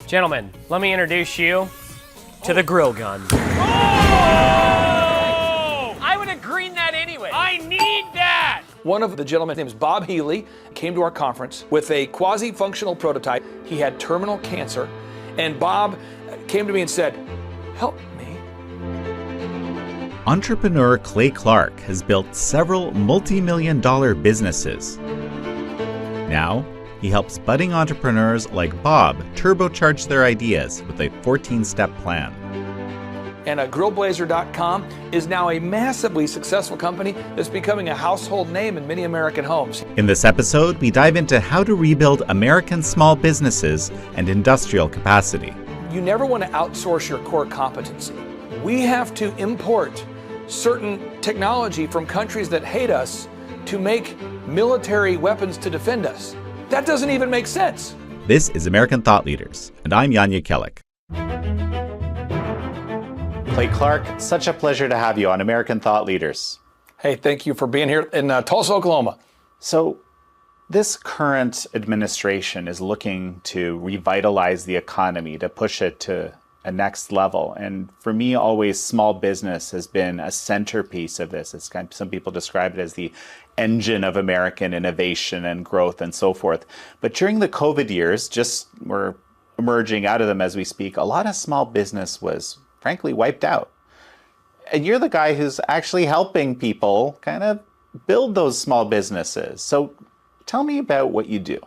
Gentlemen, let me introduce you to the grill gun. Oh! I would have greened that anyway. I need that! One of the gentlemen, his name is Bob Healy, came to our conference with a quasi-functional prototype. He had terminal cancer, and Bob came to me and said, "Help me." Entrepreneur Clay Clark has built several multi-million-dollar businesses. Now, he helps budding entrepreneurs like Bob turbocharge their ideas with a 14-step plan. And grillblazer.com is now a massively successful company that's becoming a household name in many American homes. In this episode, we dive into how to rebuild American small businesses and industrial capacity. You never want to outsource your core competency. We have to import certain technology from countries that hate us to make military weapons to defend us. That doesn't even make sense. This is American Thought Leaders, and I'm Yanya Kellick. Clay Clark, such a pleasure to have you on American Thought Leaders. Hey, thank you for being here in Tulsa, Oklahoma. So, this current administration is looking to revitalize the economy, to push it to a next level. And for me, always small business has been a centerpiece of this. It's kind of, some people describe it as the engine of American innovation and growth and so forth. But during the COVID years, just we're emerging out of them as we speak, a lot of small business was frankly wiped out. And you're the guy who's actually helping people kind of build those small businesses. So tell me about what you do.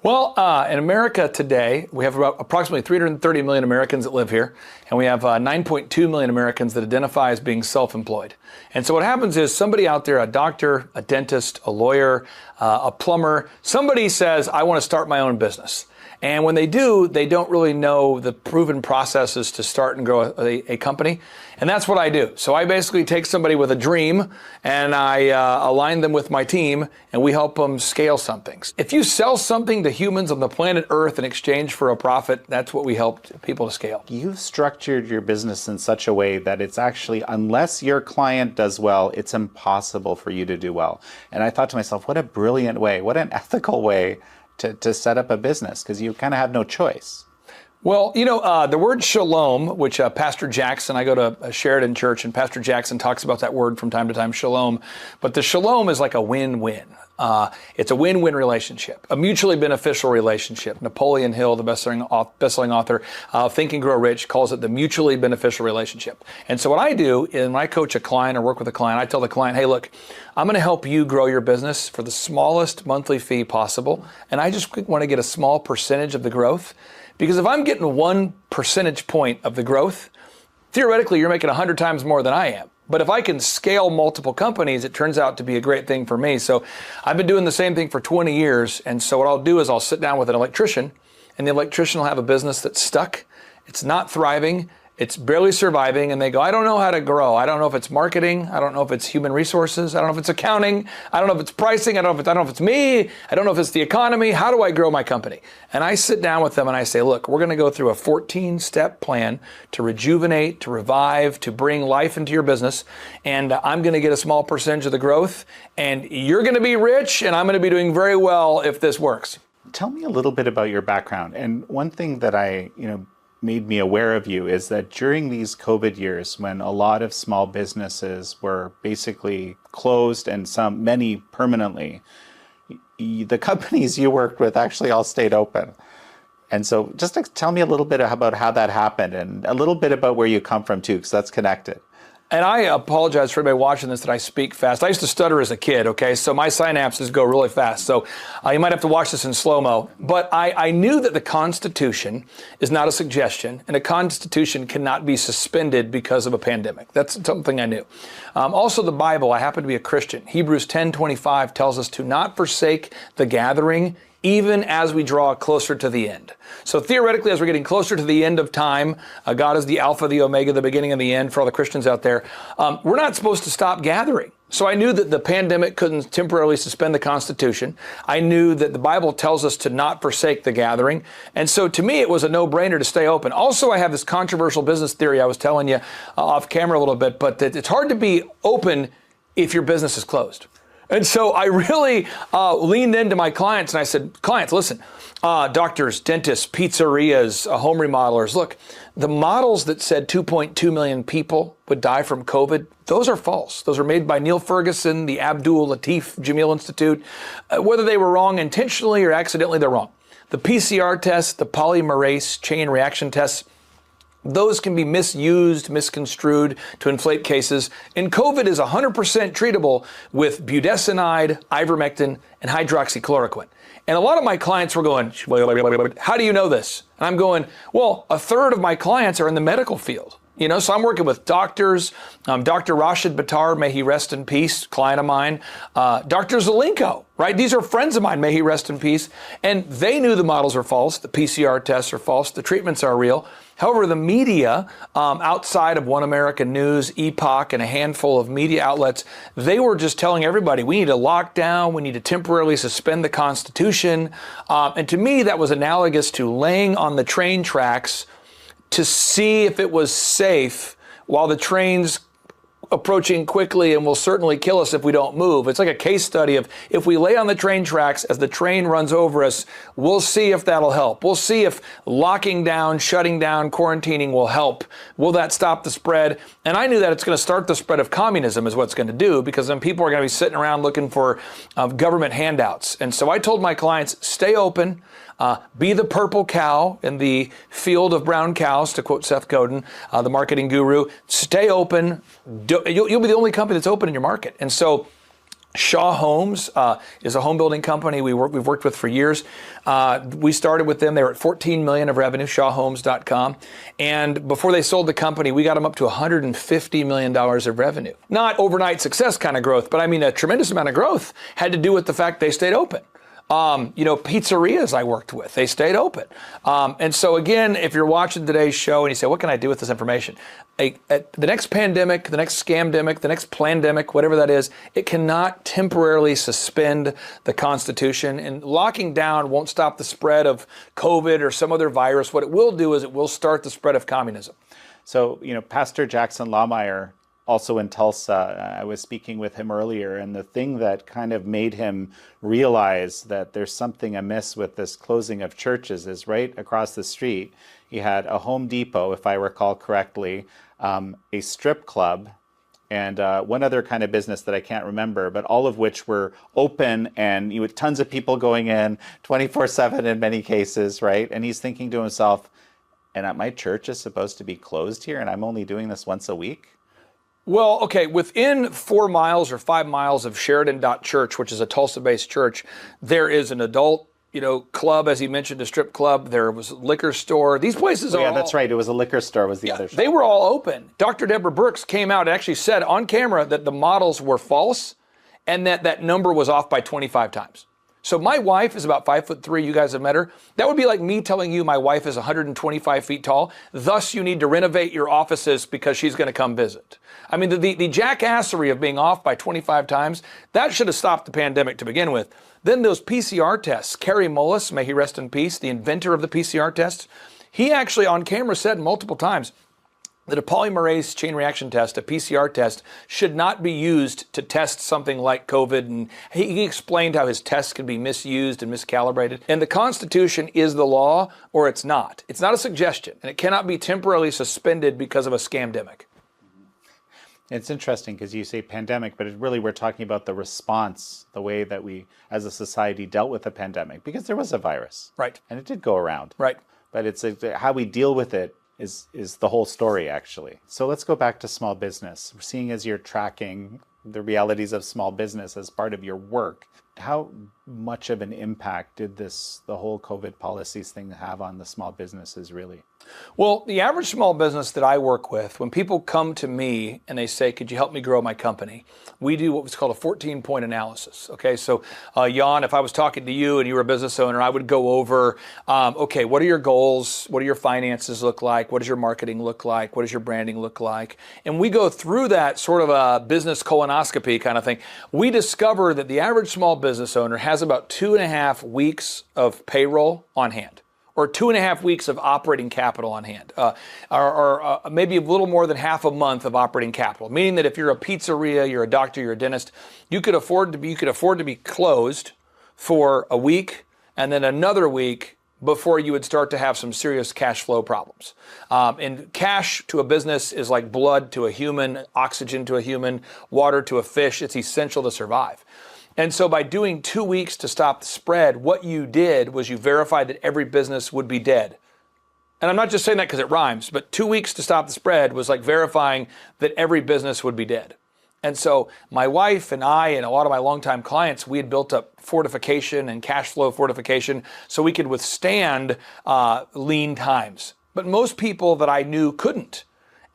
Well, in America today, we have about approximately 330 million Americans that live here, and we have 9.2 million Americans that identify as being self-employed. And so what happens is somebody out there, a doctor, a dentist, a lawyer, a plumber, somebody says, "I want to start my own business." And when they do, they don't really know the proven processes to start and grow a company. And that's what I do. So I basically take somebody with a dream and I align them with my team and we help them scale something. If you sell something to humans on the planet Earth in exchange for a profit, that's what we help people to scale. You've structured your business in such a way that it's actually, unless your client does well, it's impossible for you to do well. And I thought to myself, what a brilliant way, what an ethical way to set up a business, because you kind of have no choice. Well, you know, the word shalom, which Pastor Jackson, I go to Sheridan Church, and Pastor Jackson talks about that word from time to time, shalom. But the shalom is like a win-win. It's a win-win relationship, a mutually beneficial relationship. Napoleon Hill, the best-selling author of Think and Grow Rich, calls it the mutually beneficial relationship. And so what I do is when I coach a client or work with a client, I tell the client, hey, look, I'm going to help you grow your business for the smallest monthly fee possible. And I just want to get a small percentage of the growth. Because if I'm getting 1 percentage point of the growth, theoretically, you're making 100 times more than I am. But if I can scale multiple companies, it turns out to be a great thing for me. So I've been doing the same thing for 20 years. And so what I'll do is I'll sit down with an electrician, and the electrician will have a business that's stuck. It's not thriving. It's barely surviving. And they go, I don't know how to grow. I don't know if it's marketing. I don't know if it's human resources. I don't know if it's accounting. I don't know if it's pricing. I don't know if it's me. I don't know if it's the economy. How do I grow my company? And I sit down with them and I say, look, we're going to go through a 14-step plan to rejuvenate, to revive, to bring life into your business. And I'm going to get a small percentage of the growth. And you're going to be rich, and I'm going to be doing very well if this works. Tell me a little bit about your background. And one thing that made me aware of you is that during these COVID years, when a lot of small businesses were basically closed and many permanently, the companies you worked with actually all stayed open. And so just tell me a little bit about how that happened and a little bit about where you come from too, because that's connected. And I apologize for everybody watching this that I speak fast. I used to stutter as a kid, okay? So my synapses go really fast. So you might have to watch this in slow-mo. But I knew that the Constitution is not a suggestion, and a Constitution cannot be suspended because of a pandemic. That's something I knew. Also, the Bible, I happen to be a Christian. Hebrews 10:25 tells us to not forsake the gathering, even as we draw closer to the end. So theoretically, as we're getting closer to the end of time, God is the Alpha, the Omega, the beginning and the end for all the Christians out there. We're not supposed to stop gathering. So I knew that the pandemic couldn't temporarily suspend the Constitution. I knew that the Bible tells us to not forsake the gathering. And so to me, it was a no-brainer to stay open. Also, I have this controversial business theory I was telling you off camera a little bit, but it's hard to be open if your business is closed. And so I really leaned into my clients and I said, clients, listen, doctors, dentists, pizzerias, home remodelers, look, the models that said 2.2 million people would die from COVID, those are false. Those are made by Neil Ferguson, the Abdul Latif Jameel Institute. Whether they were wrong intentionally or accidentally, they're wrong. The PCR tests, the polymerase chain reaction tests, those can be misused, misconstrued to inflate cases. And COVID is 100% treatable with budesonide, ivermectin, and hydroxychloroquine. And a lot of my clients were going, how do you know this? And I'm going, well, a third of my clients are in the medical field. You know, so I'm working with doctors, Dr. Rashid Battar, may he rest in peace, client of mine, Dr. Zelenko, right? These are friends of mine, may he rest in peace. And they knew the models are false, the PCR tests are false, the treatments are real. However, the media, outside of One American News, Epoch, and a handful of media outlets, they were just telling everybody, we need to lock down, we need to temporarily suspend the Constitution. And to me, that was analogous to laying on the train tracks to see if it was safe while the train's approaching quickly and will certainly kill us if we don't move. It's like a case study of if we lay on the train tracks as the train runs over us, we'll see if that'll help. We'll see if locking down, shutting down, quarantining will help. Will that stop the spread? And I knew that it's going to start the spread of communism is what it's going to do, because then people are going to be sitting around looking for government handouts. And so I told my clients, stay open. Be the purple cow in the field of brown cows, to quote Seth Godin, the marketing guru. Stay open. You'll be the only company that's open in your market. And so Shaw Homes is a home building company we've worked with for years. We started with them. They were at 14 million of revenue, shawhomes.com. And before they sold the company, we got them up to $150 million of revenue. Not overnight success kind of growth, but I mean a tremendous amount of growth had to do with the fact they stayed open. Pizzerias I worked with, they stayed open. And so again, if you're watching today's show and you say, what can I do with this information? The next pandemic, the next scamdemic, the next plandemic, whatever that is, it cannot temporarily suspend the Constitution, and locking down won't stop the spread of COVID or some other virus. What it will do is it will start the spread of communism. So, Pastor Jackson Lohmeyer, also in Tulsa, I was speaking with him earlier, and the thing that kind of made him realize that there's something amiss with this closing of churches is right across the street, he had a Home Depot, if I recall correctly, a strip club, and one other kind of business that I can't remember, but all of which were open, and you had tons of people going in 24/7 in many cases, right? And he's thinking to himself, and my church is supposed to be closed here, and I'm only doing this once a week? Well, okay, within 4 miles or 5 miles of Sheridan.Church, which is a Tulsa-based church, there is an adult, club, as he mentioned, a strip club. There was a liquor store. These places are yeah, that's right. It was a liquor store was the other shop. They were all open. Dr. Deborah Birx came out and actually said on camera that the models were false and that number was off by 25 times. So my wife is about 5'3". You guys have met her. That would be like me telling you my wife is 125 feet tall. Thus, you need to renovate your offices because she's going to come visit. I mean, the jackassery of being off by 25 times, that should have stopped the pandemic to begin with. Then those PCR tests, Kary Mullis, may he rest in peace, the inventor of the PCR tests, he actually on camera said multiple times that a polymerase chain reaction test, a PCR test, should not be used to test something like COVID. And he explained how his tests can be misused and miscalibrated. And the Constitution is the law, or it's not. It's not a suggestion, and it cannot be temporarily suspended because of a scamdemic. It's interesting because you say pandemic, but we're talking about the response, the way that we as a society dealt with the pandemic, because there was a virus. Right. And it did go around. Right. But it's how we deal with it is the whole story, actually. So let's go back to small business. Seeing as you're tracking the realities of small business as part of your work, how much of an impact did the whole COVID policies thing have on the small businesses, really? Well, the average small business that I work with, when people come to me and they say, could you help me grow my company? We do what was called a 14-point analysis. Okay, so Jan, if I was talking to you and you were a business owner, I would go over, okay, what are your goals? What do your finances look like? What does your marketing look like? What does your branding look like? And we go through that sort of a business colonoscopy kind of thing. We discover that the average small business owner has about 2.5 weeks of payroll on hand. or 2.5 weeks of operating capital on hand, or maybe a little more than half a month of operating capital. Meaning that if you're a pizzeria, you're a doctor, you're a dentist, you could afford to be closed for a week and then another week before you would start to have some serious cash flow problems. And cash to a business is like blood to a human, oxygen to a human, water to a fish. It's essential to survive. And so by doing 2 weeks to stop the spread, what you did was you verified that every business would be dead. And I'm not just saying that because it rhymes, but 2 weeks to stop the spread was like verifying that every business would be dead. And so my wife and I and a lot of my longtime clients, we had built up fortification and cash flow fortification so we could withstand lean times. But most people that I knew couldn't.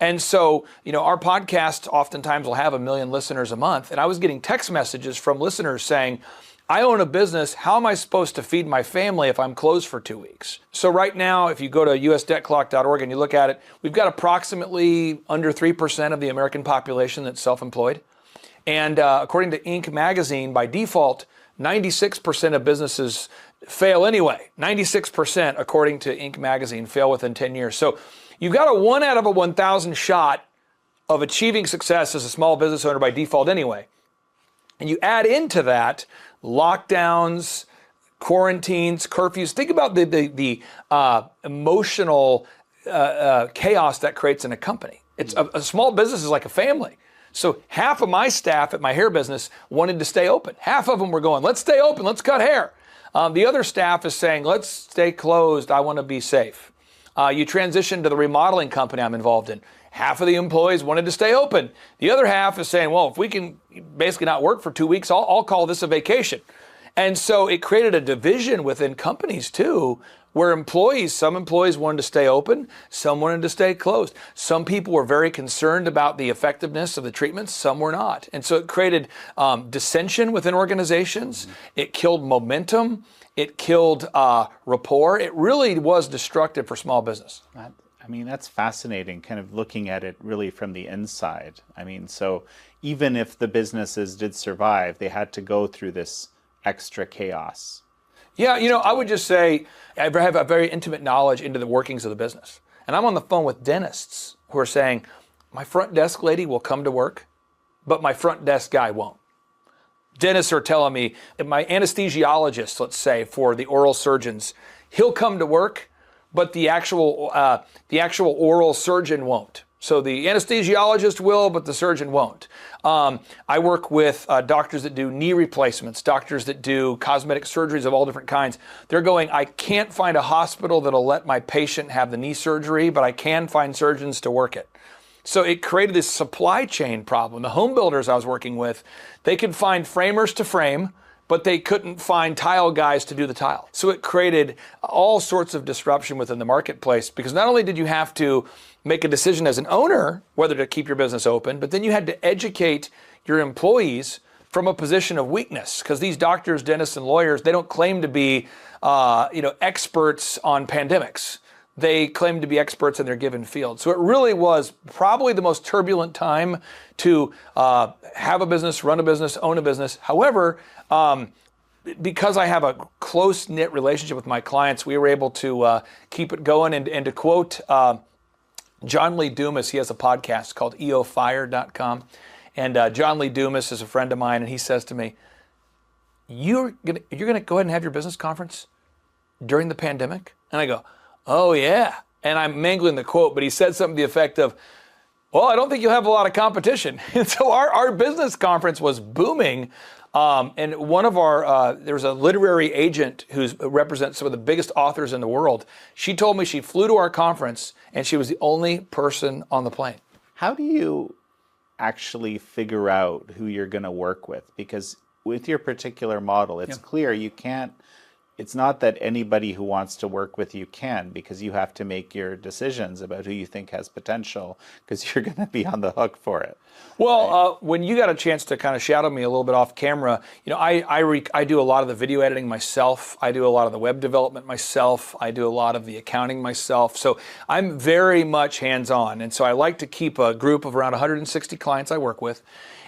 And so, our podcast oftentimes will have 1 million listeners a month. And I was getting text messages from listeners saying, I own a business. How am I supposed to feed my family if I'm closed for 2 weeks? So right now, if you go to usdebtclock.org and you look at it, we've got approximately under 3% of the American population that's self-employed. And according to Inc. magazine, by default, 96% of businesses fail anyway. 96%, according to Inc. magazine, fail within 10 years. So you've got a 1 out of a 1,000 shot of achieving success as a small business owner by default anyway. And you add into that lockdowns, quarantines, curfews. Think about the emotional chaos that creates in a company. It's a small business is like a family. So half of my staff at my hair business wanted to stay open. Half of them were going, let's stay open, let's cut hair. The other staff is saying, let's stay closed, I want to be safe. You transition to the remodeling company I'm involved in. Half of the employees wanted to stay open. The other half is saying, well, if we can basically not work for 2 weeks, I'll call this a vacation. And so it created a division within companies too, where some employees wanted to stay open, some wanted to stay closed. Some people were very concerned about the effectiveness of the treatments, some were not. And so it created dissension within organizations. It killed momentum. It killed rapport. It really was destructive for small business. That's fascinating, kind of looking at it really from the inside. So even if the businesses did survive, they had to go through this extra chaos. Yeah, I would just say I have a very intimate knowledge into the workings of the business. And I'm on the phone with dentists who are saying, my front desk lady will come to work, but my front desk guy won't. Dentists are telling me, my anesthesiologist, let's say, for the oral surgeons, he'll come to work, but the actual oral surgeon won't. So the anesthesiologist will, but the surgeon won't. I work with doctors that do knee replacements, doctors that do cosmetic surgeries of all different kinds. They're going, I can't find a hospital that'll let my patient have the knee surgery, but I can find surgeons to work it. So it created this supply chain problem. The home builders I was working with, they could find framers to frame, but they couldn't find tile guys to do the tile. So it created all sorts of disruption within the marketplace, because not only did you have to make a decision as an owner whether to keep your business open, but then you had to educate your employees from a position of weakness, because these doctors, dentists, and lawyers, they don't claim to be experts on pandemics. They claim to be experts in their given field. So it really was probably the most turbulent time to have a business, run a business, own a business. However, because I have a close-knit relationship with my clients, we were able to keep it going. And to quote John Lee Dumas, he has a podcast called eofire.com. And John Lee Dumas is a friend of mine, and he says to me, you're gonna go ahead and have your business conference during the pandemic? And I go, oh yeah. And I'm mangling the quote, but he said something to the effect of, well, I don't think you'll have a lot of competition. And so our business conference was booming. And one of there's a literary agent who represents some of the biggest authors in the world. She told me she flew to our conference and she was the only person on the plane. How do you actually figure out who you're going to work with? Because with your particular model, it's clear you can't. It's not that anybody who wants to work with you can, because you have to make your decisions about who you think has potential, because you're going to be on the hook for it. Well, right? When you got a chance to kind of shadow me a little bit off camera, I do a lot of the video editing myself. I do a lot of the web development myself. I do a lot of the accounting myself. So I'm very much hands-on. And so I like to keep a group of around 160 clients I work with.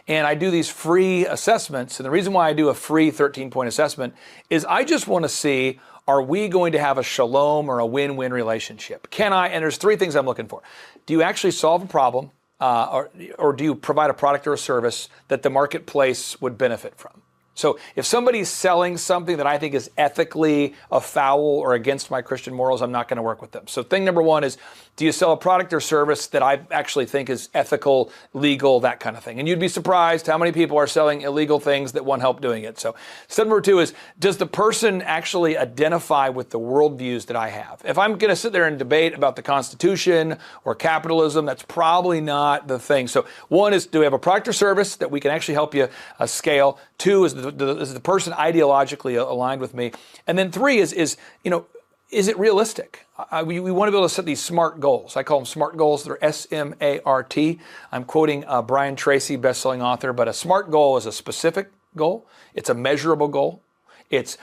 And I do these free assessments. And the reason why I do a free 13-point assessment is I just want to see, are we going to have a shalom or a win-win relationship? And there's three things I'm looking for. Do you actually solve a problem, or do you provide a product or a service that the marketplace would benefit from? So if somebody's selling something that I think is ethically afoul or against my Christian morals, I'm not going to work with them. So thing number one is, do you sell a product or service that I actually think is ethical, legal, that kind of thing? And you'd be surprised how many people are selling illegal things that want help doing it. So step number two is, does the person actually identify with the worldviews that I have? If I'm going to sit there and debate about the Constitution or capitalism, that's probably not the thing. So one is, do we have a product or service that we can actually help you scale? Two is, is the person ideologically aligned with me? And then three is it realistic? We want to be able to set these SMART goals. I call them SMART goals. They're S-M-A-R-T. I'm quoting Brian Tracy, best-selling author, but a SMART goal is a specific goal. It's a measurable goal. It's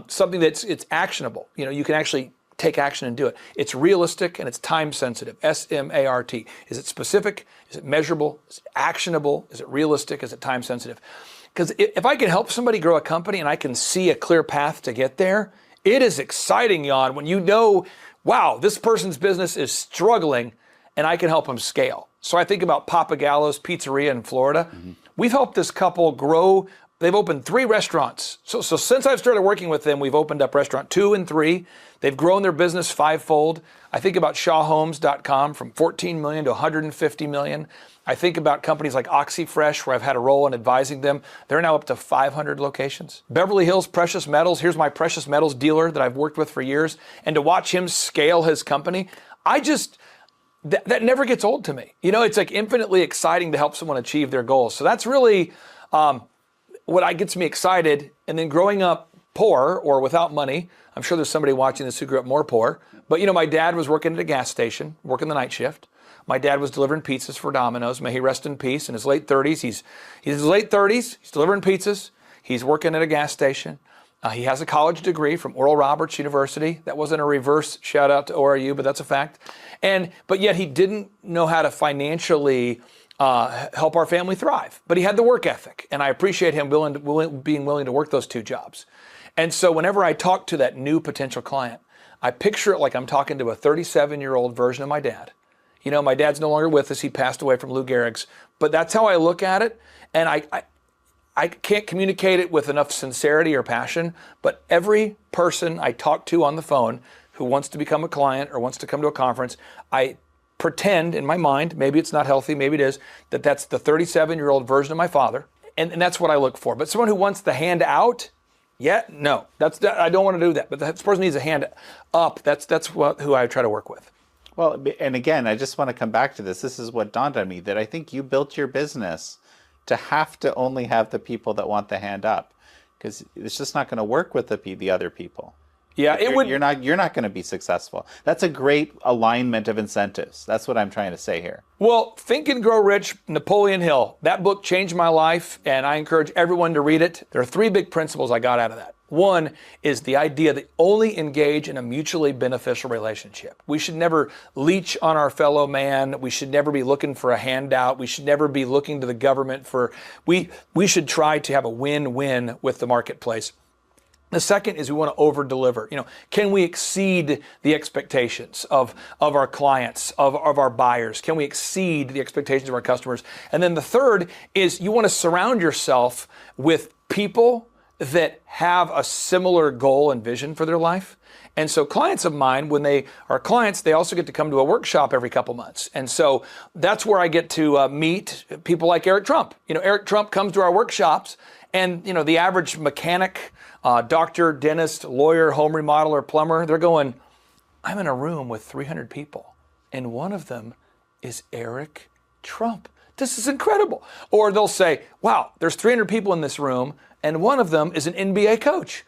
something it's actionable. You can actually take action and do it. It's realistic and it's time sensitive. S-M-A-R-T. Is it specific? Is it measurable? Is it actionable? Is it realistic? Is it time sensitive? Because if I can help somebody grow a company and I can see a clear path to get there, it is exciting, Jan, when you know, wow, this person's business is struggling and I can help them scale. So I think about Papa Gallo's Pizzeria in Florida. Mm-hmm. We've helped this couple grow. They've opened 3 restaurants. So since I've started working with them, we've opened up restaurant 2 and 3. They've grown their business 5-fold. I think about ShawHomes.com from 14 million to 150 million. I think about companies like OxyFresh, where I've had a role in advising them. They're now up to 500 locations. Beverly Hills Precious Metals. Here's my precious metals dealer that I've worked with for years. And to watch him scale his company, that never gets old to me. It's like infinitely exciting to help someone achieve their goals. So that's really what gets me excited. And then growing up poor or without money, I'm sure there's somebody watching this who grew up more poor. But my dad was working at a gas station, working the night shift. My dad was delivering pizzas for Domino's. May he rest in peace. In his late 30s, he's in his late 30s. He's delivering pizzas. He's working at a gas station. He has a college degree from Oral Roberts University. That wasn't a reverse shout out to ORU, but that's a fact. But yet he didn't know how to financially help our family thrive. But he had the work ethic, and I appreciate him being willing to work those 2 jobs. And so whenever I talk to that new potential client, I picture it like I'm talking to a 37-year-old version of my dad. My dad's no longer with us. He passed away from Lou Gehrig's. But that's how I look at it. And I can't communicate it with enough sincerity or passion. But every person I talk to on the phone who wants to become a client or wants to come to a conference, I pretend in my mind, maybe it's not healthy, maybe it is, that's the 37-year-old version of my father. And that's what I look for. But someone who wants the hand out, no. I don't want to do that. But this person needs a hand up. That's who I try to work with. Well, and again, I just want to come back to this. This is what dawned on me, that I think you built your business to have to only have the people that want the hand up, because it's just not going to work with the other people. Yeah, You're not going to be successful. That's a great alignment of incentives. That's what I'm trying to say here. Well, Think and Grow Rich, Napoleon Hill. That book changed my life, and I encourage everyone to read it. There are 3 big principles I got out of that. One is the idea that only engage in a mutually beneficial relationship. We should never leech on our fellow man. We should never be looking for a handout. We should never be looking to the government we should try to have a win-win with the marketplace. The second is we want to over-deliver. Can we exceed the expectations of our clients, of our buyers? Can we exceed the expectations of our customers? And then the third is you want to surround yourself with people that have a similar goal and vision for their life. And so clients of mine, when they are clients, they also get to come to a workshop every couple months. And so that's where I get to meet people like Eric Trump. Eric Trump comes to our workshops, and the average mechanic, doctor, dentist, lawyer, home remodeler, plumber, they're going, I'm in a room with 300 people, and one of them is Eric Trump. This is incredible. Or they'll say, wow, there's 300 people in this room, and one of them is an NBA coach.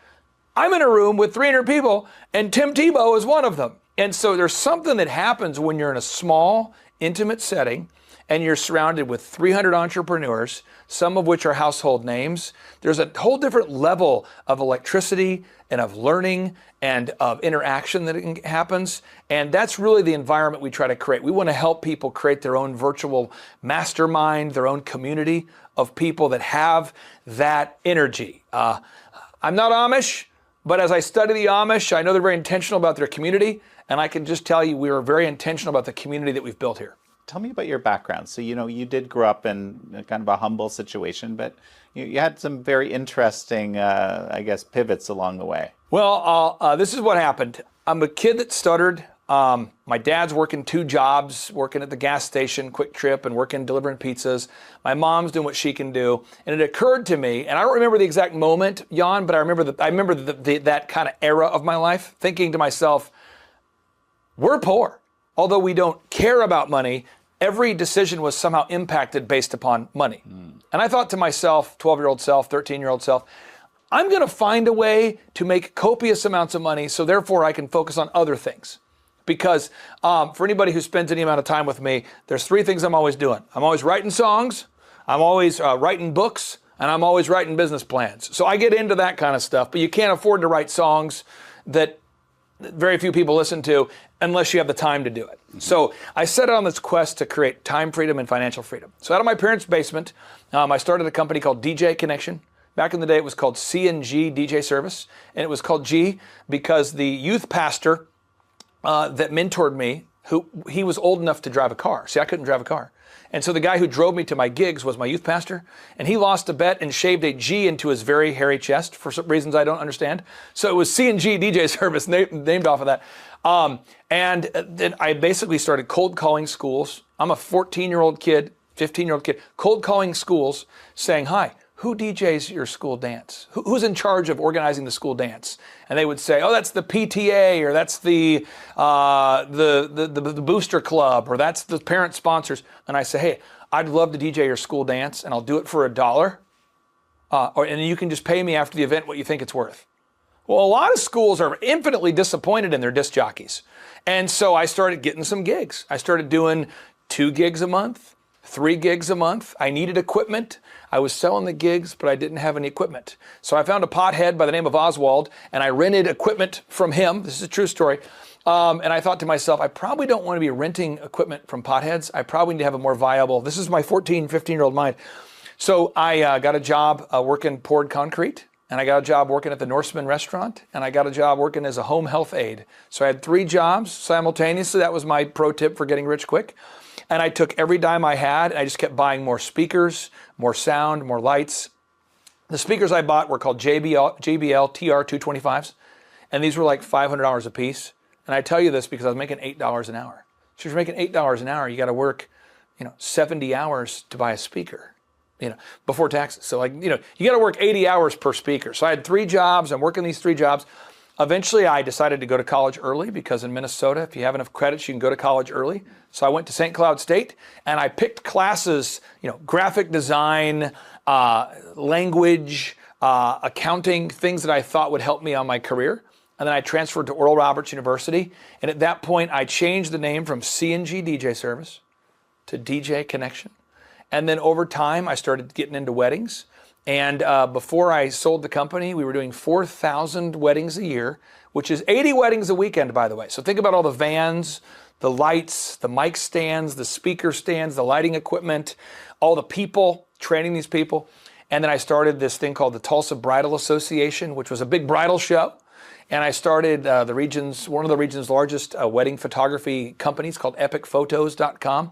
I'm in a room with 300 people, and Tim Tebow is one of them. And so there's something that happens when you're in a small, intimate setting, and you're surrounded with 300 entrepreneurs, some of which are household names. There's a whole different level of electricity and of learning and of interaction that happens. And that's really the environment we try to create. We want to help people create their own virtual mastermind, their own community of people that have that energy. I'm not Amish, But as I study the Amish, I know they're very intentional about their community, and I can just tell you we are very intentional about the community that we've built here. Tell me about your background. So, you did grow up in kind of a humble situation, but you had some very interesting, I guess, pivots along the way. Well, this is what happened. I'm a kid that stuttered. My dad's working 2 jobs, working at the gas station, Quick Trip, and working delivering pizzas. My mom's doing what she can do. And it occurred to me, and I don't remember the exact moment, Jan, but I remember that kind of era of my life, thinking to myself, we're poor. Although we don't care about money, every decision was somehow impacted based upon money. And I thought to myself, 12-year-old self, 13-year-old self, I'm going to find a way to make copious amounts of money so therefore I can focus on other things. Because for anybody who spends any amount of time with me, there's 3 things I'm always doing. I'm always writing songs, I'm always writing books, and I'm always writing business plans. So I get into that kind of stuff, but you can't afford to write songs that very few people listen to unless you have the time to do it. So I set out on this quest to create time freedom and financial freedom. So out of my parents' basement, I started a company called DJ Connection. Back in the day, it was called C&G DJ Service, and it was called G because the youth pastor that mentored me, he was old enough to drive a car. See, I couldn't drive a car. And so the guy who drove me to my gigs was my youth pastor, and he lost a bet and shaved a G into his very hairy chest for some reasons I don't understand. So it was C&G DJ Service named off of that. And then I basically started cold calling schools. I'm a 14-year-old kid, 15-year-old kid, cold calling schools saying, hi, who DJs your school dance? Who's in charge of organizing the school dance? And they would say, oh, that's the PTA, or that's the booster club, or that's the parent sponsors. And I say, hey, I'd love to DJ your school dance, and I'll do it for $1. And you can just pay me after the event what you think it's worth. Well, a lot of schools are infinitely disappointed in their disc jockeys. And so I started getting some gigs. I started doing 2 gigs a month, 3 gigs a month. I needed equipment. I was selling the gigs, but I didn't have any equipment. So I found a pothead by the name of Oswald, and I rented equipment from him. This is a true story. And I thought to myself, I probably don't want to be renting equipment from potheads. I probably need to have a more viable, this is my 14, 15-year-old mind. So I got a job working poured concrete, and I got a job working at the Norseman restaurant, and I got a job working as a home health aide. So I had 3 jobs simultaneously. That was my pro tip for getting rich quick. And I took every dime I had, and I just kept buying more speakers, more sound, more lights. The speakers I bought were called JBL TR225s, and these were like $500 a piece. And I tell you this because I was making $8 an hour. So if you're making $8 an hour, you got to work, 70 hours to buy a speaker, before taxes. So you got to work 80 hours per speaker. So I had 3 jobs. I'm working these 3 jobs. Eventually, I decided to go to college early because in Minnesota, if you have enough credits, you can go to college early. So I went to St. Cloud State, and I picked classes, graphic design, language, accounting, things that I thought would help me on my career. And then I transferred to Oral Roberts University. And at that point, I changed the name from C&G DJ Service to DJ Connection. And then over time, I started getting into weddings. And before I sold the company, we were doing 4,000 weddings a year, which is 80 weddings a weekend, by the way. So think about all the vans, the lights, the mic stands, the speaker stands, the lighting equipment, all the people, training these people. And then I started this thing called the Tulsa Bridal Association, which was a big bridal show. And I started one of the region's largest wedding photography companies called epicphotos.com.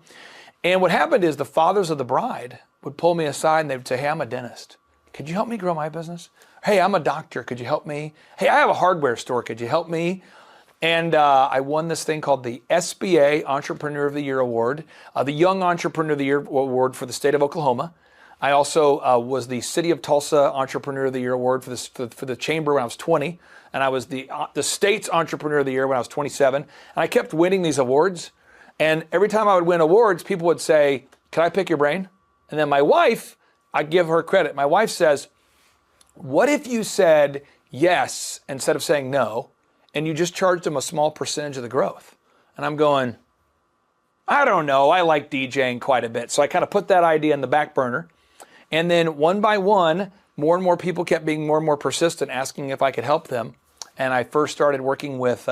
And what happened is the fathers of the bride would pull me aside and they would say, hey, I'm a dentist. Could you help me grow my business? Hey, I'm a doctor. Could you help me? Hey, I have a hardware store. Could you help me? And I won this thing called the SBA Entrepreneur of the Year Award, the Young Entrepreneur of the Year Award for the state of Oklahoma. I also was the City of Tulsa Entrepreneur of the Year Award for the chamber when I was 20. And I was the state's Entrepreneur of the Year when I was 27. And I kept winning these awards. And every time I would win awards, people would say, can I pick your brain? And then my wife, I give her credit. My wife says, what if you said yes instead of saying no, and you just charged them a small percentage of the growth? And I'm going, I don't know. I like DJing quite a bit. So I kind of put that idea in the back burner. And then one by one, more and more people kept being more and more persistent, asking if I could help them. And I first started working with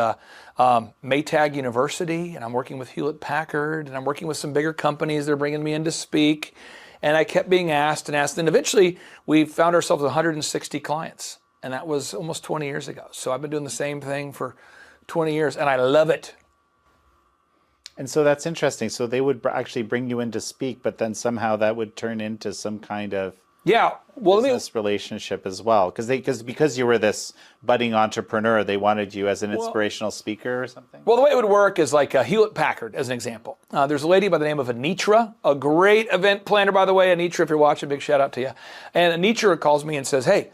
Maytag University, and I'm working with Hewlett-Packard, and I'm working with some bigger companies. They're bringing me in to speak. And I kept being asked and asked. And eventually, we found ourselves with 160 clients. And that was almost 20 years ago. So I've been doing the same thing for 20 years, and I love it. And so that's interesting. So they would actually bring you in to speak, but then somehow that would turn into some kind of business relationship as well. Because you were this budding entrepreneur, they wanted you as an inspirational speaker or something? Well, the way it would work is like Hewlett Packard, as an example. There's a lady by the name of Anitra, a great event planner, by the way. Anitra, if you're watching, big shout out to you. And Anitra calls me and says, hey,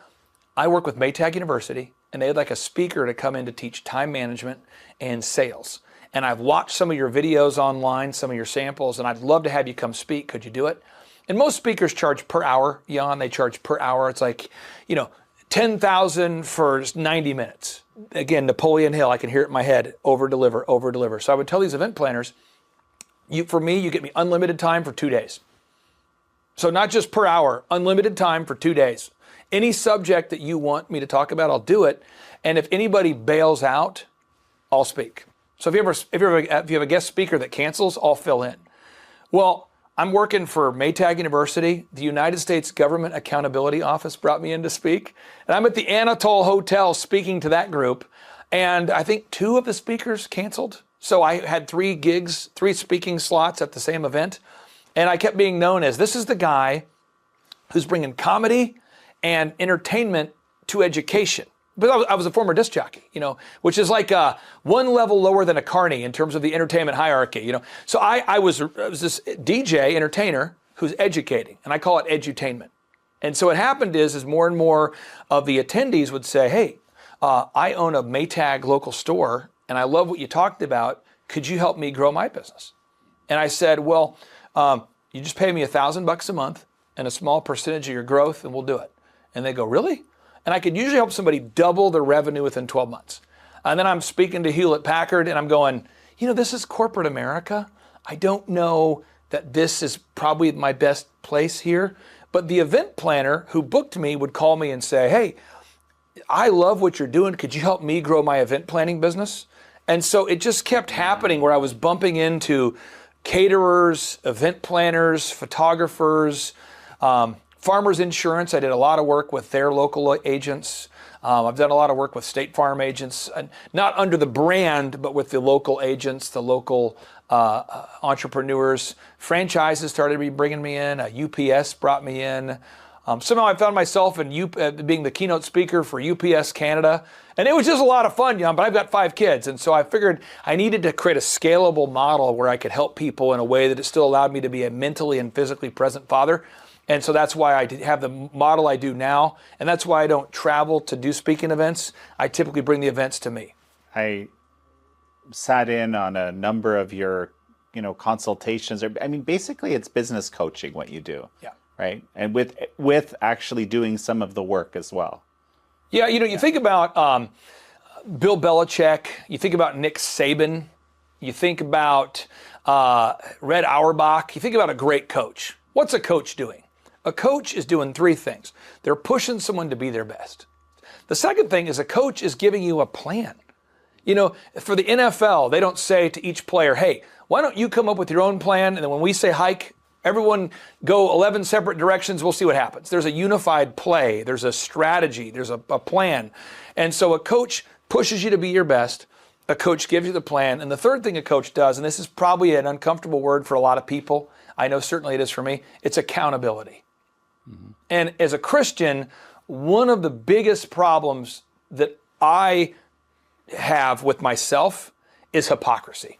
I work with Maytag University, and they'd like a speaker to come in to teach time management and sales. And I've watched some of your videos online, some of your samples, and I'd love to have you come speak. Could you do it? And most speakers charge per hour, Jan. They charge per hour. It's like, $10,000 for 90 minutes. Again, Napoleon Hill, I can hear it in my head, over deliver. So I would tell these event planners, for me, you get me unlimited time for 2 days. So not just per hour, unlimited time for 2 days. Any subject that you want me to talk about, I'll do it. And if anybody bails out, I'll speak. So if you have a guest speaker that cancels, I'll fill in. Well, I'm working for Maytag University. The United States Government Accountability Office brought me in to speak. And I'm at the Anatole Hotel speaking to that group. And I think 2 of the speakers canceled. So I had 3 speaking slots at the same event. And I kept being known as, this is the guy who's bringing comedy and entertainment to education. But I was a former disc jockey, which is like one level lower than a carny in terms of the entertainment hierarchy, So I was this DJ entertainer who's educating, and I call it edutainment. And so what happened is more and more of the attendees would say, hey, I own a Maytag local store, and I love what you talked about. Could you help me grow my business? And I said, well, you just pay me $1,000 a month and a small percentage of your growth, and we'll do it. And they go, really? And I could usually help somebody double their revenue within 12 months. And then I'm speaking to Hewlett Packard and I'm going, this is corporate America. I don't know that this is probably my best place here. But the event planner who booked me would call me and say, hey, I love what you're doing. Could you help me grow my event planning business? And so it just kept happening where I was bumping into caterers, event planners, photographers, Farmers Insurance. I did a lot of work with their local agents. I've done a lot of work with State Farm agents, not under the brand, but with the local agents, the local entrepreneurs. Franchises started bringing me in. UPS brought me in. Somehow I found myself in being the keynote speaker for UPS Canada. And it was just a lot of fun, but I've got 5 kids. And so I figured I needed to create a scalable model where I could help people in a way that it still allowed me to be a mentally and physically present father. And so that's why I have the model I do now. And that's why I don't travel to do speaking events. I typically bring the events to me. I sat in on a number of your, consultations. Basically it's business coaching what you do. Yeah. Right? And with actually doing some of the work as well. Yeah, you think about Bill Belichick, you think about Nick Saban, you think about Red Auerbach, you think about a great coach. What's a coach doing? A coach is doing 3 things. They're pushing someone to be their best. The second thing is a coach is giving you a plan. For the NFL, they don't say to each player, hey, why don't you come up with your own plan? And then when we say hike, everyone go 11 separate directions. We'll see what happens. There's a unified play. There's a strategy. There's a plan. And so a coach pushes you to be your best. A coach gives you the plan. And the third thing a coach does, and this is probably an uncomfortable word for a lot of people, I know certainly it is for me, it's accountability. Mm-hmm. And as a Christian, one of the biggest problems that I have with myself is hypocrisy.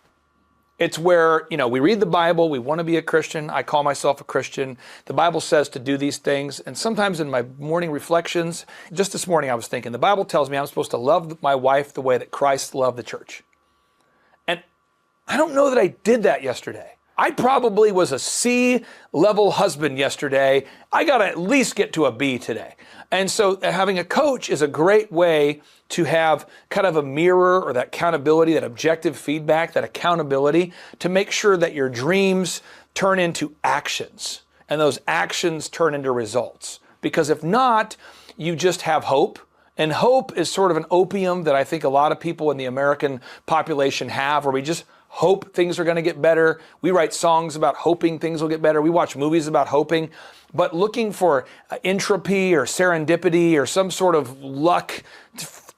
It's where, we read the Bible, we want to be a Christian. I call myself a Christian. The Bible says to do these things. And sometimes in my morning reflections, just this morning I was thinking, the Bible tells me I'm supposed to love my wife the way that Christ loved the church. And I don't know that I did that yesterday. I probably was a C-level husband yesterday. I got to at least get to a B today. And so having a coach is a great way to have kind of a mirror or that accountability, that objective feedback, that accountability to make sure that your dreams turn into actions and those actions turn into results. Because if not, you just have hope. And hope is sort of an opium that I think a lot of people in the American population have, where we just hope things are going to get better. We write songs about hoping things will get better. We watch movies about hoping. But looking for entropy or serendipity or some sort of luck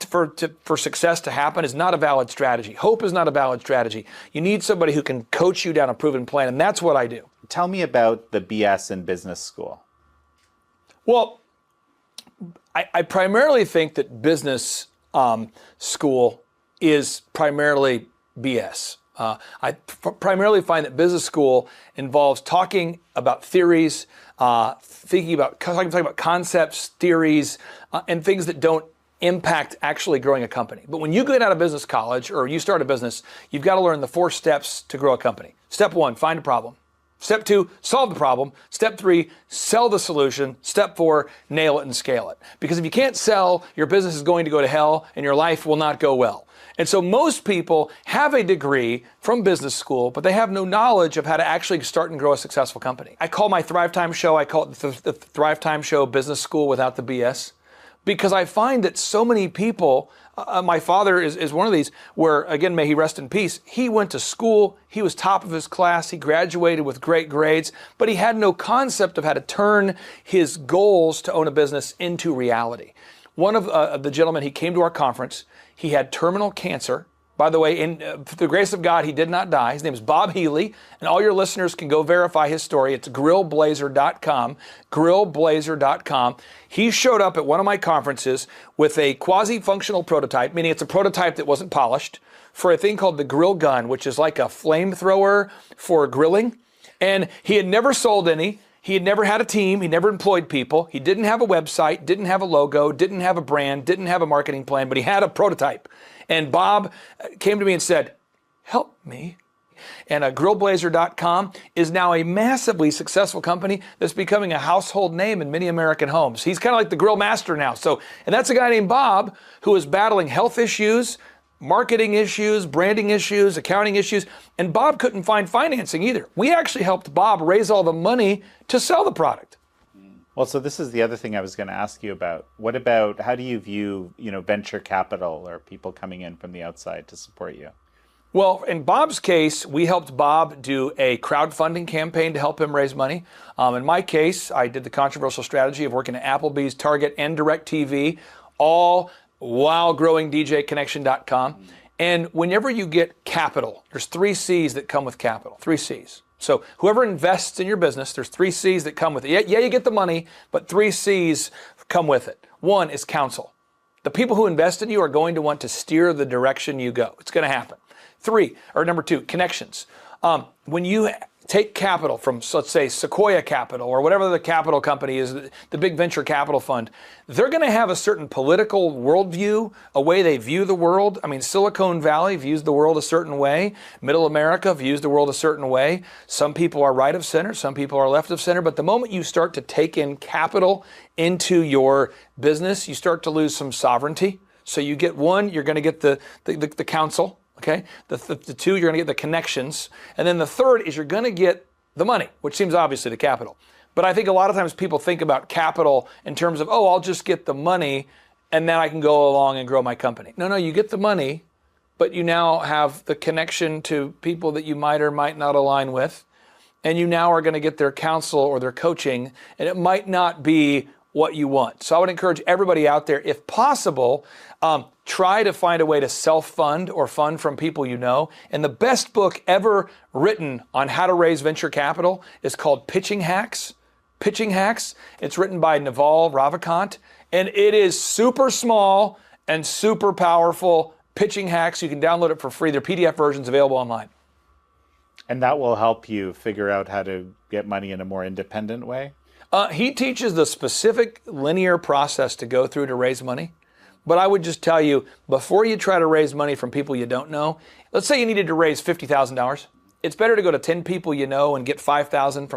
for success to happen is not a valid strategy. Hope is not a valid strategy. You need somebody who can coach you down a proven plan, and that's what I do. Tell me about the BS in business school. Well, I primarily think that business school is primarily BS. I primarily find that business school involves talking about theories, talking about concepts, theories, and things that don't impact actually growing a company. But when you get out of business college or you start a business, you've got to learn the 4 steps to grow a company. Step 1, find a problem. Step 2, solve the problem. Step 3, sell the solution. Step 4, nail it and scale it. Because if you can't sell, your business is going to go to hell and your life will not go well. And so most people have a degree from business school, but they have no knowledge of how to actually start and grow a successful company. I call my Thrivetime show, I call it the Thrivetime Show Business School Without the BS, because I find that so many people, my father is one of these, where, again, may he rest in peace, he went to school, he was top of his class, he graduated with great grades, but he had no concept of how to turn his goals to own a business into reality. One of the gentlemen, he came to our conference, he had terminal cancer. By the way, through the grace of God, he did not die. His name is Bob Healy, and all your listeners can go verify his story. It's grillblazer.com, grillblazer.com. He showed up at one of my conferences with a quasi-functional prototype, meaning it's a prototype that wasn't polished, for a thing called the grill gun, which is like a flamethrower for grilling. And he had never sold any. He had never had a team. He never employed people. He didn't have a website, didn't have a logo, didn't have a brand, didn't have a marketing plan, but he had a prototype. And Bob came to me and said, help me. And grillblazer.com is now a massively successful company that's becoming a household name in many American homes. He's kind of like the grill master now. And that's a guy named Bob who is battling health issues, marketing issues, branding issues, accounting issues, and Bob couldn't find financing either. We actually helped Bob raise all the money to sell the product. Well, so this is the other thing I was going to ask you about. What about, how do you view, venture capital or people coming in from the outside to support you? Well, in Bob's case, we helped Bob do a crowdfunding campaign to help him raise money. In my case, I did the controversial strategy of working at Applebee's, Target, and DirecTV, all while growing DJConnection.com. And whenever you get capital, there's 3 C's that come with capital, 3 C's. So whoever invests in your business, there's 3 C's that come with it. Yeah, you get the money, but 3 C's come with it. 1 is counsel. The people who invest in you are going to want to steer the direction you go. It's going to happen. Number 2, connections. When you take capital from, let's say, Sequoia Capital or whatever the capital company is, the big venture capital fund, they're going to have a certain political worldview, a way they view the world. I mean, Silicon Valley views the world a certain way. Middle America views the world a certain way. Some people are right of center, some people are left of center. But the moment you start to take in capital into your business, you start to lose some sovereignty. So you get 1, you're going to get the counsel. Okay, the 2, you're going to get the connections. And then the 3rd is you're going to get the money, which seems obviously the capital. But I think a lot of times people think about capital in terms of, I'll just get the money and then I can go along and grow my company. No, you get the money, but you now have the connection to people that you might or might not align with. And you now are going to get their counsel or their coaching, and it might not be what you want. So I would encourage everybody out there, if possible, try to find a way to self-fund or fund from people you know. And the best book ever written on how to raise venture capital is called Pitching Hacks. Pitching Hacks. It's written by Naval Ravikant. And it is super small and super powerful. Pitching Hacks. You can download it for free. Their PDF version's available online. And that will help you figure out how to get money in a more independent way? He teaches the specific linear process to go through to raise money. But I would just tell you, before you try to raise money from people you don't know, let's say you needed to raise $50,000. It's better to go to 10 people you know and get $5,000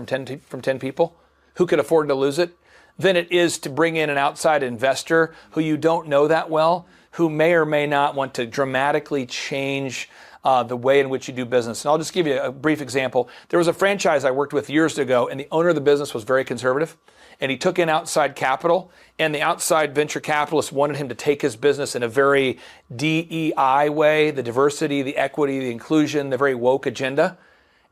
from 10 people who could afford to lose it than it is to bring in an outside investor who you don't know that well, who may or may not want to dramatically change the way in which you do business. And I'll just give you a brief example. There was a franchise I worked with years ago, and the owner of the business was very conservative, and he took in outside capital, and the outside venture capitalists wanted him to take his business in a very DEI way, the diversity, the equity, the inclusion, the very woke agenda.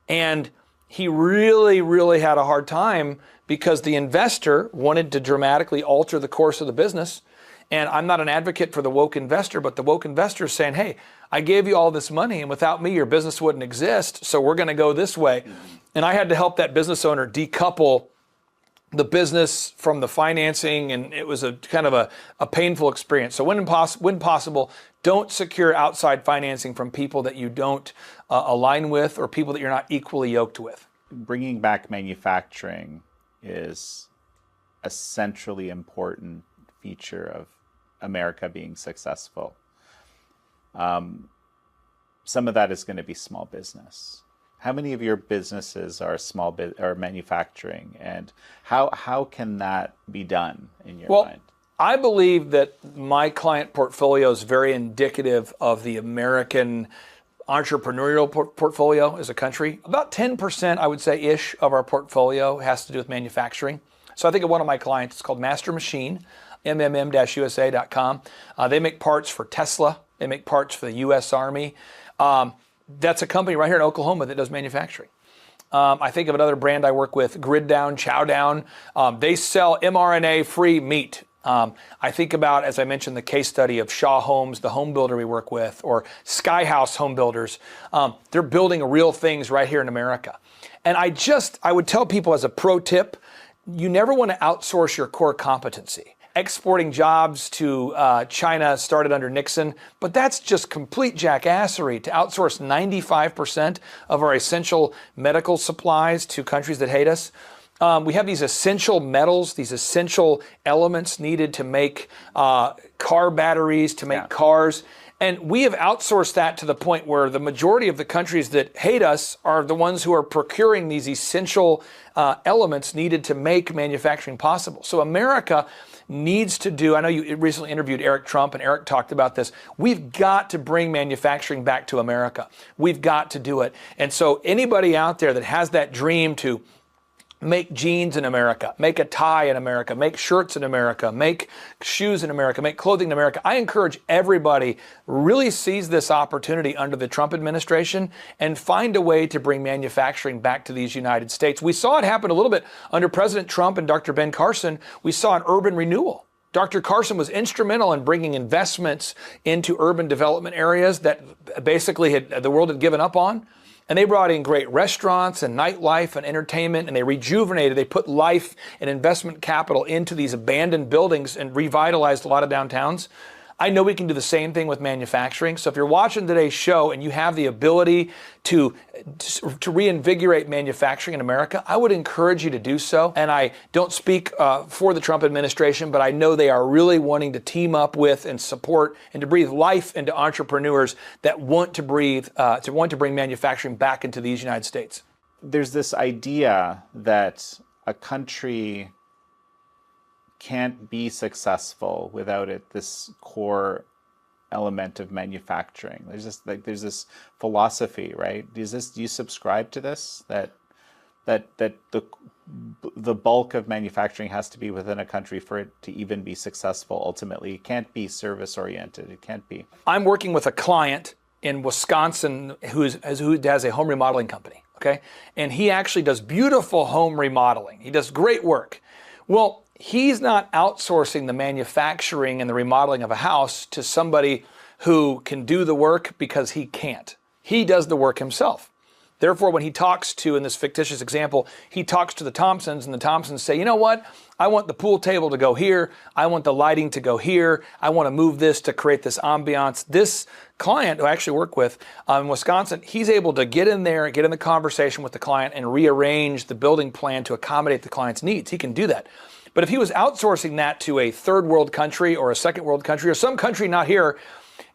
And he really, really had a hard time because the investor wanted to dramatically alter the course of the business. And I'm not an advocate for the woke investor, but the woke investor is saying, hey, I gave you all this money, and without me, your business wouldn't exist, so we're going to go this way. And I had to help that business owner decouple the business from the financing, and it was a kind of a painful experience. So when possible, don't secure outside financing from people that you don't align with or people that you're not equally yoked with. Bringing back manufacturing is a centrally important feature of America being successful. Some of that is going to be small business. How many of your businesses are or manufacturing, and how can that be done in your mind? I believe that my client portfolio is very indicative of the American entrepreneurial portfolio as a country. About 10%, I would say, ish of our portfolio has to do with manufacturing. So I think of one of my clients, it's called Master Machine, mmm-usa.com. They make parts for Tesla. They make parts for the U.S. Army. That's a company right here in Oklahoma that does manufacturing. I think of another brand I work with, Grid Down, Chow Down. They sell mRNA-free meat. I think about, as I mentioned, the case study of Shaw Homes, the home builder we work with, or Sky House Home Builders. They're building real things right here in America. And I would tell people as a pro tip, you never want to outsource your core competency. Exporting jobs to China started under Nixon, but that's just complete jackassery to outsource 95% of our essential medical supplies to countries that hate us. We have these essential metals, these essential elements needed to make car batteries, to make cars. And we have outsourced that to the point where the majority of the countries that hate us are the ones who are procuring these essential elements needed to make manufacturing possible. So America needs to do, I know you recently interviewed Eric Trump, and Eric talked about this. We've got to bring manufacturing back to America. We've got to do it. And so anybody out there that has that dream to make jeans in America, make a tie in America, make shirts in America, make shoes in America, make clothing in America. I encourage everybody really seize this opportunity under the Trump administration and find a way to bring manufacturing back to these United States. We saw it happen a little bit under President Trump and Dr. Ben Carson. We saw an urban renewal. Dr. Carson was instrumental in bringing investments into urban development areas that basically the world had given up on. And they brought in great restaurants and nightlife and entertainment, and they rejuvenated, they put life and investment capital into these abandoned buildings and revitalized a lot of downtowns. I know we can do the same thing with manufacturing. So if you're watching today's show and you have the ability to reinvigorate manufacturing in America, I would encourage you to do so. And I don't speak for the Trump administration, but I know they are really wanting to team up with and support and to breathe life into entrepreneurs that want to bring manufacturing back into these United States. There's this idea that a country can't be successful without this core element of manufacturing. There's this philosophy, right? Do you subscribe to this, that the bulk of manufacturing has to be within a country for it to even be successful ultimately? It can't be service oriented. It can't be. I'm working with a client in Wisconsin who has a home remodeling company, okay? And he actually does beautiful home remodeling. He does great work. Well, he's not outsourcing the manufacturing and the remodeling of a house to somebody who can do the work because he can't. He does the work himself. Therefore, when he talks to, in this fictitious example, he talks to the Thompsons, and the Thompsons say, you know what? I want the pool table to go here. I want the lighting to go here. I want to move this to create this ambiance. This client who I actually work with in Wisconsin, he's able to get in there, get in the conversation with the client and rearrange the building plan to accommodate the client's needs. He can do that. But if he was outsourcing that to a third world country or a second world country or some country not here,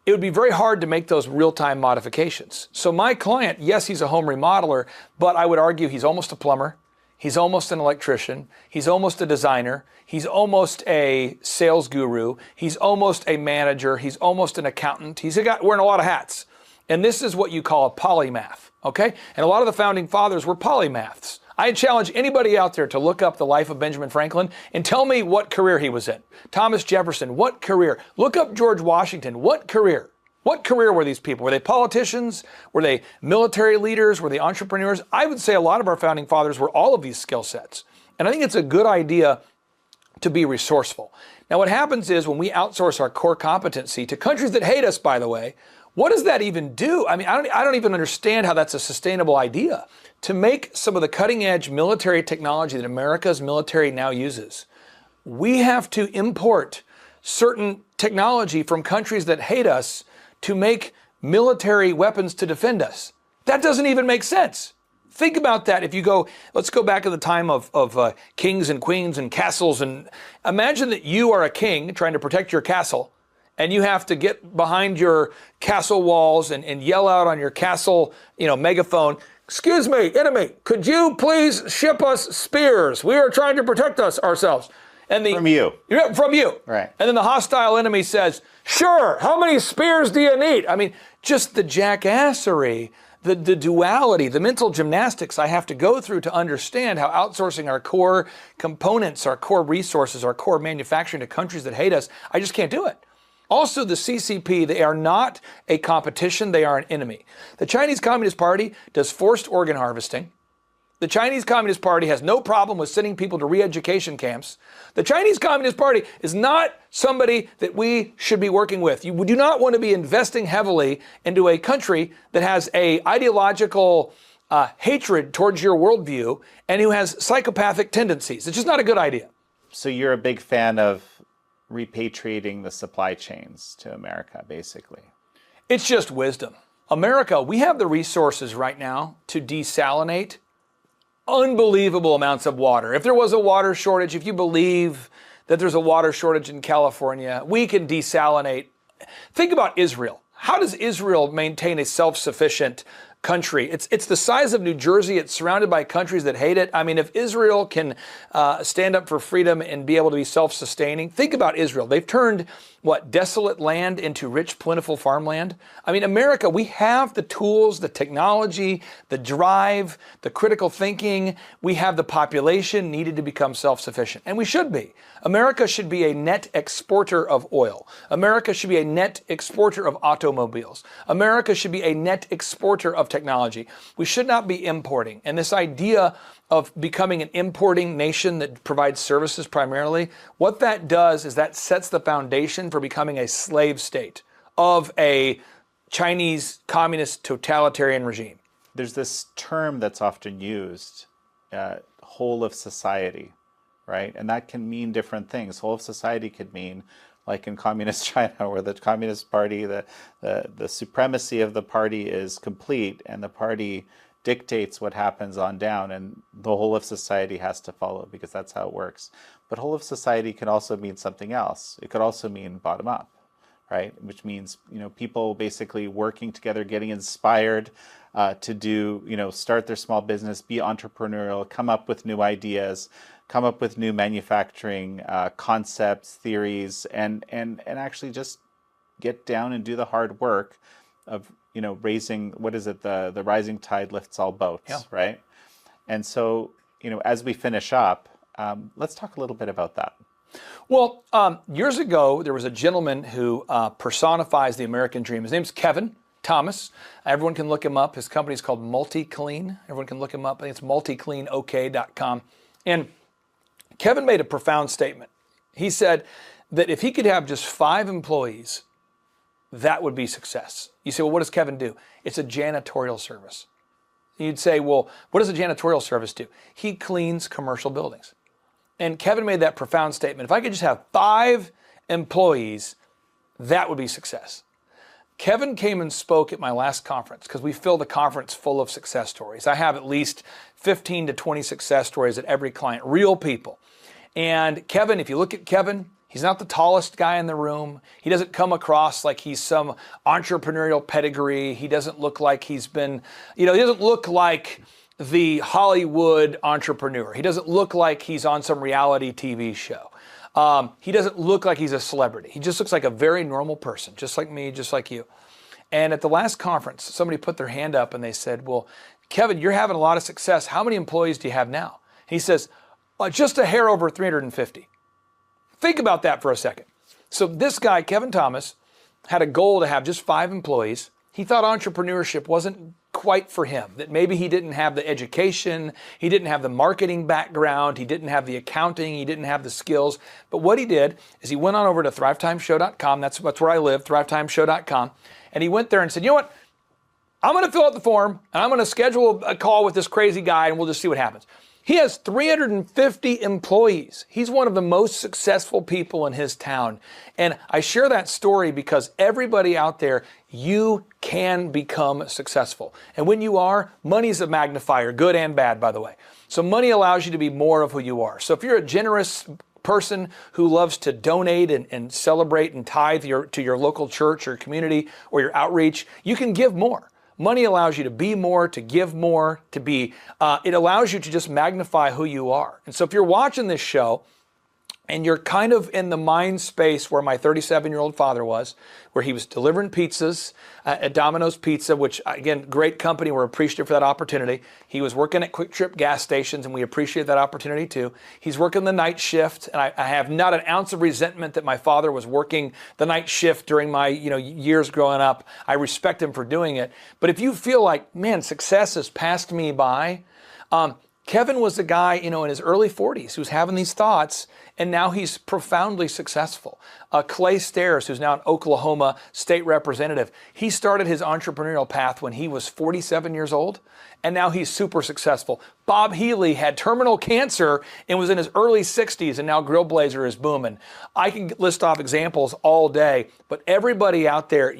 it would be very hard to make those real-time modifications. So my client, yes, he's a home remodeler, but I would argue he's almost a plumber. He's almost an electrician. He's almost a designer. He's almost a sales guru. He's almost a manager. He's almost an accountant. He's wearing a lot of hats. And this is what you call a polymath, okay? And a lot of the founding fathers were polymaths. I challenge anybody out there to look up the life of Benjamin Franklin and tell me what career he was in. Thomas Jefferson, what career? Look up George Washington, what career? What career were these people? Were they politicians? Were they military leaders? Were they entrepreneurs? I would say a lot of our founding fathers were all of these skill sets. And I think it's a good idea to be resourceful. Now, what happens is when we outsource our core competency to countries that hate us, by the way, what does that even do? I mean, I don't even understand how that's a sustainable idea. To make some of the cutting edge military technology that America's military now uses, we have to import certain technology from countries that hate us to make military weapons to defend us. That doesn't even make sense. Think about that. If you go, let's go back to the time of kings and queens and castles, and imagine that you are a king trying to protect your castle, and you have to get behind your castle walls and yell out on your castle, megaphone, "Excuse me, enemy, could you please ship us spears? We are trying to protect ourselves." And from you. Yeah, from you. Right. And then the hostile enemy says, "Sure, how many spears do you need?" I mean, just the jackassery, the duality, the mental gymnastics I have to go through to understand how outsourcing our core components, our core resources, our core manufacturing to countries that hate us, I just can't do it. Also, the CCP, they are not a competition, they are an enemy. The Chinese Communist Party does forced organ harvesting. The Chinese Communist Party has no problem with sending people to re-education camps. The Chinese Communist Party is not somebody that we should be working with. You do not want to be investing heavily into a country that has a ideological hatred towards your worldview and who has psychopathic tendencies. It's just not a good idea. So you're a big fan of repatriating the supply chains to America, basically. It's just wisdom. America, we have the resources right now to desalinate unbelievable amounts of water. If there was a water shortage, if you believe that there's a water shortage in California, we can desalinate. Think about Israel. How does Israel maintain a self-sufficient country? It's the size of New Jersey. It's surrounded by countries that hate it. I mean, if Israel can stand up for freedom and be able to be self-sustaining, think about Israel. They've turned, desolate land into rich, plentiful farmland. I mean, America, we have the tools, the technology, the drive, the critical thinking. We have the population needed to become self-sufficient, and we should be. America should be a net exporter of oil. America should be a net exporter of automobiles. America should be a net exporter of technology. We should not be importing. And this idea of becoming an importing nation that provides services primarily, what that does is that sets the foundation for becoming a slave state of a Chinese communist totalitarian regime. There's this term that's often used, whole of society, right? And that can mean different things. Whole of society could mean, like in communist China, where the Communist Party, the supremacy of the party is complete, and the party dictates what happens on down, and the whole of society has to follow, because that's how it works. But whole of society can also mean something else. It could also mean bottom up, right? Which means, people basically working together, getting inspired to do, start their small business, be entrepreneurial, come up with new ideas, come up with new manufacturing concepts, theories, and actually just get down and do the hard work of, raising, the rising tide lifts all boats, yeah. Right? And so, as we finish up, let's talk a little bit about that. Well, years ago, there was a gentleman who personifies the American dream. His name's Kevin Thomas. Everyone can look him up. His company is called MultiClean. Everyone can look him up. I think it's multicleanok.com. And Kevin made a profound statement. He said that if he could have just 5 employees, that would be success. You say, well, what does Kevin do? It's a janitorial service. You'd say, well, what does a janitorial service do? He cleans commercial buildings. And Kevin made that profound statement. If I could just have 5 employees, that would be success. Kevin came and spoke at my last conference, because we fill the conference full of success stories. I have at least 15 to 20 success stories at every client, real people. And Kevin, if you look at Kevin, he's not the tallest guy in the room. He doesn't come across like he's some entrepreneurial pedigree. He doesn't look like he's been, he doesn't look like the Hollywood entrepreneur. He doesn't look like he's on some reality TV show. He doesn't look like he's a celebrity. He just looks like a very normal person, just like me, just like you. And at the last conference, somebody put their hand up and they said, well, Kevin, you're having a lot of success. How many employees do you have now? He says, just a hair over 350. Think about that for a second. So this guy, Kevin Thomas, had a goal to have just 5 employees. He thought entrepreneurship wasn't quite for him, that maybe he didn't have the education, he didn't have the marketing background, he didn't have the accounting, he didn't have the skills. But what he did is he went on over to thrivetimeshow.com, that's where I live, thrivetimeshow.com, and he went there and said, you know what, I'm going to fill out the form, and I'm going to schedule a call with this crazy guy, and we'll just see what happens. He has 350 employees. He's one of the most successful people in his town. And I share that story because everybody out there, you can become successful. And when you are, money's a magnifier, good and bad, by the way. So money allows you to be more of who you are. So if you're a generous person who loves to donate and celebrate and tithe to your local church or community or your outreach, you can give more. Money allows you to be more, to give more, it allows you to just magnify who you are. And so if you're watching this show and you're kind of in the mind space where my 37-year-old father was, where he was delivering pizzas at Domino's Pizza, which, again, great company. We're appreciative for that opportunity. He was working at Quick Trip gas stations, and we appreciate that opportunity too. He's working the night shift, and I have not an ounce of resentment that my father was working the night shift during my years growing up. I respect him for doing it. But if you feel like, man, success has passed me by, Kevin was a guy, in his early 40s who's having these thoughts, and now he's profoundly successful. Clay Stairs, who's now an Oklahoma state representative, he started his entrepreneurial path when he was 47 years old, and now he's super successful. Bob Healy had terminal cancer and was in his early 60s, and now Grill Blazer is booming. I can list off examples all day, but everybody out there,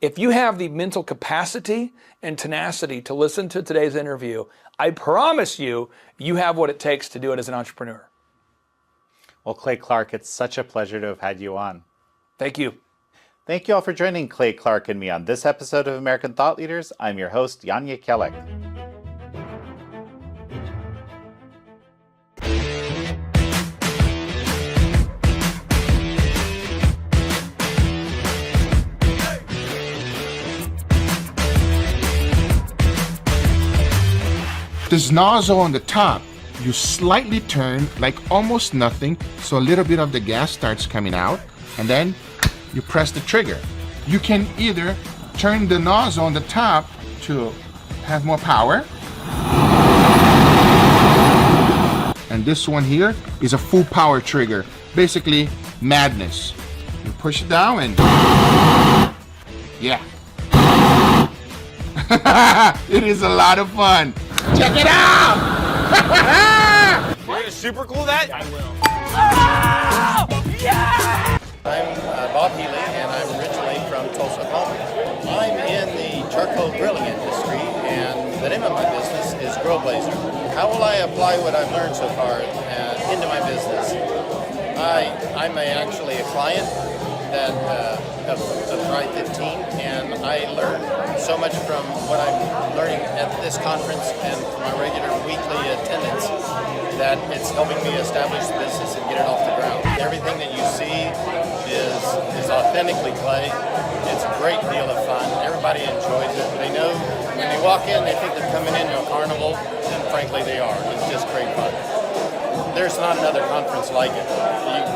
if you have the mental capacity and tenacity to listen to today's interview, I promise you have what it takes to do it as an entrepreneur. Well, Clay Clark, it's such a pleasure to have had you on. Thank you. Thank you all for joining Clay Clark and me on this episode of American Thought Leaders. I'm your host, Yanya Kellick. This nozzle on the top, you slightly turn like almost nothing, so a little bit of the gas starts coming out, and then you press the trigger. You can either turn the nozzle on the top to have more power, and this one here is a full power trigger, basically madness. You push it down and yeah. It is a lot of fun. Check it out! You're gonna super glue that? I will. I'm Bob Healy, and I'm originally from Tulsa, Oklahoma. I'm in the charcoal grilling industry, and the name of my business is Grill Blazer. How will I apply what I've learned so far into my business? I'm actually a client of Thrive 15, and I learn so much from what I'm learning at this conference and from my regular weekly attendance that it's helping me establish the business and get it off the ground. Everything that you see is authentically Clay. It's a great deal of fun. Everybody enjoys it. They know when they walk in, they think they're coming into a carnival, and frankly they are. It's just great fun. There's not another conference like it.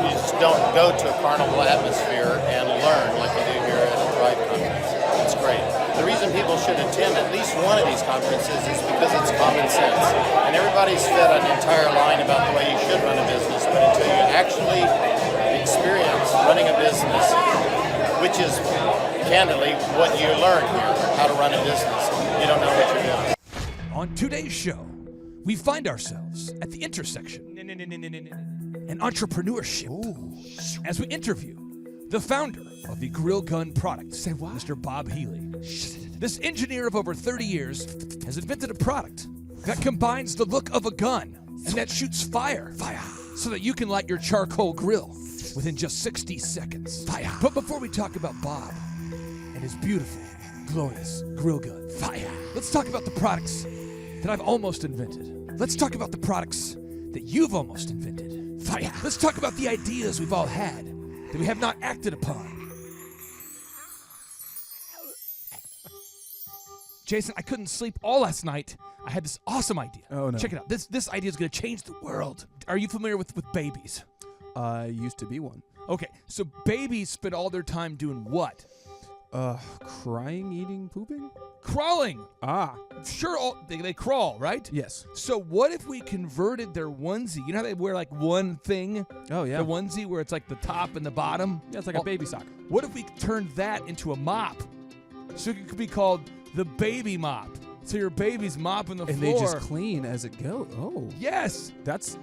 You just don't go to a carnival atmosphere and learn like you do here at a Thrive conference. It's great. The reason people should attend at least one of these conferences is because it's common sense. And everybody's fed an entire line about the way you should run a business, but until you actually experience running a business, which is candidly what you learn here, how to run a business, you don't know what you're doing. On today's show, we find ourselves at the intersection and entrepreneurship as we interview the founder of the grill gun product, Mr. Bob Healy. This engineer of over 30 years has invented a product that combines the look of a gun and that shoots fire so that you can light your charcoal grill within just 60 seconds. But before we talk about Bob and his beautiful, glorious grill gun, let's talk about the products that I've almost invented. Let's talk about the products that you've almost invented. Let's talk about the ideas we've all had that we have not acted upon. Jason, I couldn't sleep all last night. I had this awesome idea. Oh, no. Check it out. This idea is going to change the world. Are you familiar with babies? I used to be one. Okay, so babies spend all their time doing what? Crying, eating, pooping? Crawling. Ah, Sure, they crawl, right? yes. So what if we converted their onesie? You know how they wear like one thing? Oh, yeah. The onesie where it's like the top and the bottom? Yeah, it's like a baby sock. What if we turned that into a mop? So it could be called the baby mop. So your baby's mopping the And floor. they just clean as it goes. Oh. Yes. That's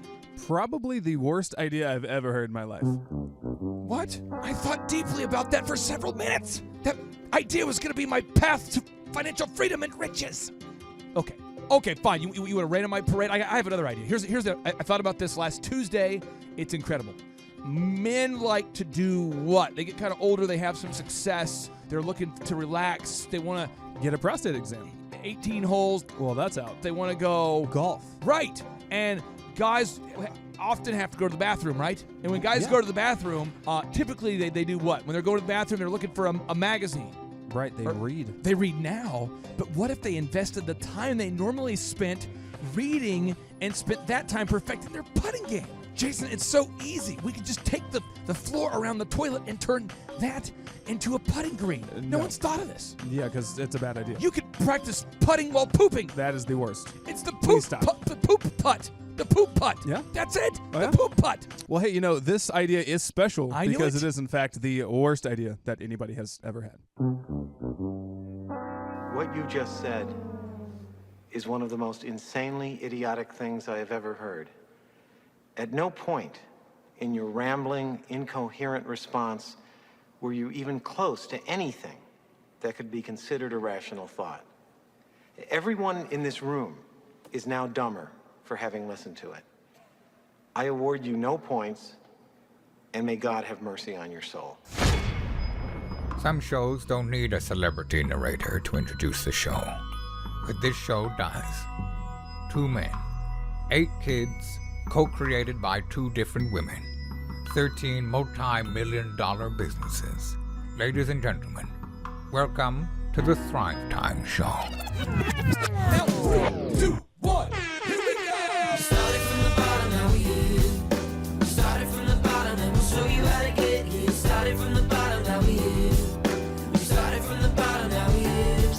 probably the worst idea I've ever heard in my life. What? I thought deeply about that for several minutes. That idea was going to be my path to financial freedom and riches. Okay, fine. You want to rain on my parade? I have another idea. I thought about this last Tuesday. It's incredible. Men like to do what? They get kind of older. They have some success. They're looking to relax. They want to Get a prostate exam. 18 holes. Well, that's out. They want to go Golf. Right. And guys often have to go to the bathroom, right? And when guys go to the bathroom, typically they do what? When they're going to the bathroom, they're looking for a magazine. Right, they read. They read now, but what if they invested the time they normally spent reading and spent that time perfecting their putting game? Jason, it's so easy. We could just take the floor around the toilet and turn that into a putting green. No one's thought of this. Yeah, because it's a bad idea. You could practice putting while pooping. That is the worst. It's the Please poop stop. the poop putt. The poop putt. Yeah? That's it. Oh, yeah? The poop putt. Well, hey, this idea is special I knew because it. it is, in fact, the worst idea that anybody has ever had. What you just said is one of the most insanely idiotic things I have ever heard. At no point in your rambling, incoherent response were you even close to anything that could be considered a rational thought. Everyone in this room is now dumber for having listened to it. I award you no points, and may God have mercy on your soul. Some shows don't need a celebrity narrator to introduce the show, but this show does. 2 men, 8 kids, co-created by 2 different women, 13 multi-million-dollar businesses. Ladies and gentlemen, welcome to the Thrivetime Show. Now, 3, 2, 1. Here we go. Started from the bottom, now we here. Started from the bottom, and we'll show you how to get here. Started from the bottom, now we here. Started from the bottom, now we here.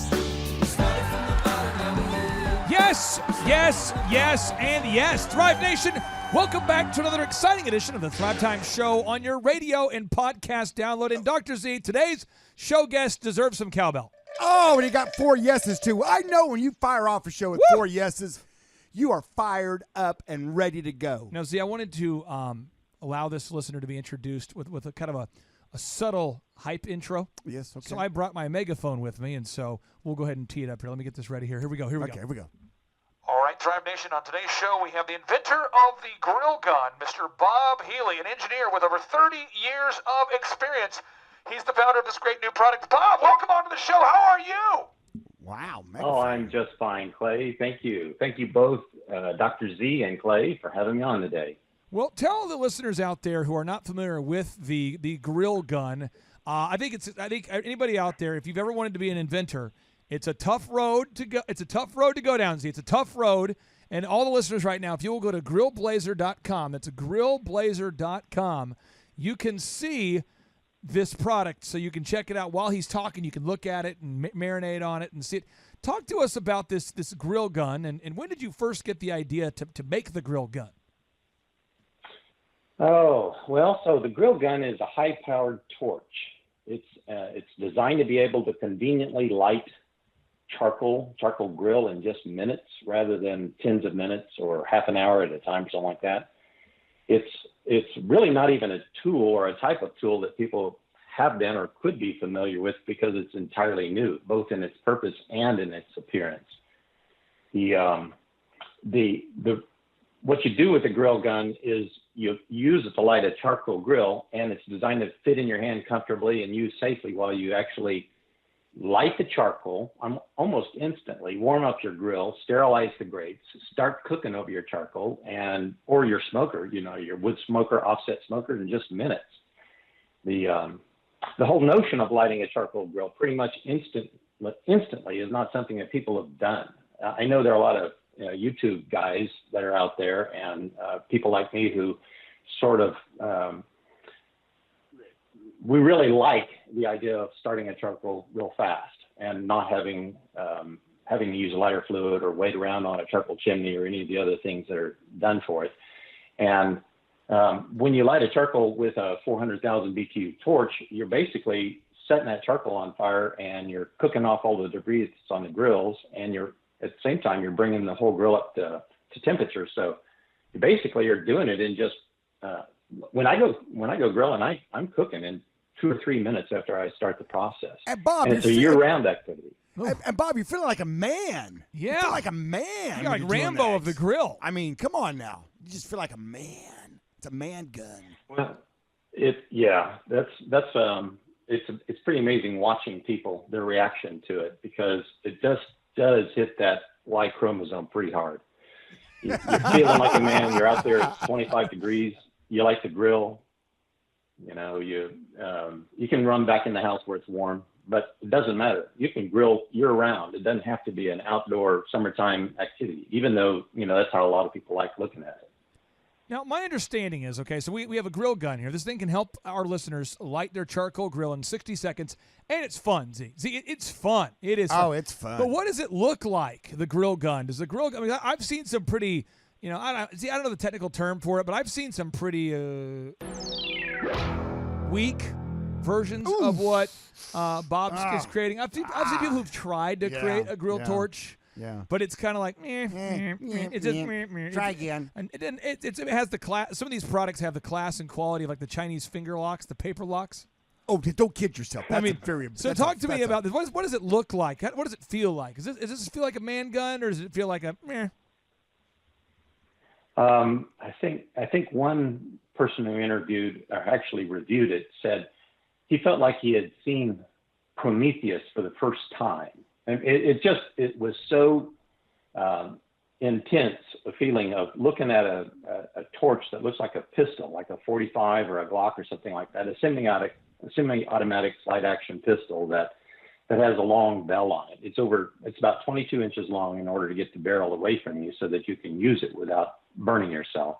Started from the bottom, now we here. Yes, yes, yes, and yes. Thrive Nation, welcome back to another exciting edition of the Thrivetime Show on your radio and podcast download. And Dr. Z, today's show guest deserves some cowbell. Oh, and he got 4 yeses, too. I know when you fire off a show with 4 yeses, you are fired up and ready to go. Now, Z, I wanted to allow this listener to be introduced with a kind of a subtle hype intro. Yes, okay. So I brought my megaphone with me, and so we'll go ahead and tee it up here. Let me get this ready here. Here we go. Okay, here we go. All right, Thrive Nation, on today's show, we have the inventor of the grill gun, Mr. Bob Healy, an engineer with over 30 years of experience. He's the founder of this great new product. Bob, welcome onto the show. How are you? Wow. Oh, I'm just fine, Clay. Thank you. Thank you both, Dr. Z and Clay, for having me on today. Well, tell the listeners out there who are not familiar with the grill gun. I think anybody out there, if you've ever wanted to be an inventor, it's a tough road to go. It's a tough road to go down. See, it's a tough road. And all the listeners right now, if you will go to grillblazer.com, that's grillblazer.com, you can see this product, so you can check it out while he's talking. You can look at it and marinate on it and see it. Talk to us about this grill gun, and when did you first get the idea to make the grill gun? Oh, well, so the grill gun is a high-powered torch. It's designed to be able to conveniently light charcoal grill in just minutes rather than tens of minutes or half an hour at a time, something like that. It's really not even a tool or a type of tool that people have been or could be familiar with because it's entirely new, both in its purpose and in its appearance. What you do with the grill gun is you use it to light a charcoal grill, and it's designed to fit in your hand comfortably and use safely while you actually light the charcoal almost instantly, warm up your grill, sterilize the grates, start cooking over your charcoal or your smoker, your wood smoker, offset smoker in just minutes. The whole notion of lighting a charcoal grill pretty much instantly is not something that people have done. I know there are a lot of YouTube guys that are out there, and people like me who sort of we really like the idea of starting a charcoal real fast and not having to use lighter fluid or wait around on a charcoal chimney or any of the other things that are done for it. And when you light a charcoal with a 400,000 BTU torch, you're basically setting that charcoal on fire and you're cooking off all the debris that's on the grills, and you're at the same time you're bringing the whole grill up to temperature. So you basically are doing it in just when I go grilling, I'm cooking in 2 or 3 minutes after I start the process. And Bob, and it's a year-round activity. And Bob, you're feeling like a man. Yeah. You feel like a man. You're like Rambo of the grill. I mean, come on now. You just feel like a man. It's a man gun. Well, it's pretty amazing watching people, their reaction to it, because it just does hit that Y chromosome pretty hard. You're feeling like a man. You're out there at 25 degrees. You like to grill. You can run back in the house where it's warm, but it doesn't matter. You can grill year round. It doesn't have to be an outdoor summertime activity, even though, that's how a lot of people like looking at it. Now, my understanding is, okay, so we have a grill gun here. This thing can help our listeners light their charcoal grill in 60 seconds, and it's fun, Z. It's fun. It is fun. Oh, it's fun. But what does it look like, the grill gun? Does the grill gun, I've seen some pretty, I don't know the technical term for it, but I've seen some pretty weak versions of what Bob is creating. I've seen people who've tried to create a grill torch. Yeah, but it's kind of like it's just try again. And it has the class. Some of these products have the class and quality of like the Chinese finger locks, the paper locks. Oh, don't kid yourself. That's so talk to me about this. What does it look like? What does it feel like? Does this feel like a man gun, or does it feel like a meh? I think one person who interviewed or actually reviewed it said he felt like he had seen Prometheus for the first time. And it was so intense a feeling of looking at a torch that looks like a pistol, like a 45 or a Glock or something like that, a semi-automatic slide action pistol that has a long bell on it. It's about 22 inches long in order to get the barrel away from you so that you can use it without burning yourself.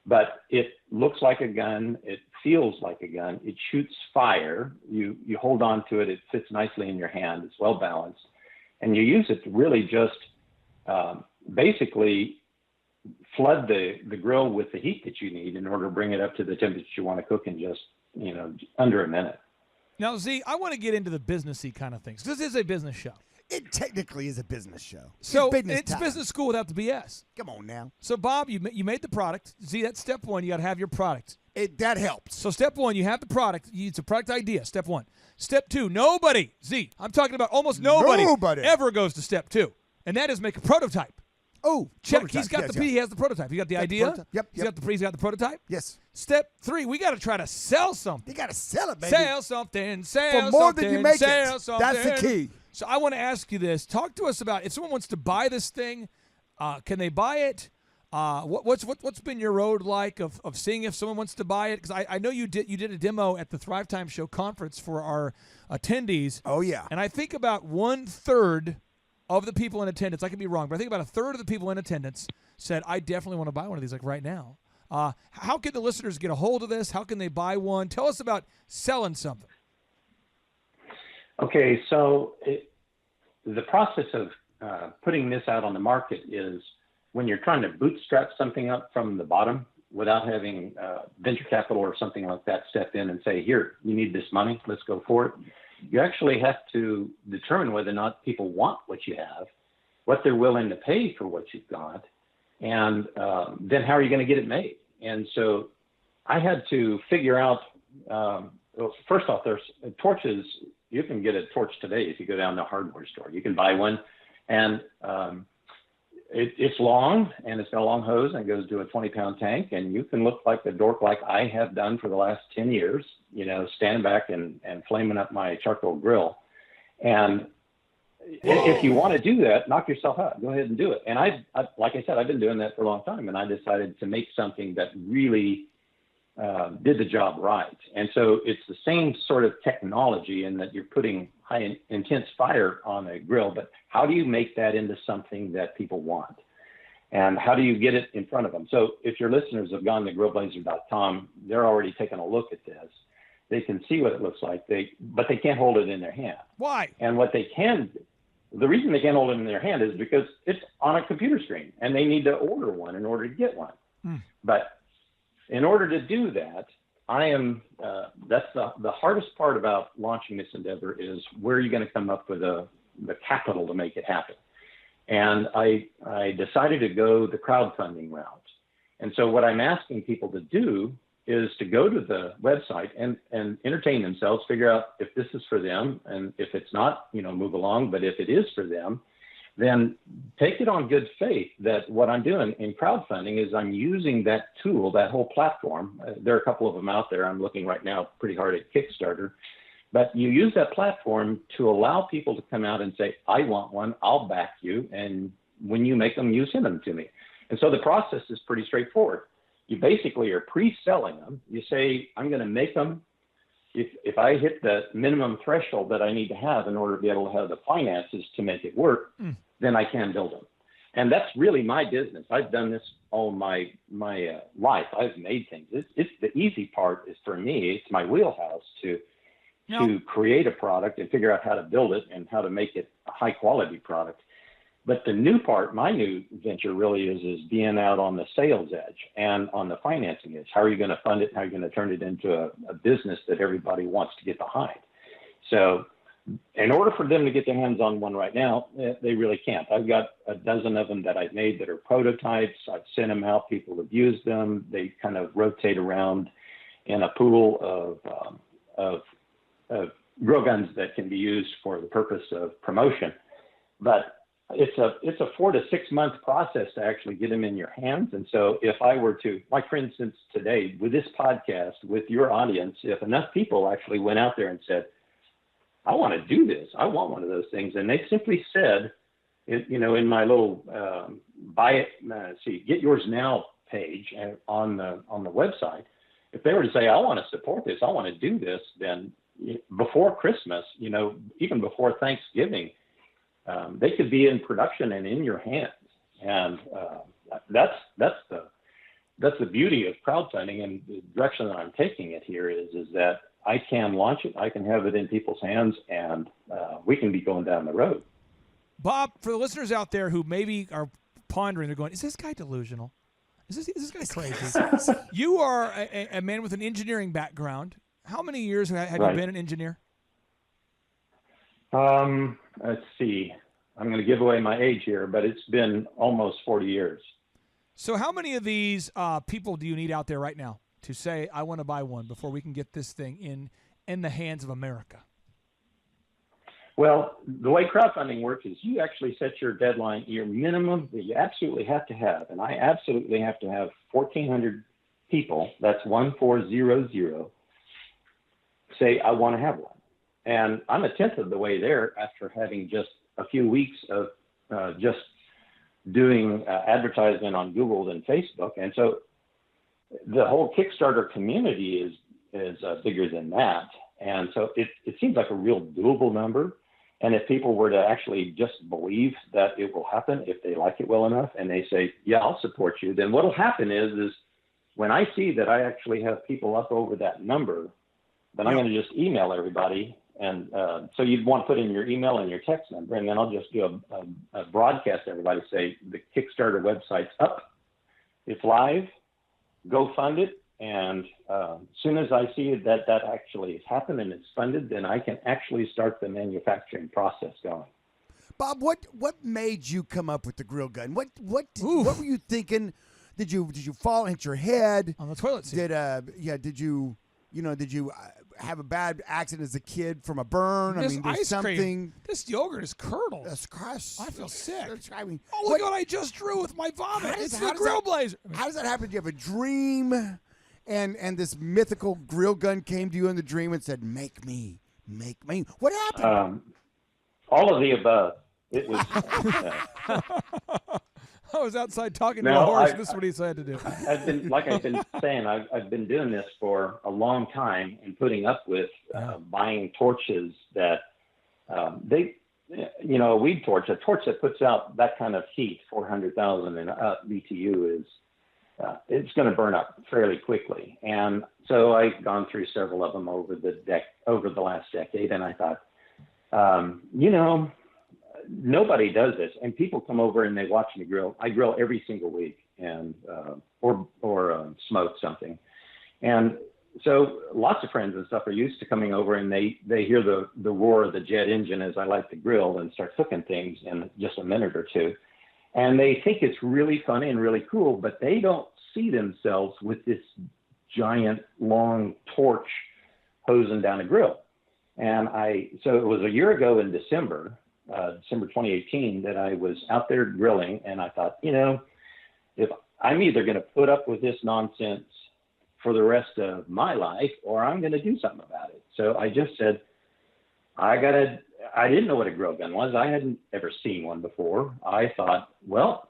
But it looks like a gun. It feels like a gun. It shoots fire. You hold on to it. It fits nicely in your hand. It's well balanced. And you use it to really just basically flood the grill with the heat that you need in order to bring it up to the temperature you want to cook in just, under a minute. Now, Z, I want to get into the businessy kind of things. This is a business show. It technically is a business show. So it's business school without the BS. Come on now. So, Bob, you made the product. Z, that's step one. You got to have your product. That helps. So step one, you have the product. It's a product idea, step one. Step two, nobody, Z, I'm talking about almost nobody ever goes to step two, and that is make a prototype. Oh, check. Prototype. He's got he has the prototype. He got the idea. Yep. He's got the prototype. Yes. Step three, we got to try to sell something. You got to sell it, baby. Sell something. Sell for more something, than you make sell it. Something. That's the key. So I want to ask you this. Talk to us about if someone wants to buy this thing, can they buy it? What's been your road like of seeing if someone wants to buy it? Because I know you did a demo at the Thrivetime Show conference for our attendees. Oh yeah. And I think about 1/3 of the people in attendance, I could be wrong, but I think about 1/3 of the people in attendance said, I definitely want to buy one of these like right now. How can the listeners get a hold of this? How can they buy one? Tell us about selling something. Okay, so the process of putting this out on the market is when you're trying to bootstrap something up from the bottom without having venture capital or something like that step in and say, here, you need this money, let's go for it. You actually have to determine whether or not people want what you have, what they're willing to pay for what you've got, and then how are you going to get it made? And so I had to figure out, well, first off, there's torches. You can get a torch today if you go down to a hardware store. You can buy one, and it's long, and it's got a long hose, and it goes to a 20-pound tank, and you can look like the dork like I have done for the last 10 years, standing back and flaming up my charcoal grill. And if you want to do that, knock yourself out. Go ahead and do it. And I like I said, I've been doing that for a long time, and I decided to make something that really did the job right. And so it's the same sort of technology in that you're putting high intense fire on a grill, but how do you make that into something that people want? And how do you get it in front of them? So if your listeners have gone to grillblazer.com, they're already taking a look at this. They can see what it looks like, but they can't hold it in their hand. Why? And what they can, the reason they can't hold it in their hand is because it's on a computer screen and they need to order one in order to get one. But in order to do that, that's the hardest part about launching this endeavor is where are you going to come up with the capital to make it happen? And I decided to go the crowdfunding route. And so what I'm asking people to do is to go to the website and entertain themselves, figure out if this is for them. And if it's not, move along. But if it is for them, then take it on good faith that what I'm doing in crowdfunding is I'm using that tool, that whole platform. There are a couple of them out there. I'm looking right now pretty hard at Kickstarter. But you use that platform to allow people to come out and say, I want one, I'll back you. And when you make them, you send them to me. And so the process is pretty straightforward. You basically are pre-selling them. You say, I'm going to make them. If I hit the minimum threshold that I need to have in order to be able to have the finances to make it work, then I can build them. And that's really my business. I've done this all my life. I've made things. It's the easy part is for me. It's my wheelhouse to create a product and figure out how to build it and how to make it a high quality product. But the new part, my new venture really is being out on the sales edge and on the financing edge. How are you going to fund it? How are you going to turn it into a business that everybody wants to get behind? So in order for them to get their hands on one right now, they really can't. I've got a dozen of them that I've made that are prototypes. I've sent them out. People have used them. They kind of rotate around in a pool of grill guns that can be used for the purpose of promotion. But it's a 4 to 6 month process to actually get them in your hands. And so if I were to, like for instance, today with this podcast, with your audience, if enough people actually went out there and said, I want to do this, I want one of those things. And they simply said, in my little get yours now page on the website, if they were to say, I want to support this, I want to do this, then before Christmas, even before Thanksgiving, they could be in production and in your hands. And that's the beauty of crowdfunding, and the direction that I'm taking it here is that I can launch it, I can have it in people's hands, and we can be going down the road. Bob, for the listeners out there who maybe are pondering, they're going, is this guy delusional? Is this guy crazy? You are a man with an engineering background. How many years have you been an engineer? Let's see. I'm going to give away my age here, but it's been almost 40 years. So how many of these people do you need out there right now to say, I want to buy one before we can get this thing in the hands of America? Well, the way crowdfunding works is you actually set your deadline, your minimum that you absolutely have to have. And I absolutely have to have 1,400 people. That's 1,400. Say, I want to have one. And I'm a tenth of the way there after having just a few weeks of just doing advertisement on Google and Facebook. And so the whole Kickstarter community is bigger than that. And so it seems like a real doable number. And if people were to actually just believe that it will happen, if they like it well enough and they say, yeah, I'll support you, then what will happen is when I see that I actually have people up over that number, then I'm going to just email everybody. And so you'd want to put in your email and your text number, and then I'll just do a broadcast to everybody, say the Kickstarter website's up, it's live, go fund it. And as soon as I see that actually has happened and it's funded, then I can actually start the manufacturing process going. Bob, what made you come up with the grill gun? What were you thinking? Did you fall and hit your head on the toilet seat? Did you have a bad accident as a kid from a burn? This there's ice something. Cream, this yogurt is curdled. That's gross. I feel sick. Oh, look what I just drew with my vomit. It's the grill blazer. How does that happen? Do you have a dream? And this mythical grill gun came to you in the dream and said, make me. What happened? All of the above. It was I was outside talking to No, a horse. I- This is what he said to do. I've been, like I've been saying, I've been doing this for a long time and putting up with buying torches that a weed torch, a torch that puts out that kind of heat, 400,000 and up BTU is, it's going to burn up fairly quickly. And so I've gone through several of them over the last decade, and I thought, nobody does this, and people come over and they watch me grill. I grill every single week, and or smoke something, and so lots of friends and stuff are used to coming over, and they hear the roar of the jet engine as I light the grill and start cooking things in just a minute or two, and they think it's really funny and really cool, but they don't see themselves with this giant long torch hosing down a grill. And so it was a year ago in December 2018, that I was out there grilling, and I thought, if I'm either going to put up with this nonsense for the rest of my life, or I'm going to do something about it. So I just said, I didn't know what a grill gun was. I hadn't ever seen one before. I thought, well,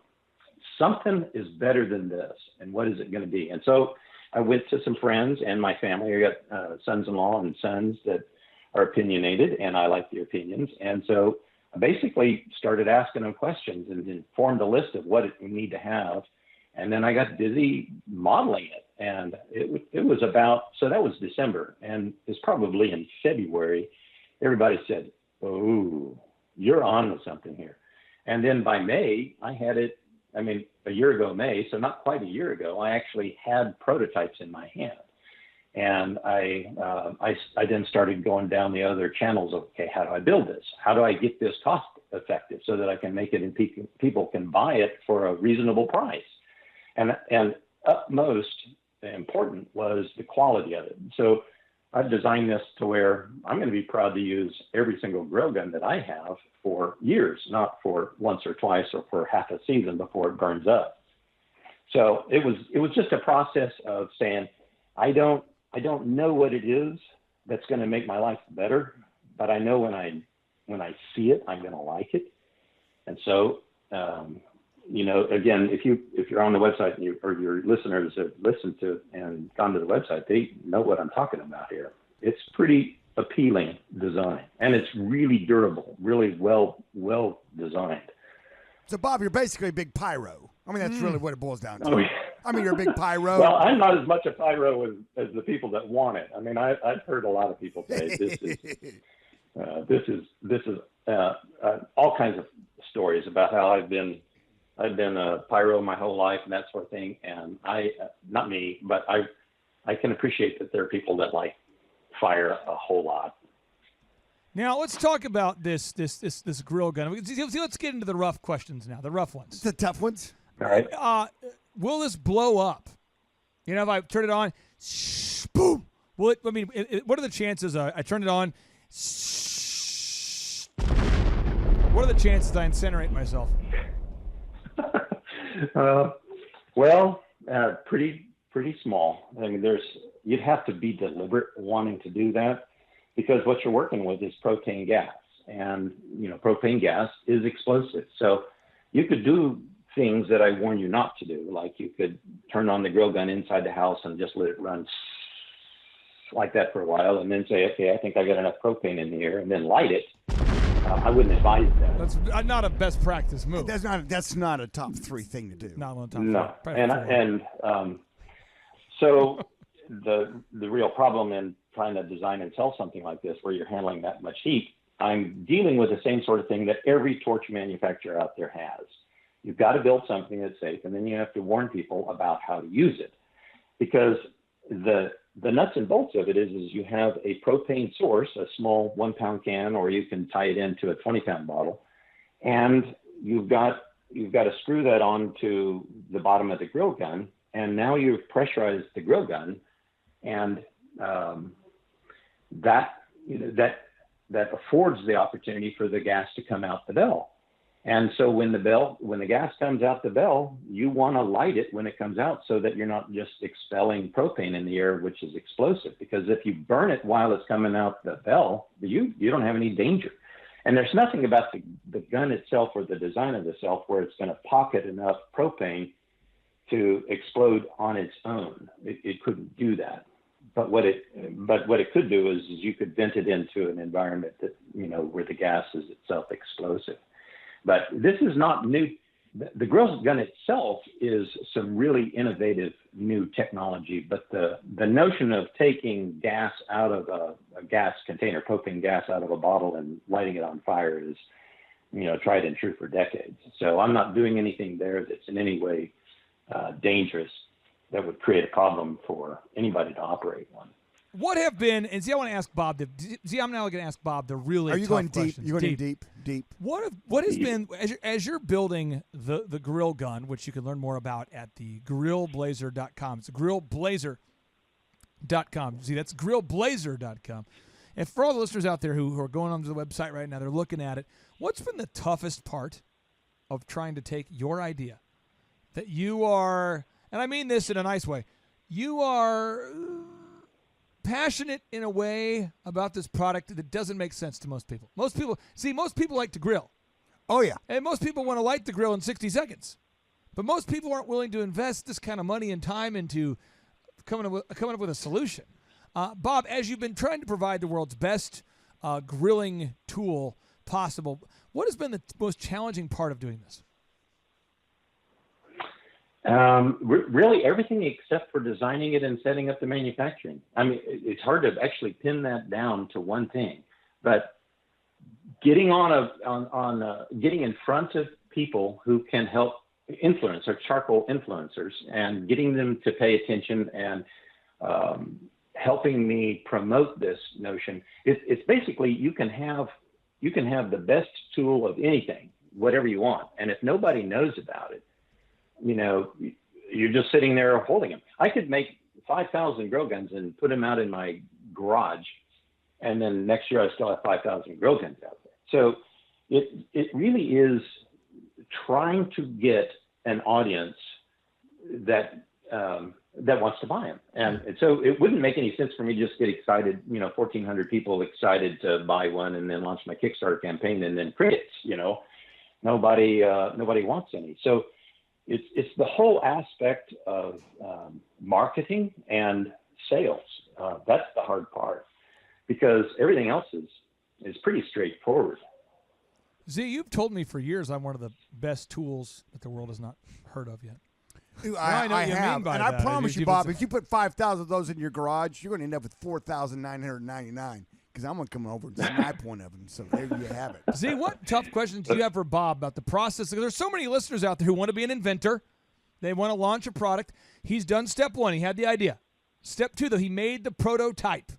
something is better than this, and what is it going to be? And so I went to some friends and my family. I got sons-in-law and sons that are opinionated, and I like their opinions. And so I basically started asking them questions and then formed a list of what we need to have. And then I got busy modeling it. And it was so that was December. And it's probably in February, everybody said, oh, you're on with something here. And then by May, I had it, a year ago May, so not quite a year ago, I actually had prototypes in my hand. And I then started going down the other channels of, okay, how do I build this? How do I get this cost effective so that I can make it and people can buy it for a reasonable price? And utmost important was the quality of it. So I've designed this to where I'm going to be proud to use every single grill gun that I have for years, not for once or twice or for half a season before it burns up. So it was just a process of saying, I don't know what it is that's going to make my life better, but I know when I see it, I'm going to like it. And so, again, if you're on the website and your listeners have listened to and gone to the website, they know what I'm talking about here. It's pretty appealing design, and it's really durable, really well designed. So, Bob, you're basically a big pyro. That's really what it boils down to. Oh, yeah. You're a big pyro. Well, I'm not as much a pyro as the people that want it. I've heard a lot of people say this is all kinds of stories about how I've been a pyro my whole life and that sort of thing. And not me, but I can appreciate that there are people that like fire a whole lot. Now let's talk about this grill gun. Let's get into the rough questions now, the rough ones, the tough ones. All right. Will this blow up? If I turn it on, boom. Will it? What are the chances? I turn it on. What are the chances I incinerate myself? Pretty small. You'd have to be deliberate wanting to do that, because what you're working with is propane gas, and propane gas is explosive. So you could do things that I warn you not to do, like you could turn on the grill gun inside the house and just let it run like that for a while, and then say, okay, I think I got enough propane in here, and then light it. I wouldn't advise that. That's not a best practice move. That's not a top 3 thing to do. Not on top. No, so the real problem in trying to design and sell something like this, where you're handling that much heat, I'm dealing with the same sort of thing that every torch manufacturer out there has. You've got to build something that's safe, and then you have to warn people about how to use it, because the nuts and bolts of it is you have a propane source, a small 1-pound can, or you can tie it into a 20-pound bottle, and you've got to screw that onto the bottom of the grill gun, and now you've pressurized the grill gun, and that affords the opportunity for the gas to come out the bell. And so when the gas comes out the bell, you want to light it when it comes out, so that you're not just expelling propane in the air, which is explosive. Because if you burn it while it's coming out the bell, you don't have any danger. And there's nothing about the gun itself or the design of the self where it's going to pocket enough propane to explode on its own. It couldn't do that. But what it could do is you could vent it into an environment that, where the gas is itself explosive. But this is not new. The grill gun itself is some really innovative new technology, but the notion of taking gas out of a gas container, propane gas out of a bottle and lighting it on fire is, tried and true for decades. So I'm not doing anything there that's in any way dangerous that would create a problem for anybody to operate one. What have been, and see, I want to ask Bob, I'm now going to ask Bob the really Are you tough going deep? questions. You're going deep. What has been, as you're building the grill gun, which you can learn more about at the grillblazer.com. It's grillblazer.com. See, that's grillblazer.com. And for all the listeners out there who are going onto the website right now, they're looking at it, what's been the toughest part of trying to take your idea that you are, and I mean this in a nice way, you are passionate in a way about this product that doesn't make sense to most people. Most people like to grill. Oh, yeah. And most people want to light the grill in 60 seconds. But most people aren't willing to invest this kind of money and time into coming up with a solution. Bob, as you've been trying to provide the world's best grilling tool possible, what has been the most challenging part of doing this? Really everything except for designing it and setting up the manufacturing. I mean, it's hard to actually pin that down to one thing, but getting getting in front of people who can help influence, or charcoal influencers, and getting them to pay attention and helping me promote this notion. It's basically you can have the best tool of anything, whatever you want, and if nobody knows about it, you're just sitting there holding them. I could make 5,000 grill guns and put them out in my garage, and then next year I still have 5,000 grill guns out there. So it really is trying to get an audience that wants to buy them. And so it wouldn't make any sense for me to just get excited, 1,400 people excited to buy one and then launch my Kickstarter campaign and then crickets, nobody wants any. So it's the whole aspect of marketing and sales. That's the hard part, because everything else is pretty straightforward. Z, you've told me for years I'm one of the best tools that the world has not heard of yet. I have, and I promise you, Bob, if if you put 5,000 of those in your garage, you're going to end up with 4,999. Because I'm going to come over and see my point of them. So there you have it. Z, what tough questions do you have for Bob about the process? There's so many listeners out there who want to be an inventor. They want to launch a product. He's done step one. He had the idea. Step two, though, he made the prototype.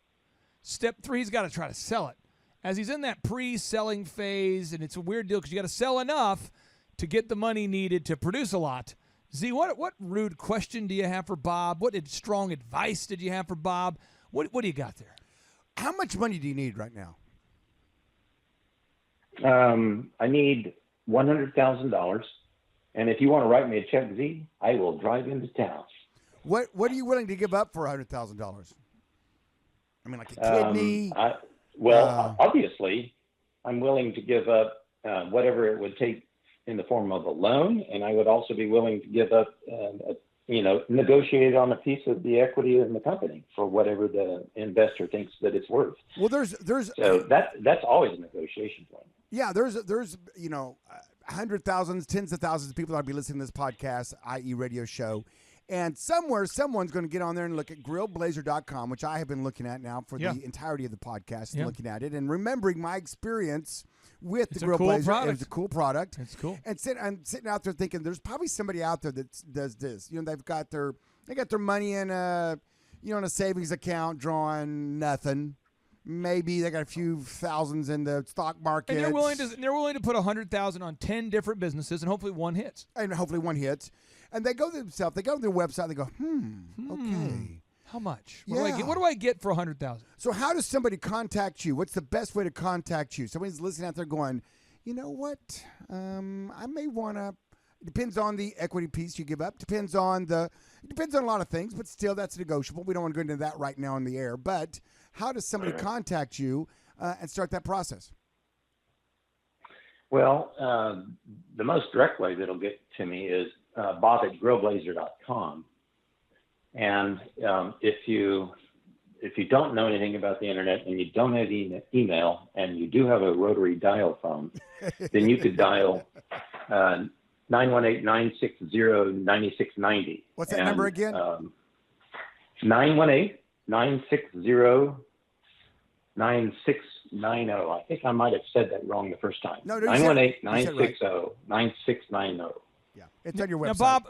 Step three, he's got to try to sell it. As he's in that pre-selling phase, and it's a weird deal because you got to sell enough to get the money needed to produce a lot. Z, what rude question do you have for Bob? What strong advice did you have for Bob? What do you got there? How much money do you need right now? I need $100,000, and if you want to write me a check, Z, I will drive into town. What are you willing to give up for $100,000? I mean, like a kidney. Obviously, I'm willing to give up whatever it would take in the form of a loan, and I would also be willing to give up negotiate on a piece of the equity in the company for whatever the investor thinks that it's worth. Well, there's so that's always a negotiation point. Yeah, there's hundreds, thousands, tens of thousands of people that'll be listening to this podcast, i.e. radio show. And somewhere, someone's going to get on there and look at grillblazer.com, which I have been looking at now for the entirety of the podcast, looking at it and remembering my experience with the Grill Blazer. It was a cool product. It's cool. And I'm sitting out there thinking, there's probably somebody out there that does this. They've got their money in a savings account, drawing nothing. Maybe they got a few thousands in the stock market. And they're willing to put $100,000 on 10 different businesses, and hopefully one hits. And they go to themselves. They go to their website. And they go, okay. How much? Yeah. What do I get for $100,000? So how does somebody contact you? What's the best way to contact you? Somebody's listening out there going, you know what? I may want to. Depends on the equity piece you give up. Depends on a lot of things, but still that's negotiable. We don't want to go into that right now on the air. But how does somebody contact you and start that process? Well, the most direct way that'll get to me is Bob at grillblazer.com. And if you don't know anything about the internet and you don't have email and you do have a rotary dial phone, then you could dial 918-960-9690. What's that number again? 918-960-9690. I think I might have said that wrong the first time. No, 918-960-9690. Yeah, it's on your website. Now, Bob,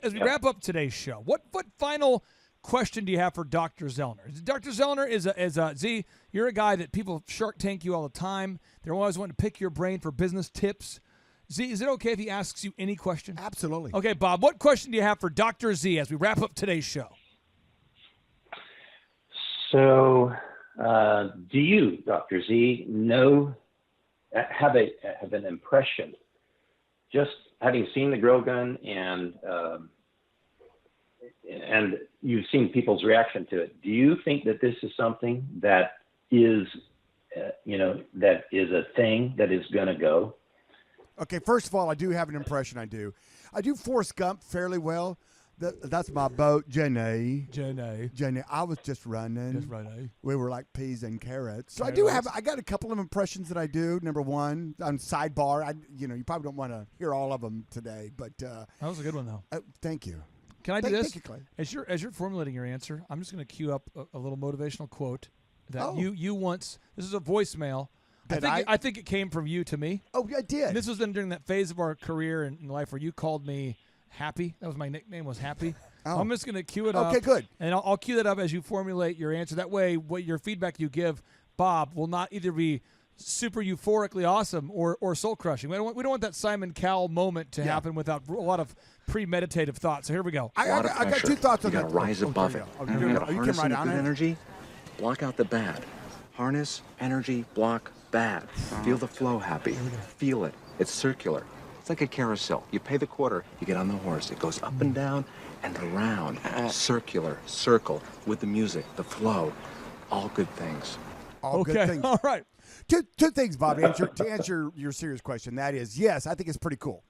as we wrap up today's show, what final question do you have for Dr. Zellner? Dr. Zellner is Z, you're a guy that people Shark Tank you all the time. They're always wanting to pick your brain for business tips. Z, is it okay if he asks you any question? Absolutely. Okay, Bob, what question do you have for Dr. Z as we wrap up today's show? So, do you, Dr. Z, have an impression, just having seen the grill gun and you've seen people's reaction to it, do you think that this is something that is, that is a thing that is going to go? Okay, first of all, I do have an impression. I do Forrest Gump fairly well. That's my boat, Jenny. I was just running. We were like peas and carrots. So I got a couple of impressions that I do. Number one, on sidebar, you probably don't want to hear all of them today, but that was a good one though. Thank you. Can I do this? Thank you, Clay. As you're formulating your answer, I'm just going to cue up a little motivational quote that you once. This is a voicemail. I think it came from you to me. Oh, I did. And this was during that phase of our career and life where you called me Happy. That was my nickname, was Happy. I'm just going to cue it up. Okay, good. And I'll cue that up as you formulate your answer. That way, what your feedback you give, Bob, will not either be super euphorically awesome or soul crushing. We don't want that Simon Cowell moment to happen without a lot of premeditative thoughts. So here we go. I got two thoughts on that. You got to rise above it. You got to harness the good energy, block out the bad. Harness, energy, block, bad. Feel the flow, Happy. Feel it. It's circular. It's like a carousel. You pay the quarter, you get on the horse. It goes up and down and around. Circular, circle, with the music, the flow. All good things. All good things. All right. Two things, Bob, to answer your serious question. That is, yes, I think it's pretty cool.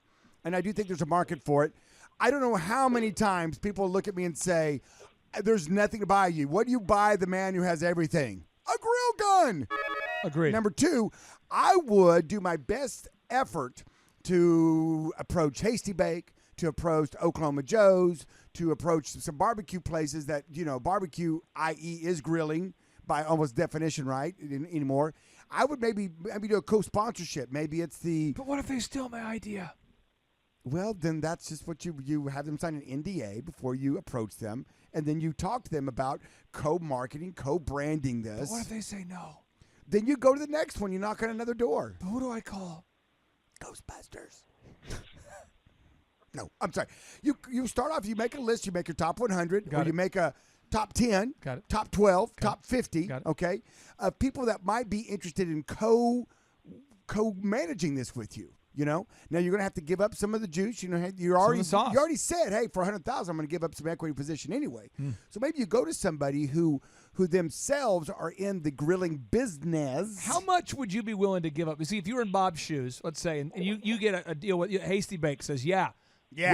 And I do think there's a market for it. I don't know how many times people look at me and say, there's nothing to buy you. What do you buy the man who has everything? A grill gun. Agreed. Number two, I would do my best effort to approach Hasty Bake, to approach Oklahoma Joe's, to approach some barbecue places that, barbecue, i.e., is grilling by almost definition, right, anymore. I would maybe do a co-sponsorship. Maybe it's the... But what if they steal my idea? Well, then that's just what you have them sign an NDA before you approach them, and then you talk to them about co-marketing, co-branding this. But what if they say no? Then you go to the next one. You knock on another door. But who do I call? Ghostbusters. No, I'm sorry. You start off, you make a list, you make your top 100, you make a top 10, top 12, top 50, okay, of people that might be interested in co-managing this with you. Now you're going to have to give up some of the juice. You already said, hey, for $100,000, I'm going to give up some equity position anyway. So maybe you go to somebody who themselves are in the grilling business. How much would you be willing to give up? You see, if you were in Bob's shoes, let's say, and you get a deal with Hasty Bake says, we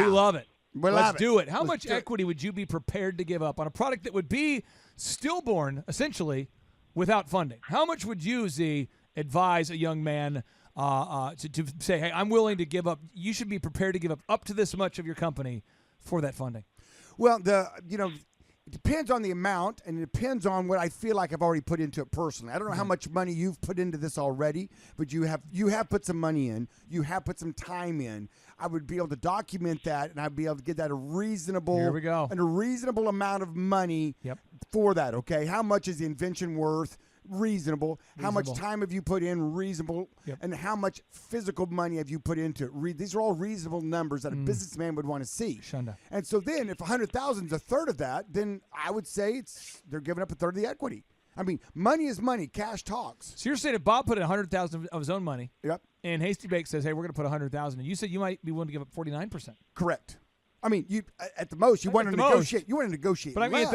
love it. Let's do it. How much equity would you be prepared to give up on a product that would be stillborn, essentially, without funding? How much would you, Z, advise a young man to say, hey, I'm willing to give up? You should be prepared to give up to this much of your company for that funding. Well, it depends on the amount, and it depends on what I feel like I've already put into it personally. I don't know how much money you've put into this already, but you have put some money in. You have put some time in. I would be able to document that, and I'd be able to get that a reasonable amount of money for that. Okay, how much is the invention worth? Reasonable. How much time have you put in? Reasonable. And how much physical money have you put into it? These are all reasonable numbers that a businessman would want to see. Shunda. And so then if 100,000 is a third of that, then I would say they're giving up a third of the equity. I mean, money is money. Cash talks. So you're saying if Bob put in 100,000 of his own money, and Hasty Bake says, hey, we're going to put 100,000, and you said you might be willing to give up 49%. Correct. I mean, you at the most you want to negotiate. You want to negotiate. But I mean, at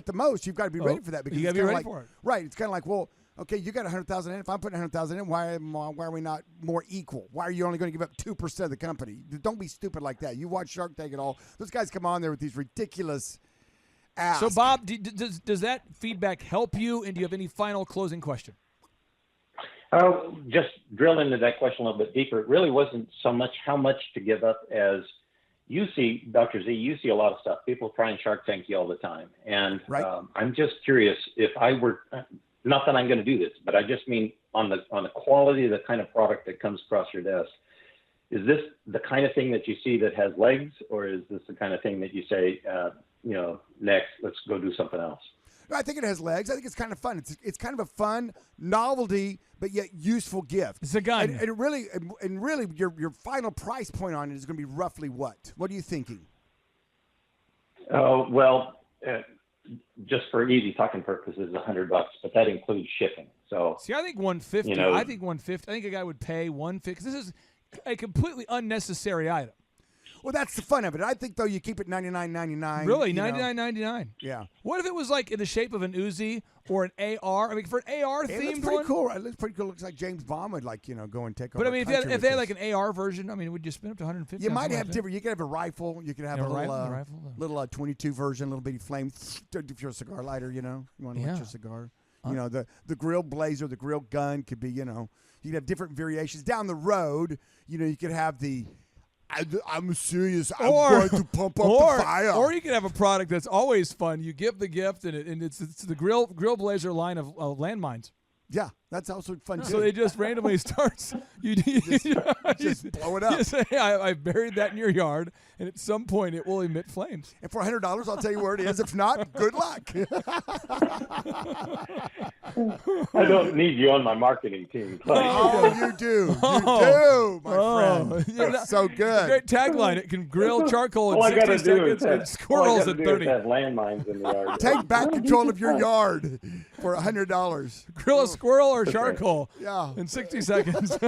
the most, you've got to be ready for that because you got to be ready for it. Right. It's kind of like, well, Okay, you got 100,000 in. If I'm putting 100,000 in, why are we not more equal? Why are you only going to give up 2% of the company? Don't be stupid like that. You watch Shark Tank and all. Those guys come on there with these ridiculous asks. So, Bob, does that feedback help you? And do you have any final closing question? Just drill into that question a little bit deeper. It really wasn't so much how much to give up as you see, Dr. Z, you see a lot of stuff. People try and Shark Tank you all the time. And I'm just curious if I were, not that I'm going to do this, but I just mean on the quality of the kind of product that comes across your desk. Is this the kind of thing that you see that has legs, or is this the kind of thing that you say, next, let's go do something else? I think it has legs. I think it's kind of fun. It's kind of a fun novelty, but yet useful gift. It's a gun. And really, your final price point on it is going to be roughly what? What are you thinking? Oh, well, just for easy talking purposes, $100, but that includes shipping. So see, I think 150. I think 150. I think a guy would pay 150. This is a completely unnecessary item. Well, that's the fun of it. I think though you keep it $99.99. Really, $99.99. Yeah. What if it was like in the shape of an Uzi or an AR? I mean, for an AR themed pretty one, cool. It looks pretty cool. It looks like James Bond would go and take over. But I mean, if they had like an an AR version, I mean, would you spend up to 150? you might have different. You could have a rifle. You could have a rifle. little 22 version, little bitty flame. If you're a cigar lighter, you want to light your cigar. The grill blazer, the grill gun could be. You could have different variations down the road. You could have the. I'm serious. I'm going to pump up the fire. Or you can have a product that's always fun. You give the gift, and it's the Grill Blazer line of landmines. Yeah, that's also fun too. So it just randomly starts. You just blow it up. You say, I buried that in your yard, and at some point it will emit flames. And for $100, I'll tell you where it is. If not, good luck. I don't need you on my marketing team, Clay. Oh, you do. You do, my friend. Yeah, so good. Great tagline. It can grill charcoal All in I 60 seconds and squirrels in 30. Have landmines in the yard. Take back control of your yard for $100. Grill a squirrel or charcoal in 60 seconds.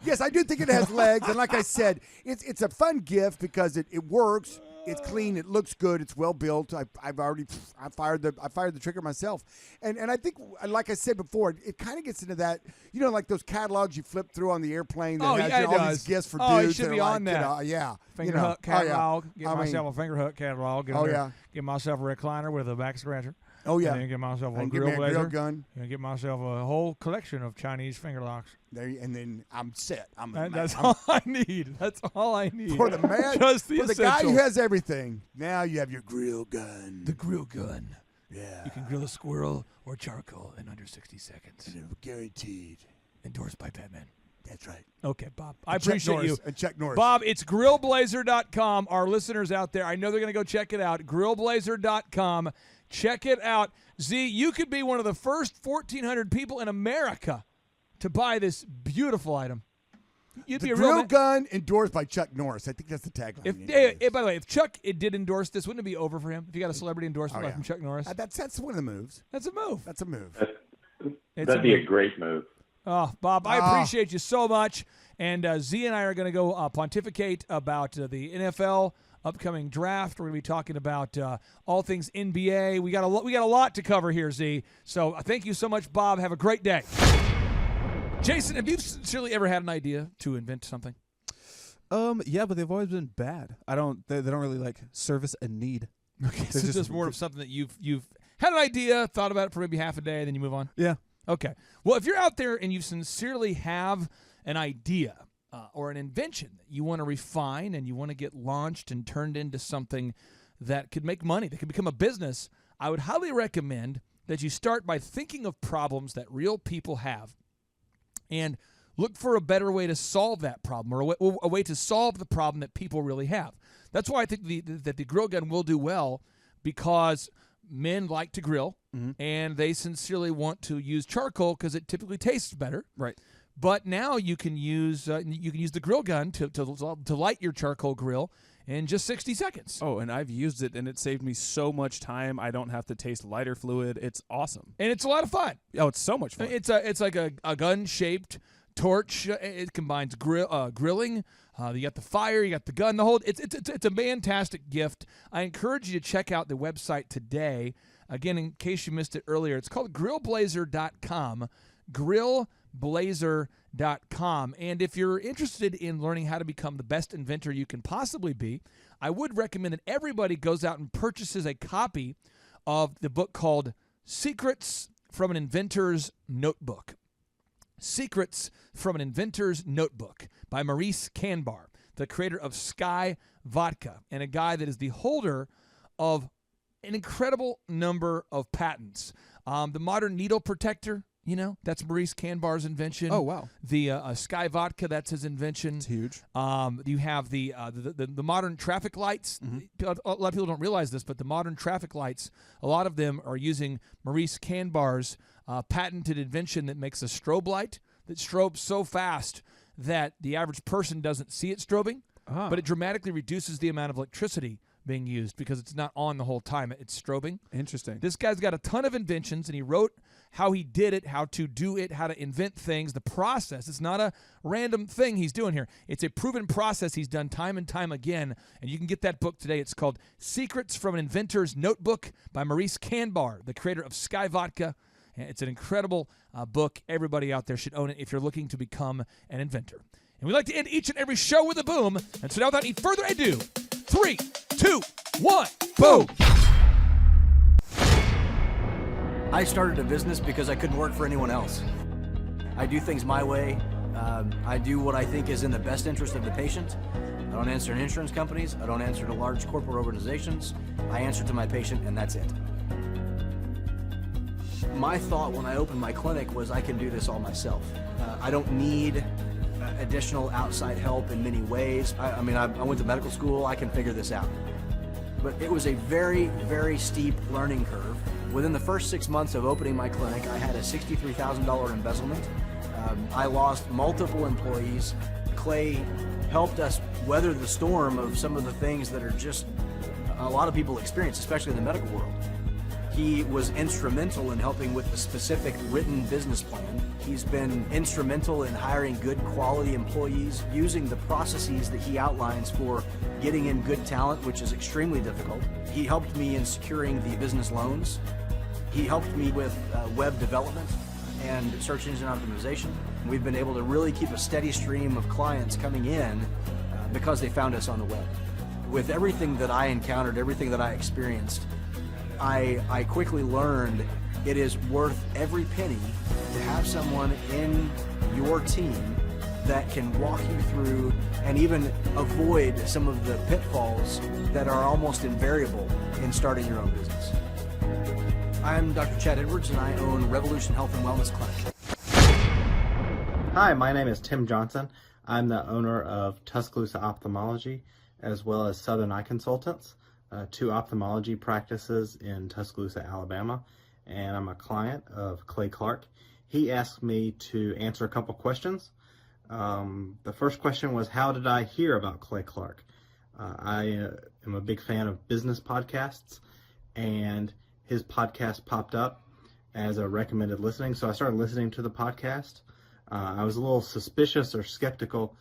Yes, I do think it has legs, and like I said, it's a fun gift because it works. It's clean. It looks good. It's well built. I fired the trigger myself, and I think, like I said before, it kind of gets into that, like those catalogs you flip through on the airplane that has all these gifts for dudes. It should be on that. Finger hook catalog. Oh, yeah. Get myself a finger hook catalog. Get myself a recliner with a back scratcher. Oh yeah. And then get myself a grill blazer gun. And get myself a whole collection of Chinese finger locks. And then I'm set. That's all I need. That's all I need. For the man, just the for the guy who has everything. Now you have your grill gun. The grill gun. Yeah. You can grill a squirrel or charcoal in under 60 seconds. Guaranteed. Endorsed by Batman. That's right. Okay, Bob. I appreciate you. And Chuck Norris. Bob, it's grillblazer.com. Our listeners out there, I know they're going to go check it out. Grillblazer.com. Check it out. Z, you could be one of the first 1,400 people in America to buy this beautiful item. You'd the be a grill real gun endorsed by Chuck Norris. I think that's the tagline. By the way, if Chuck did endorse this, wouldn't it be over for him? If you got a celebrity endorsement from Chuck Norris? That's one of the moves. That's a move. That's a move. That'd be a great move. Oh, Bob, I appreciate you so much. And Z and I are going to go pontificate about the NFL upcoming draft. We're going to be talking about all things NBA. We got a lot to cover here, Z. So thank you so much, Bob. Have a great day. Jason, have you sincerely ever had an idea to invent something? Yeah, but they've always been bad. They don't really like service a need. Okay, so it's just more of something that you've had an idea, thought about it for maybe half a day, and then you move on. Yeah. Okay. Well, if you're out there and you sincerely have an idea or an invention that you want to refine and you want to get launched and turned into something that could make money, that could become a business, I would highly recommend that you start by thinking of problems that real people have and look for a better way to solve that problem or a way to solve the problem that people really have. That's why I think that the grill gun will do well, because men like to grill, and they sincerely want to use charcoal because it typically tastes better. Right. But now you can use the grill gun to light your charcoal grill in just 60 seconds. Oh, and I've used it, and it saved me so much time. I don't have to taste lighter fluid. It's awesome. And it's a lot of fun. Oh, it's so much fun. It's like a gun-shaped torch. It combines grilling. You got the fire, you got the gun, the whole. It's a fantastic gift. I encourage you to check out the website today Again, in case you missed it earlier, it's called grillblazer.com, grillblazer.com. And if you're interested in learning how to become the best inventor you can possibly be, I would recommend that everybody goes out and purchases a copy of the book called Secrets from an Inventor's Notebook. Secrets from an Inventor's Notebook by Maurice Kanbar, the creator of Sky Vodka, and a guy that is the holder of an incredible number of patents. The modern needle protector, that's Maurice Kanbar's invention. Oh, wow. The Sky Vodka, that's his invention. It's huge. You have the modern traffic lights. A lot of people don't realize this, but the modern traffic lights, a lot of them are using Maurice Kanbar's patented invention that makes a strobe light that strobes so fast that the average person doesn't see it strobing, but it dramatically reduces the amount of electricity being used because it's not on the whole time. It's strobing. Interesting. This guy's got a ton of inventions, and he wrote how he did it, how to do it, how to invent things, the process. It's not a random thing he's doing here. It's a proven process he's done time and time again, and you can get that book today. It's called Secrets from an Inventor's Notebook by Maurice Kanbar, the creator of Sky Vodka. It's an incredible book. Everybody out there should own it if you're looking to become an inventor. And we like to end each and every show with a boom. And so now, without any further ado, 3, 2, 1, boom! I started a business because I couldn't work for anyone else. I do things my way. I do what I think is in the best interest of the patient. I don't answer to insurance companies. I don't answer to large corporate organizations. I answer to my patient, and that's it. My thought when I opened my clinic was I can do this all myself. I don't need additional outside help in many ways. I went to medical school. I can figure this out. But it was a very, very steep learning curve. Within the first 6 months of opening my clinic, I had a $63,000 embezzlement. I lost multiple employees. Clay helped us weather the storm of some of the things that are just a lot of people experience, especially in the medical world. He was instrumental in helping with the specific written business plan. He's been instrumental in hiring good quality employees, using the processes that he outlines for getting in good talent, which is extremely difficult. He helped me in securing the business loans. He helped me with web development and search engine optimization. We've been able to really keep a steady stream of clients coming in because they found us on the web. With everything that I encountered, everything that I experienced, I quickly learned it is worth every penny to have someone in your team that can walk you through and even avoid some of the pitfalls that are almost invariable in starting your own business. I'm Dr. Chad Edwards, and I own Revolution Health and Wellness Clinic. Hi, my name is Tim Johnson. I'm the owner of Tuscaloosa Ophthalmology as well as Southern Eye Consultants, two ophthalmology practices in Tuscaloosa, Alabama, and I'm a client of Clay Clark. He asked me to answer a couple questions. The first question was, how did I hear about Clay Clark? I am a big fan of business podcasts, and his podcast popped up as a recommended listening, so I started listening to the podcast. I was a little suspicious or skeptical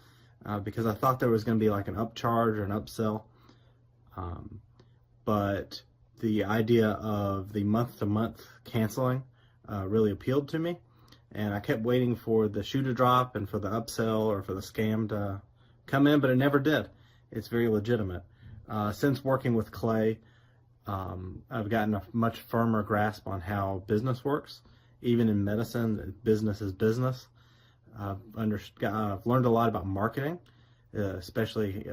because I thought there was going to be like an upcharge or an upsell. But the idea of the month-to-month canceling really appealed to me. And I kept waiting for the shoe to drop and for the upsell or for the scam to come in, but it never did. It's very legitimate. Since working with Clay, I've gotten a much firmer grasp on how business works. Even in medicine, business is business. I've learned a lot about marketing, especially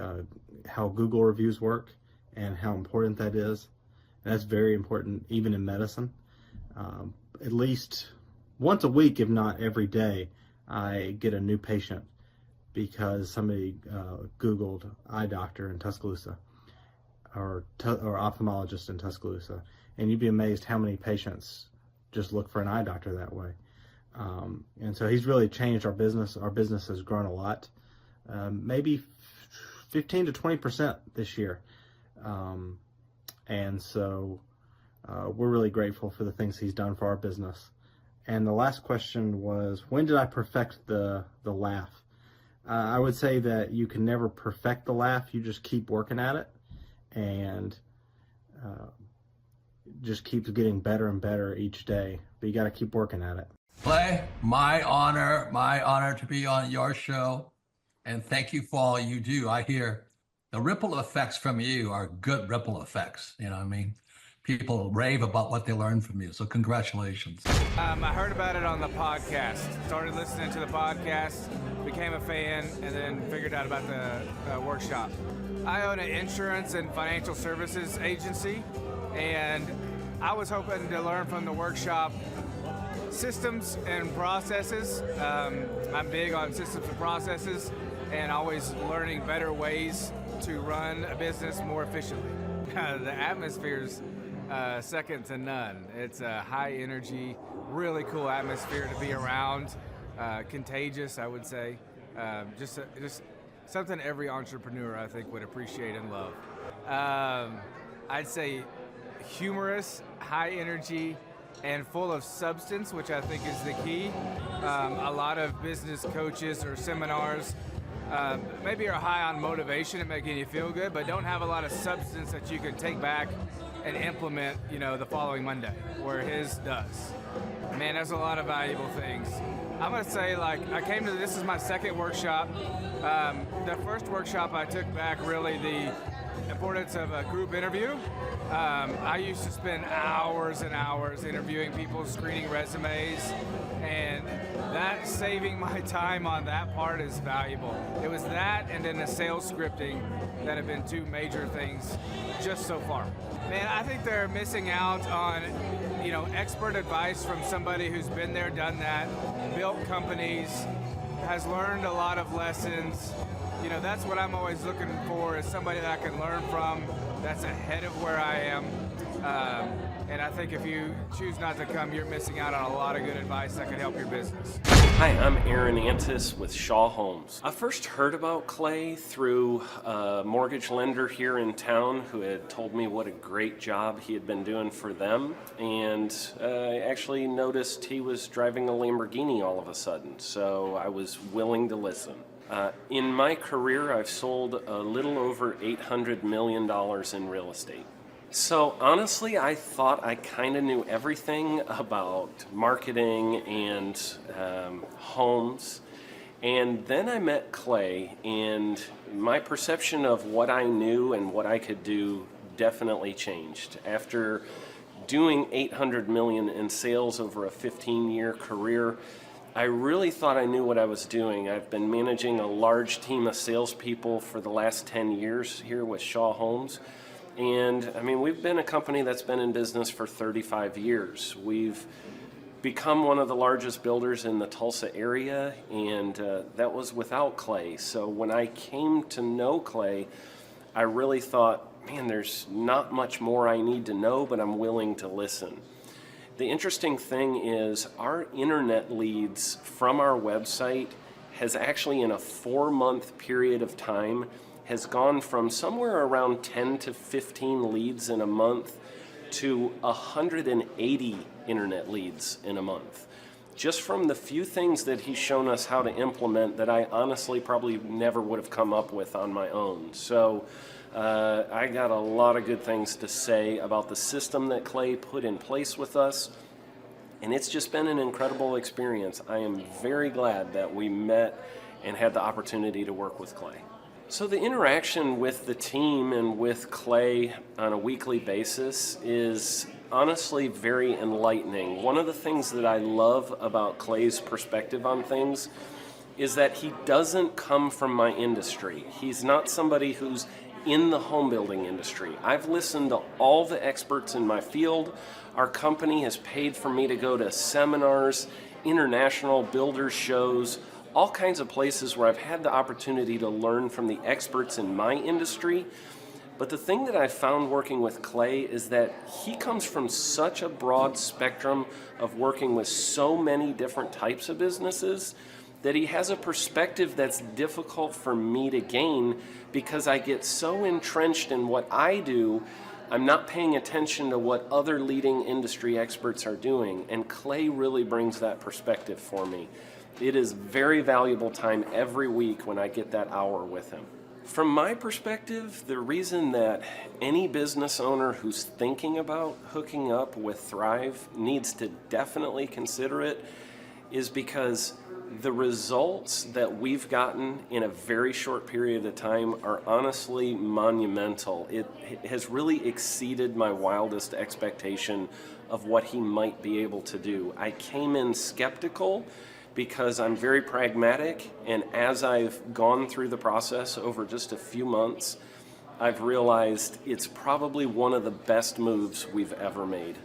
how Google reviews work and how important that is. And that's very important even in medicine. At least once a week, if not every day, I get a new patient because somebody Googled eye doctor in Tuscaloosa or ophthalmologist in Tuscaloosa. And you'd be amazed how many patients just look for an eye doctor that way. And so he's really changed our business. Our business has grown a lot, maybe 15 to 20% this year. And so we're really grateful for the things he's done for our business. And the last question was, when did I perfect the laugh? I would say that you can never perfect the laugh. You just keep working at it. And just keeps getting better and better each day. But you got to keep working at it. Clay, my honor to be on your show. And thank you for all you do. I hear the ripple effects from you are good ripple effects. You know what I mean? People rave about what they learned from you. So congratulations. I heard about it on the podcast. Started listening to the podcast, became a fan, and then figured out about the workshop. I own an insurance and financial services agency, and I was hoping to learn from the workshop systems and processes. I'm big on systems and processes and always learning better ways to run a business more efficiently. The atmosphere's second to none. It's a high energy, really cool atmosphere to be around. Contagious, I would say. Just something every entrepreneur, I think, would appreciate and love. I'd say humorous, high energy, and full of substance, which I think is the key. A lot of business coaches or seminars maybe are high on motivation and making you feel good, but don't have a lot of substance that you can take back and implement, the following Monday, where his does. Man, there's a lot of valuable things. I'm gonna say, this is my second workshop. The first workshop I took back really the importance of a group interview. I used to spend hours and hours interviewing people, screening resumes, and that saving my time on that part is valuable. It was that and then the sales scripting that have been two major things just so far. Man, I think they're missing out on, expert advice from somebody who's been there, done that, built companies, has learned a lot of lessons. That's what I'm always looking for, is somebody that I can learn from that's ahead of where I am. And I think if you choose not to come, you're missing out on a lot of good advice that could help your business. Hi, I'm Aaron Antis with Shaw Homes. I first heard about Clay through a mortgage lender here in town who had told me what a great job he had been doing for them, and I actually noticed he was driving a Lamborghini all of a sudden, so I was willing to listen. In my career, I've sold a little over $800 million in real estate. So honestly, I thought I kind of knew everything about marketing and homes. And then I met Clay, and my perception of what I knew and what I could do definitely changed. After doing $800 million in sales over a 15-year career, I really thought I knew what I was doing. I've been managing a large team of salespeople for the last 10 years here with Shaw Homes. And we've been a company that's been in business for 35 years. We've become one of the largest builders in the Tulsa area, and that was without Clay. So when I came to know Clay, I really thought, man, there's not much more I need to know, but I'm willing to listen. The interesting thing is our internet leads from our website has actually, in a 4-month period of time, has gone from somewhere around 10 to 15 leads in a month to 180 internet leads in a month. Just from the few things that he's shown us how to implement that I honestly probably never would have come up with on my own. So I got a lot of good things to say about the system that Clay put in place with us, and it's just been an incredible experience. I am very glad that we met and had the opportunity to work with Clay. So the interaction with the team and with Clay on a weekly basis is honestly very enlightening. One of the things that I love about Clay's perspective on things is that he doesn't come from my industry. He's not somebody who's in the home building industry. I've listened to all the experts in my field. Our company has paid for me to go to seminars, international builders shows, all kinds of places where I've had the opportunity to learn from the experts in my industry. But the thing that I found working with Clay is that he comes from such a broad spectrum of working with so many different types of businesses that he has a perspective that's difficult for me to gain because I get so entrenched in what I do, I'm not paying attention to what other leading industry experts are doing. And Clay really brings that perspective for me. It is very valuable time every week when I get that hour with him. From my perspective, the reason that any business owner who's thinking about hooking up with Thrive needs to definitely consider it is because the results that we've gotten in a very short period of time are honestly monumental. It has really exceeded my wildest expectation of what he might be able to do. I came in skeptical because I'm very pragmatic, and as I've gone through the process over just a few months, I've realized it's probably one of the best moves we've ever made.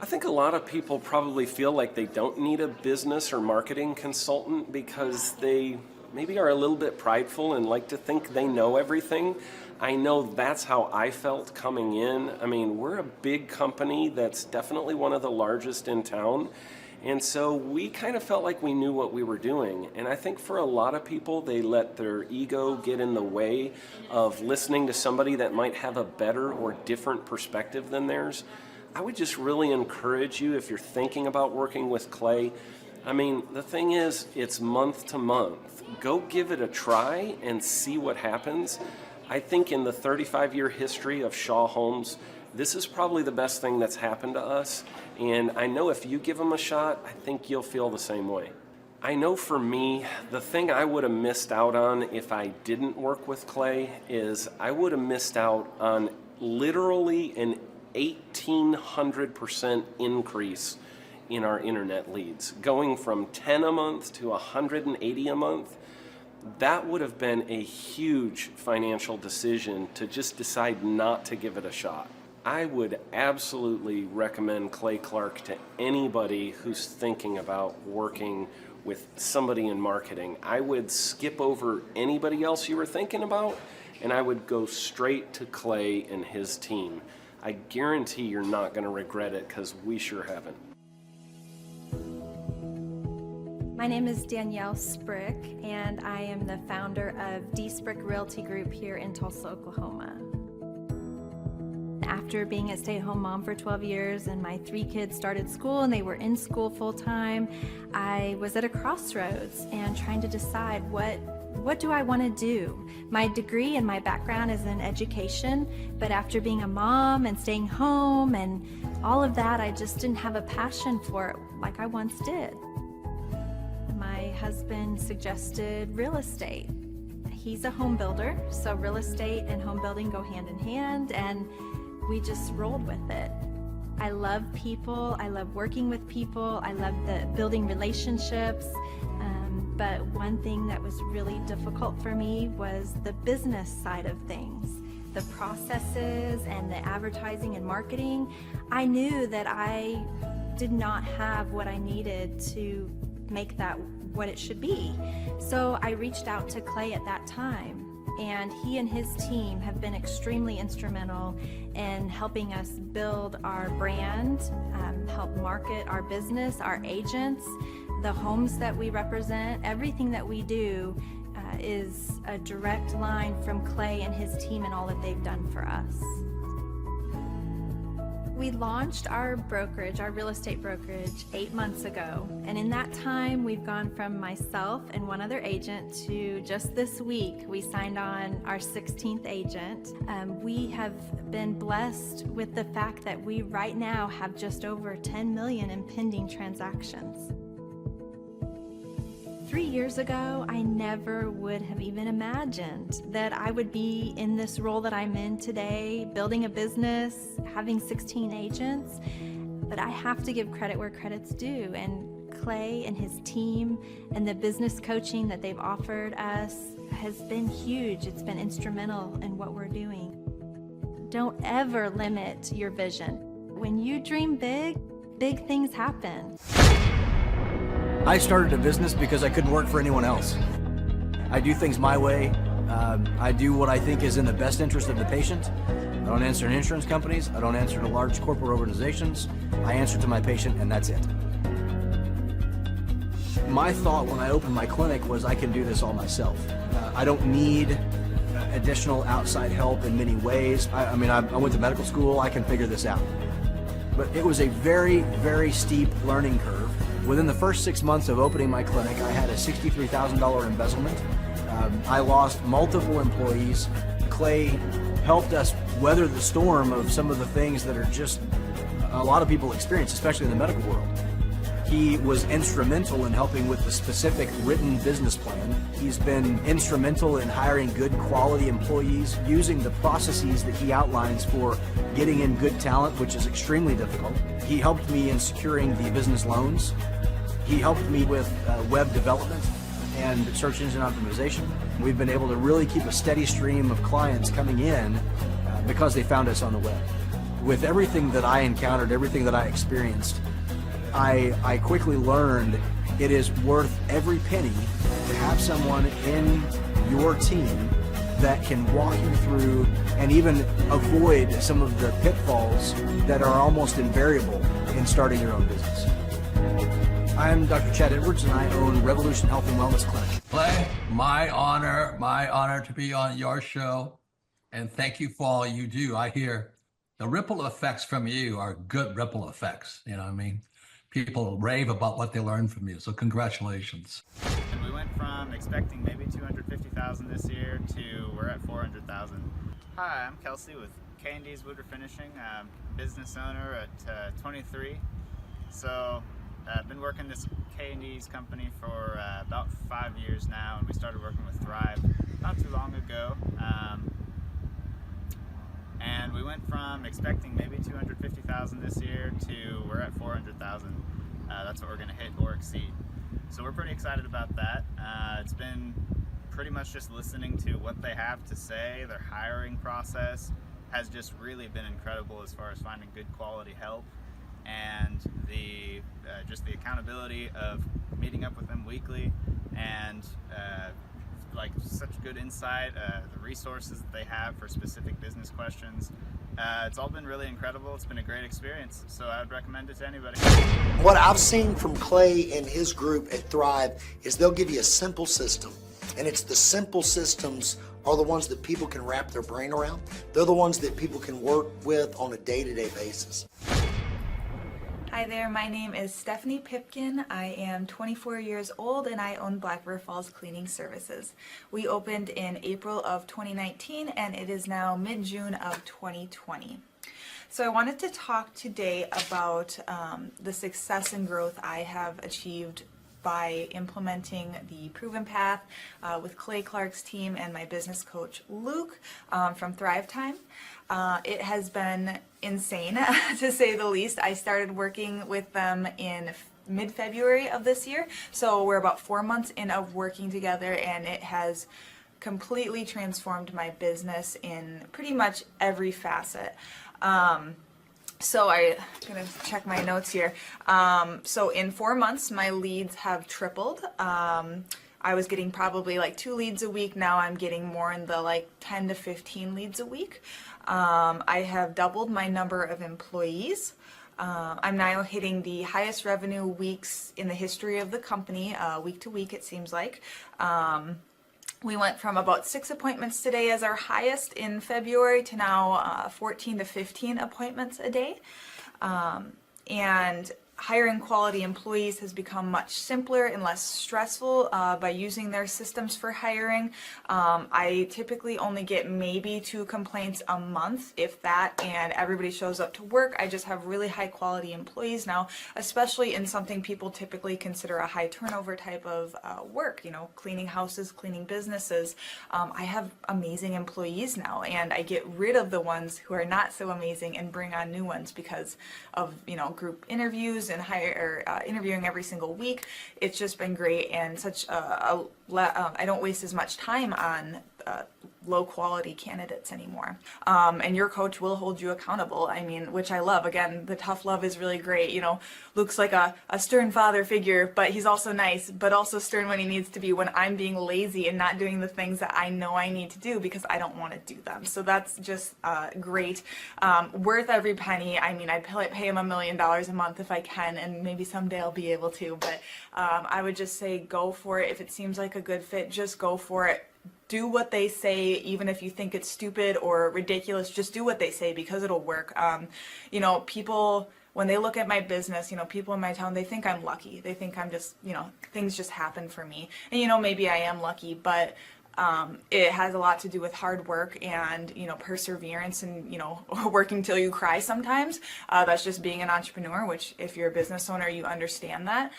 I think a lot of people probably feel like they don't need a business or marketing consultant because they maybe are a little bit prideful and like to think they know everything. I know that's how I felt coming in. I mean, we're a big company that's definitely one of the largest in town. And so we kind of felt like we knew what we were doing. And I think for a lot of people, they let their ego get in the way of listening to somebody that might have a better or different perspective than theirs. I would just really encourage you, if you're thinking about working with Clay, I mean, the thing is, it's month to month. Go give it a try and see what happens. I think in the 35-year history of Shaw Homes, this is probably the best thing that's happened to us. And I know if you give them a shot, I think you'll feel the same way. I know for me, the thing I would have missed out on if I didn't work with Clay is I would have missed out on literally an 1,800% increase in our internet leads. Going from 10 a month to 180 a month, that would have been a huge financial decision to just decide not to give it a shot. I would absolutely recommend Clay Clark to anybody who's thinking about working with somebody in marketing. I would skip over anybody else you were thinking about, and I would go straight to Clay and his team. I guarantee you're not going to regret it because we sure haven't. My name is Danielle Sprick, and I am the founder of D Sprick Realty Group here in Tulsa, Oklahoma. After being a stay-at-home mom for 12 years and my 3 kids started school and they were in school full-time, I was at a crossroads and trying to decide what do I want to do? My degree and my background is in education, but after being a mom and staying home and all of that, I just didn't have a passion for it like I once did. My husband suggested real estate. He's a home builder, so real estate and home building go hand in hand, and we just rolled with it. I love people, I love working with people, I love building relationships. But one thing that was really difficult for me was the business side of things, the processes and the advertising and marketing. I knew that I did not have what I needed to make that what it should be. So I reached out to Clay at that time, and he and his team have been extremely instrumental in helping us build our brand, help market our business, our agents, the homes that we represent. Everything that we do is a direct line from Clay and his team and all that they've done for us. We launched our brokerage, our real estate brokerage, 8 months ago. And in that time, we've gone from myself and one other agent to just this week, we signed on our 16th agent. We have been blessed with the fact that we right now have just over 10 million in pending transactions. 3 years ago, I never would have even imagined that I would be in this role that I'm in today, building a business, having 16 agents. But I have to give credit where credit's due, and Clay and his team and the business coaching that they've offered us has been huge. It's been instrumental in what we're doing. Don't ever limit your vision. When you dream big, big things happen. I started a business because I couldn't work for anyone else. I do things my way. I do what I think is in the best interest of the patient. I don't answer to insurance companies. I don't answer to large corporate organizations. I answer to my patient, and that's it. My thought when I opened my clinic was I can do this all myself. I don't need additional outside help in many ways. I went to medical school. I can figure this out. But it was a very, very steep learning curve. Within the first 6 months of opening my clinic, I had a $63,000 embezzlement. I lost multiple employees. Clay helped us weather the storm of some of the things that are just a lot of people experience, especially in the medical world. He was instrumental in helping with the specific written business plan. He's been instrumental in hiring good quality employees, using the processes that he outlines for getting in good talent, which is extremely difficult. He helped me in securing the business loans. He helped me with web development and search engine optimization. We've been able to really keep a steady stream of clients coming in because they found us on the web. With everything that I encountered, everything that I experienced, I quickly learned it is worth every penny to have someone in your team that can walk you through and even avoid some of the pitfalls that are almost invariable in starting your own business. I'm Dr. Chad Edwards, and I own Revolution Health and Wellness Clinic. Clay, my honor to be on your show, and thank you for all you do. I hear the ripple effects from you are good ripple effects, you know what I mean? People rave about what they learned from you, so congratulations. And we went from expecting maybe 250,000 this year to we're at 400,000. Hi, I'm Kelsey with K&D's Woodward Finishing. I'm business owner at 23. So I've been working this K&D's company for about 5 years now, and we started working with Thrive not too long ago. And we went from expecting maybe 250,000 this year to we're at 400,000. That's what we're going to hit or exceed. So we're pretty excited about that. It's been pretty much just listening to what they have to say. Their hiring process has just really been incredible as far as finding good quality help, and the just the accountability of meeting up with them weekly, and like such good insight, the resources that they have for specific business questions. It's all been really incredible. It's been a great experience, so I would recommend it to anybody. What I've seen from Clay and his group at Thrive is they'll give you a simple system, and it's the simple systems are the ones that people can wrap their brain around. They're the ones that people can work with on a day-to-day basis. Hi there, my name is Stephanie Pipkin. I am 24 years old and I own Black River Falls Cleaning Services. We opened in April of 2019 and it is now mid-June of 2020. So I wanted to talk today about the success and growth I have achieved by implementing the Proven Path with Clay Clark's team and my business coach Luke from Thrivetime. It has been insane to say the least. I started working with them in mid-February of this year, so we're about 4 months in of working together, and it has completely transformed my business in pretty much every facet. So I'm gonna check my notes here. So in 4 months, my leads have tripled. I was getting probably like 2 leads a week. Now I'm getting more in the like 10 to 15 leads a week. I have doubled my number of employees. I'm now hitting the highest revenue weeks in the history of the company, week to week it seems like. We went from about 6 appointments today as our highest in February to now 14 to 15 appointments a day. And hiring quality employees has become much simpler and less stressful by using their systems for hiring. I typically only get maybe 2 complaints a month, if that, and everybody shows up to work. I just have really high quality employees now, especially in something people typically consider a high turnover type of work, you know, cleaning houses, cleaning businesses. I have amazing employees now, and I get rid of the ones who are not so amazing and bring on new ones because of, you know, group interviews and interviewing every single week. It's just been great, and such I don't waste as much time on low quality candidates anymore. And your coach will hold you accountable. I mean, which I love. Again, the tough love is really great. You know, Luke's like a stern father figure, but he's also nice, but also stern when he needs to be, when I'm being lazy and not doing the things that I know I need to do because I don't want to do them. So that's just great. Worth every penny. I mean, I'd pay him $1 million a month if I can, and maybe someday I'll be able to, but I would just say go for it. If it seems like a good fit, just go for it. Do what they say, even if you think it's stupid or ridiculous, just do what they say because it'll work. You know, people, when they look at my business, you know, people in my town, they think I'm lucky. They think I'm just, you know, things just happen for me. And, you know, maybe I am lucky, but It has a lot to do with hard work and, perseverance and, working till you cry sometimes. That's just being an entrepreneur, which if you're a business owner, you understand that.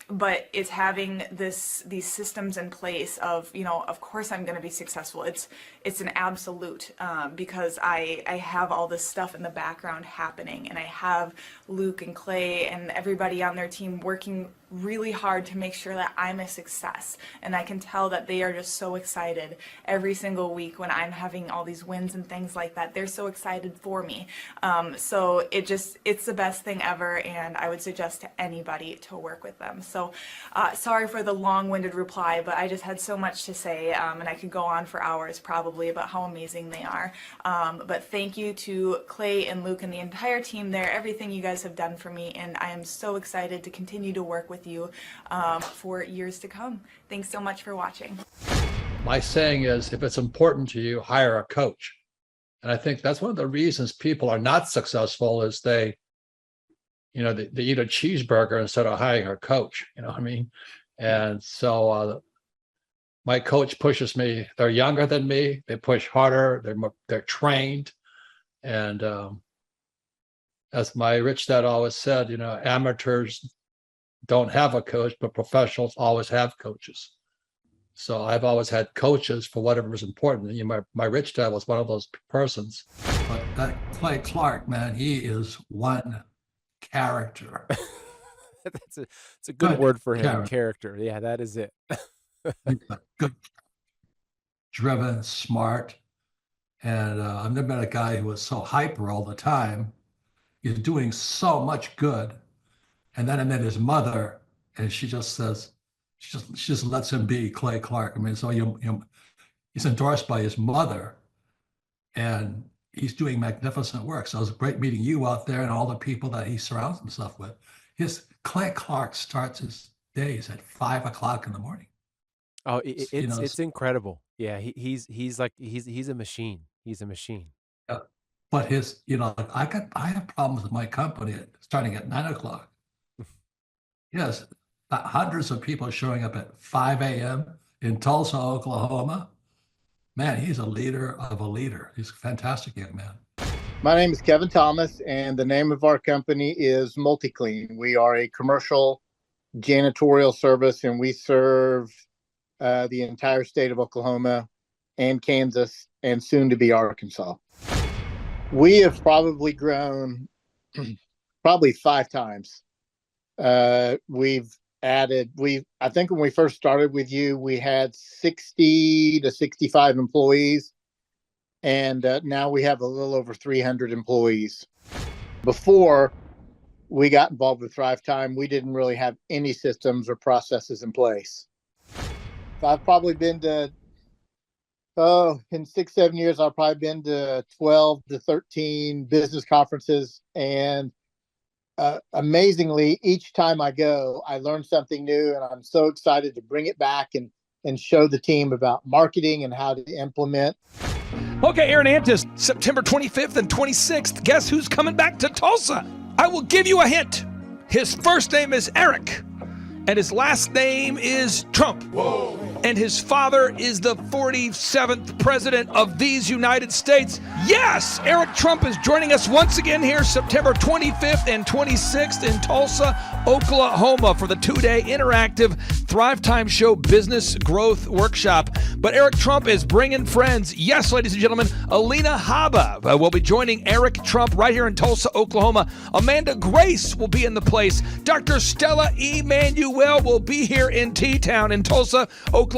But it's having these systems in place of, of course I'm going to be successful. It's an absolute, because I have all this stuff in the background happening, and I have Luke and Clay and everybody on their team working really hard to make sure that I'm a success. And I can tell that they are just so excited every single week when I'm having all these wins and things like that. They're so excited for me. So it's the best thing ever, and I would suggest to anybody to work with them. So sorry for the long-winded reply, but I just had so much to say, and I could go on for hours probably about how amazing they are. But thank you to Clay and Luke and the entire team there, everything you guys have done for me, and I am so excited to continue to work with you for years to come. Thanks so much for watching. My saying is, if it's important to you, hire a coach. And I think that's one of the reasons people are not successful is they eat a cheeseburger instead of hiring a coach, you know what I mean? And so my coach pushes me. They're younger than me. They push harder. They're trained. And as my rich dad always said, amateurs don't have a coach, but professionals always have coaches. So I've always had coaches for whatever was important. My rich dad was one of those persons. But that Clay Clark, man, he is one character. It's a good word for him. Character. Yeah, that is it. Good, driven, smart. And I've never met a guy who was so hyper all the time. He's doing so much good. And then I met his mother, and she just says, she just lets him be Clay Clark. I mean, so he's endorsed by his mother, and he's doing magnificent work. So it was great meeting you out there and all the people that he surrounds himself with. Clay Clark starts his days at 5 o'clock in the morning. Oh, it's incredible. Yeah, he's a machine. He's a machine. Yeah. But I have problems with my company starting at 9 o'clock. Yes, hundreds of people showing up at 5 a.m. in Tulsa, Oklahoma. Man, he's a leader of a leader. He's a fantastic young man. My name is Kevin Thomas, and the name of our company is MultiClean. We are a commercial janitorial service, and we serve the entire state of Oklahoma and Kansas and soon to be Arkansas. We have probably grown 5 times. We've added, I think when we first started with you, we had 60 to 65 employees. And now we have a little over 300 employees. Before we got involved with Thrivetime, we didn't really have any systems or processes in place. So I've probably been to, in 6-7 years, I've probably been to 12 to 13 business conferences. And amazingly, each time I go, I learn something new, and I'm so excited to bring it back and show the team about marketing and how to implement. Okay, Aaron Antis, September 25th and 26th. Guess who's coming back to Tulsa? I will give you a hint. His first name is Eric, and his last name is Trump. Whoa. And his father is the 47th president of these United States. Yes, Eric Trump is joining us once again here September 25th and 26th in Tulsa, Oklahoma for the 2-day interactive Thrivetime Show Business Growth Workshop. But Eric Trump is bringing friends. Yes, ladies and gentlemen, Alina Haba will be joining Eric Trump right here in Tulsa, Oklahoma. Amanda Grace will be in the place. Dr. Stella Emanuel will be here in T-Town in Tulsa, Oklahoma.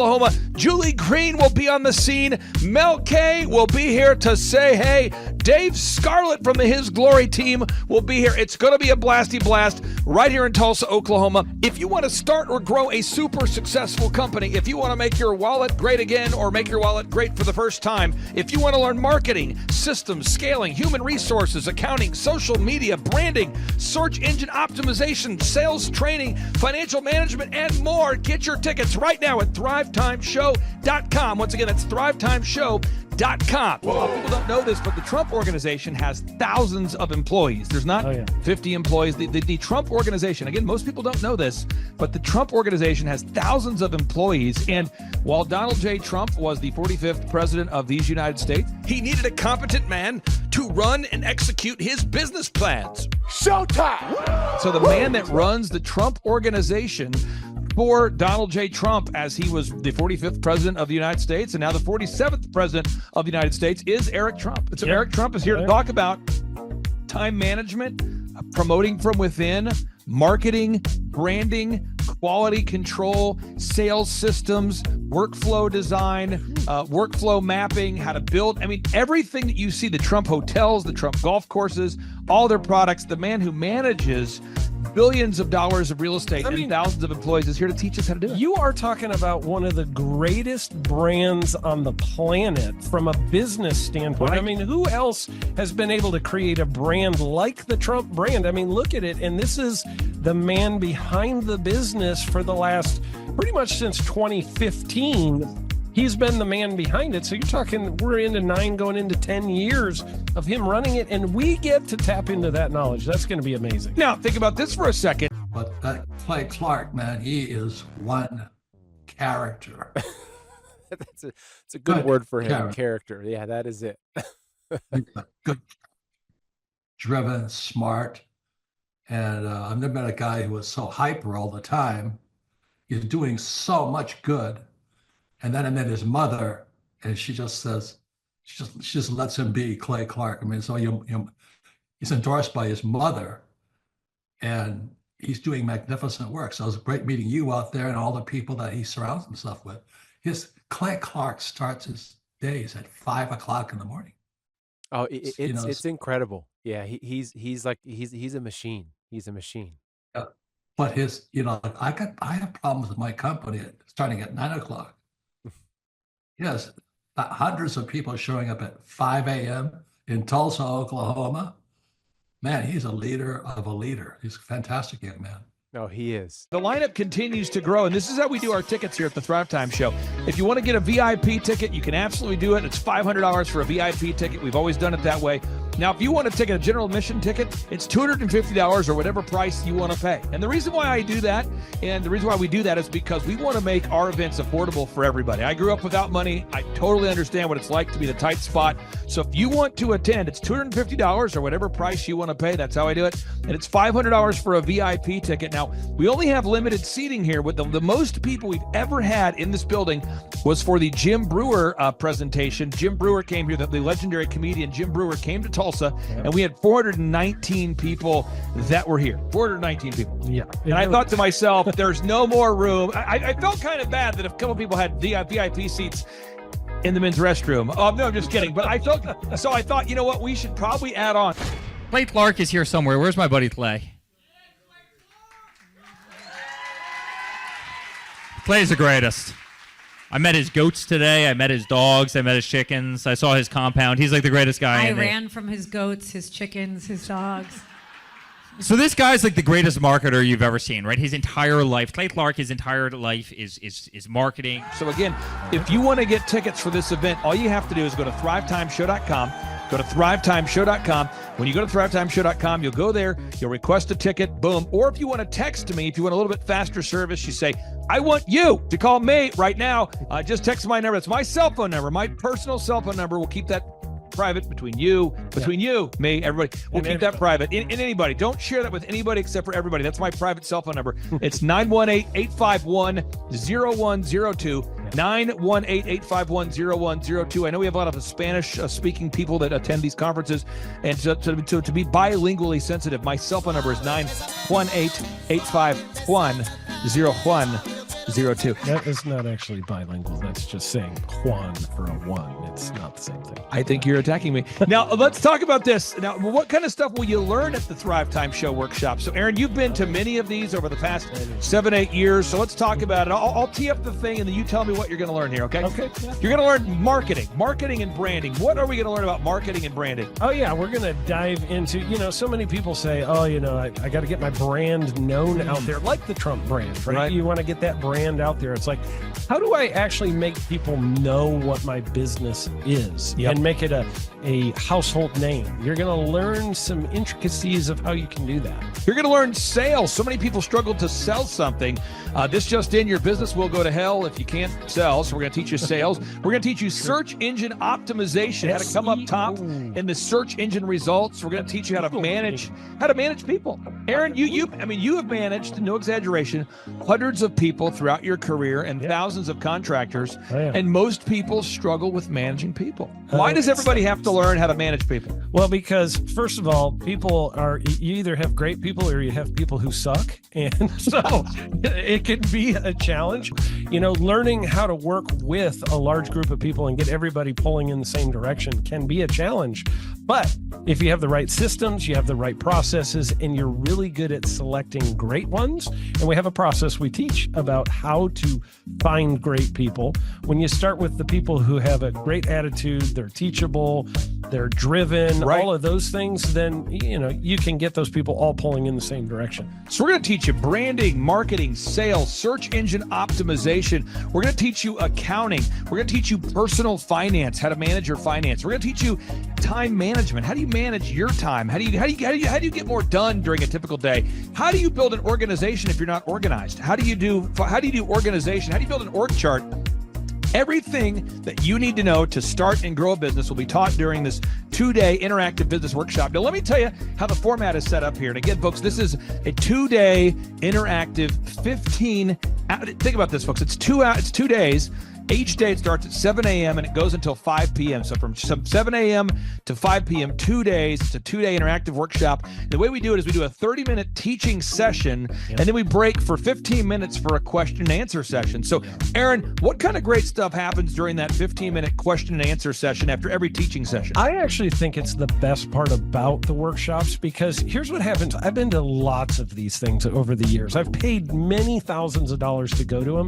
Julie Green will be on the scene. Mel K will be here to say hey. Dave Scarlett from the His Glory team will be here. It's going to be a blasty blast right here in Tulsa, Oklahoma. If you want to start or grow a super successful company, if you want to make your wallet great again or make your wallet great for the first time, if you want to learn marketing, systems, scaling, human resources, accounting, social media, branding, search engine optimization, sales training, financial management, and more, get your tickets right now at thrivetimeshow.com. Once again, that's thrivetimeshow.com. Thrivetime.com. People don't know this, but the Trump Organization has thousands of employees. There's not 50 employees. The Trump Organization, again, most people don't know this, but the Trump Organization has thousands of employees. And while Donald J. Trump was the 45th president of these United States, he needed a competent man to run and execute his business plans. Showtime! So the man that runs the Trump Organization for Donald J. Trump, as he was the 45th president of the United States and now the 47th president of the United States, is Eric Trump. And so Eric Trump is here to talk about time management, promoting from within, marketing, branding, quality control, sales systems, workflow design, workflow mapping, how to build. I mean, everything that you see, the Trump hotels, the Trump golf courses, all their products, the man who manages billions of dollars of real estate and thousands of employees is here to teach us how to do it. You are talking about one of the greatest brands on the planet from a business standpoint. Right. I mean, who else has been able to create a brand like the Trump brand? I mean, look at it. And this is the man behind the business for the last pretty much since 2015. He's been the man behind it. So you're talking, we're into 9 going into 10 years of him running it, and we get to tap into that knowledge. That's going to be amazing. Now, think about this for a second. But that Clay Clark, man, he is one character. It's a good word for him, character. Yeah, that is it. Good, driven, smart. And I've never met a guy who was so hyper all the time. He's doing so much good. And then I met his mother, and she just says, she just lets him be Clay Clark. I mean, so he's endorsed by his mother, and he's doing magnificent work. So it was great meeting you out there and all the people that he surrounds himself with. Clay Clark starts his days at 5 o'clock in the morning. Oh, it's incredible. Yeah, he's a machine. He's a machine. Yeah. But I have problems with my company starting at 9 o'clock. Yes, hundreds of people showing up at 5 a.m. in Tulsa, Oklahoma. Man, he's a leader of a leader. He's a fantastic young man. No, he is. The lineup continues to grow, and this is how we do our tickets here at the Thrivetime Show. If you want to get a VIP ticket, you can absolutely do it. It's $500 for a VIP ticket. We've always done it that way. Now, if you want to take a general admission ticket, it's $250 or whatever price you want to pay. And the reason why I do that, and the reason why we do that is because we want to make our events affordable for everybody. I grew up without money. I totally understand what it's like to be in a tight spot. So if you want to attend, it's $250 or whatever price you want to pay. That's how I do it. And it's $500 for a VIP ticket. Now, we only have limited seating here. With the most people we've ever had in this building was for the Jim Brewer presentation. Jim Brewer came here, the legendary comedian Jim Brewer came to Tulsa, and we had 419 people that were here. 419 people. Yeah. And I thought to myself, there's no more room. I felt kind of bad that a couple people had VIP seats in the men's restroom. Oh, no, I'm just kidding. But I thought, you know what? We should probably add on. Clay Clark is here somewhere. Where's my buddy Clay? Clay's the greatest. I met his goats today. I met his dogs. I met his chickens. I saw his compound. He's like the greatest guy. I ran from his goats, his chickens, his dogs. So this guy's like the greatest marketer you've ever seen, right? His entire life, Clay Clark, his entire life is marketing. So again, if you want to get tickets for this event, all you have to do is go to thrivetimeshow.com. Go to thrivetimeshow.com. When you go to thrivetimeshow.com, you'll go there, you'll request a ticket, boom. Or if you want to text me, if you want a little bit faster service, you say, I want you to call me right now. Just text my number. It's my cell phone number, my personal cell phone number. We'll keep that private between you, me, everybody. We'll keep that private. And anybody. Don't share that with anybody except for everybody. That's my private cell phone number. It's 918-851-0102. 918-851-0102. I know we have a lot of Spanish-speaking people that attend these conferences, and to be bilingually sensitive, my cell phone number is 918-851-0102. That is not actually bilingual. That's just saying Juan for a one. It's not the same thing. I think you're attacking me. Now, let's talk about this. Now, what kind of stuff will you learn at the Thrivetime Show workshop? So, Aaron, you've been to many of these over the past 7-8 years. So let's talk about it. I'll tee up the thing, and then you tell me what you're going to learn here, okay? Okay. Yeah. You're going to learn marketing and branding. What are we going to learn about marketing and branding? Oh, yeah. We're going to dive into, so many people say, I got to get my brand known out there, like the Trump brand, right? You want to get that brand brand out there. It's like, how do I actually make people know what my business is and make it a household name? You're going to learn some intricacies of how you can do that. You're going to learn sales. So many people struggle to sell something. This just in, your business will go to hell if you can't sell. So we're going to teach you sales. We're going to teach you search engine optimization, how to come up top in the search engine results. We're going to teach you how to manage people. Aaron, you have managed, no exaggeration, hundreds of people throughout your career and thousands of contractors. And most people struggle with managing people. Why does everybody have to learn how to manage people? Well, because first of all, you either have great people or you have people who suck. And so it can be a challenge. Learning how to work with a large group of people and get everybody pulling in the same direction can be a challenge. But if you have the right systems, you have the right processes, and you're really good at selecting great ones, and we have a process we teach about how to find great people. When you start with the people who have a great attitude, they're teachable, they're driven, all of those things, then you can get those people all pulling in the same direction. So we're going to teach you branding, marketing, sales, search engine optimization. We're going to teach you accounting. We're going to teach you personal finance, how to manage your finance. We're going to teach you time management. How do you manage your time? How do you get more done during a typical day? How do you build an organization if you're not organized? How do you do organization? How do you build an org chart? Everything that you need to know to start and grow a business will be taught during this 2-day interactive business workshop. Now, let me tell you how the format is set up here. And again, folks, this is a 2-day interactive 15. Think about this, folks. It's 2 days. Each day it starts at 7 a.m. and it goes until 5 p.m. So from 7 a.m. to 5 p.m., 2 days. It's a 2-day interactive workshop. The way we do it is we do a 30-minute teaching session, and then we break for 15 minutes for a question and answer session. So, Aaron, what kind of great stuff happens during that 15-minute question and answer session after every teaching session? I actually think it's the best part about the workshops, because here's what happens. I've been to lots of these things over the years. I've paid many thousands of dollars to go to them.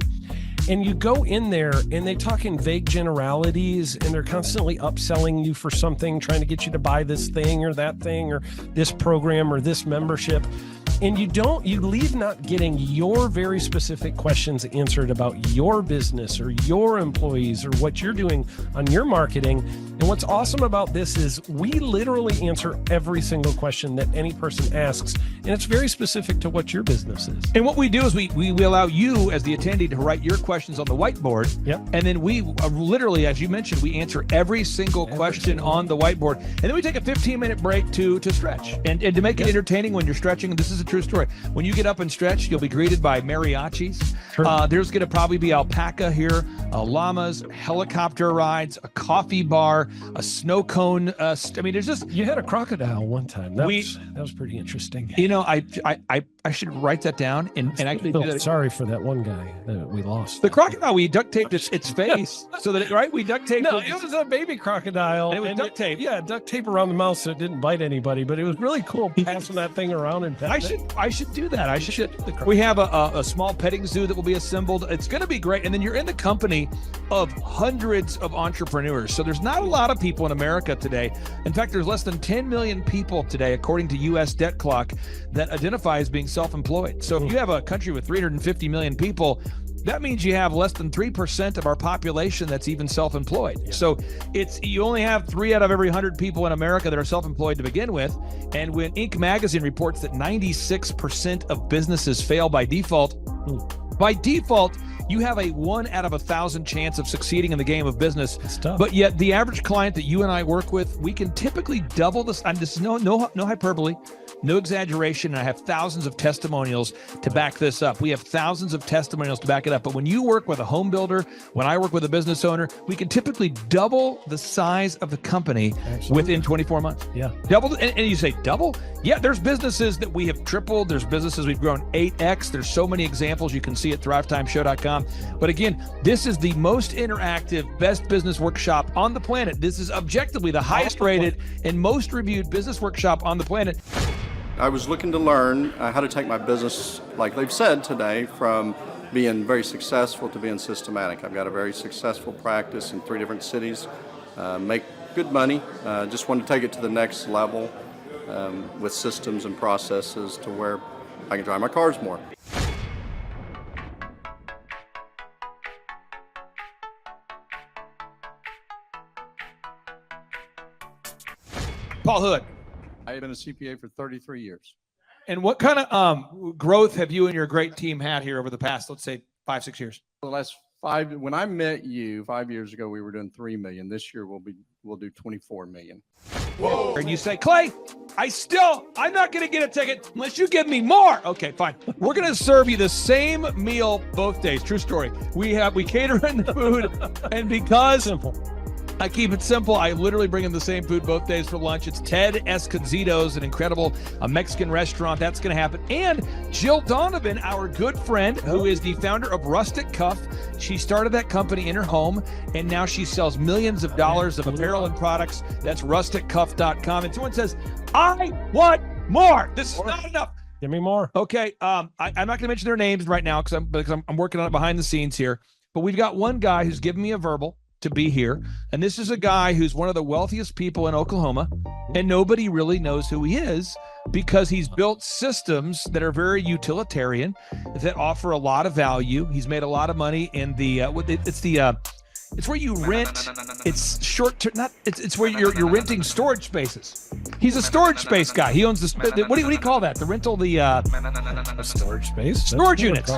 And you go in there and they talk in vague generalities, and they're constantly upselling you for something, trying to get you to buy this thing or that thing or this program or this membership. And you leave not getting your very specific questions answered about your business or your employees or what you're doing on your marketing. And what's awesome about this is we literally answer every single question that any person asks, and it's very specific to what your business is. And what we do is we allow you as the attendee to write your questions on the whiteboard. Yep. And then we literally, as you mentioned, we answer every single question on the whiteboard. And then we take a 15-minute break to stretch and to make it entertaining when you're stretching. This is a true story. When you get up and stretch, you'll be greeted by mariachis. There's going to probably be alpaca here, llamas, helicopter rides, a coffee bar, a snow cone. There's just... You had a crocodile one time. That was pretty interesting. I should write that down and actually do that. Sorry for that one guy that we lost. The crocodile, we duct taped its face so that we duct taped. No, it was a baby crocodile. And it was duct tape. Yeah, duct tape around the mouth so it didn't bite anybody. But it was really cool passing that thing around and I should do that. We have a small petting zoo that will be assembled. It's going to be great. And then you're in the company of hundreds of entrepreneurs. So there's not a lot of people in America today. In fact, there's less than 10 million people today, according to U.S. Debt Clock, that identify as being self-employed. So if you have a country with 350 million people, that means you have less than 3% of our population that's even self-employed. Yeah. So you only have 3 out of every 100 people in America that are self-employed to begin with. And when Inc. magazine reports that 96% of businesses fail by default, you have a 1 out of 1,000 chance of succeeding in the game of business. It's tough. But yet the average client that you and I work with, we can typically double this. And this is no hyperbole, no exaggeration. And I have thousands of testimonials to back this up. We have thousands of testimonials to back it up. But when you work with a home builder, when I work with a business owner, we can typically double the size of the company within 24 months. Yeah. Double. And you say double? Yeah, there's businesses that we have tripled. There's businesses we've grown 8x. There's so many examples you can see at thrivetimeshow.com. But again, this is the most interactive, best business workshop on the planet. This is objectively the highest rated and most reviewed business workshop on the planet. I was looking to learn how to take my business, like they've said today, from being very successful to being systematic. I've got a very successful practice in 3 different cities, make good money, just want to take it to the next level with systems and processes to where I can drive my cars more. Paul Hood. I have been a CPA for 33 years. And what kind of growth have you and your great team had here over the past, let's say, 5-6 years? For the last when I met you 5 years ago, we were doing 3 million. This year we'll do 24 million. Whoa. And you say, Clay, I'm not going to get a ticket unless you give me more. Okay, fine. We're going to serve you the same meal both days. True story. We cater in the food, and because I keep it simple, I literally bring in the same food both days for lunch. It's Ted Escondido's, an incredible Mexican restaurant. That's going to happen. And Jill Donovan, our good friend, who is the founder of Rustic Cuff. She started that company in her home, and now she sells millions of dollars of apparel and products. That's rusticcuff.com. And someone says, I want more. This is not enough. Give me more. Okay. I'm not going to mention their names right now because I'm working on it behind the scenes here. But we've got one guy who's given me a verbal to be here. And this is a guy who's one of the wealthiest people in Oklahoma, and nobody really knows who he is because he's built systems that are very utilitarian, that offer a lot of value. He's made a lot of money in it's where you rent. It's short term. It's where you're renting storage spaces. He's a storage space guy. He owns what do you call that? The rental, a storage space. Storage units.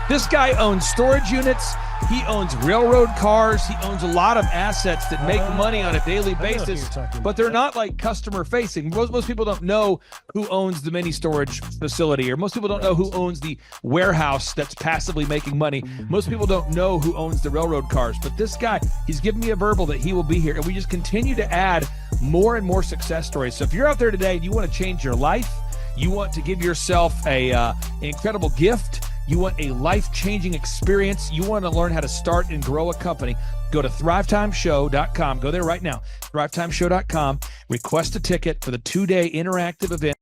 This guy owns storage units. He owns railroad cars. He owns a lot of assets that make money on a daily basis, but they're not like customer facing. Most people don't know who owns the mini storage facility, or most people don't know who owns the warehouse that's passively making money. Most people don't know who owns the railroad cars, but this guy, he's given me a verbal that he will be here, and we just continue to add more and more success stories. So if you're out there today and you want to change your life, you want to give yourself an incredible gift, you want a life-changing experience, you want to learn how to start and grow a company, go to thrivetimeshow.com. Go there right now, thrivetimeshow.com. Request a ticket for the 2-day interactive event.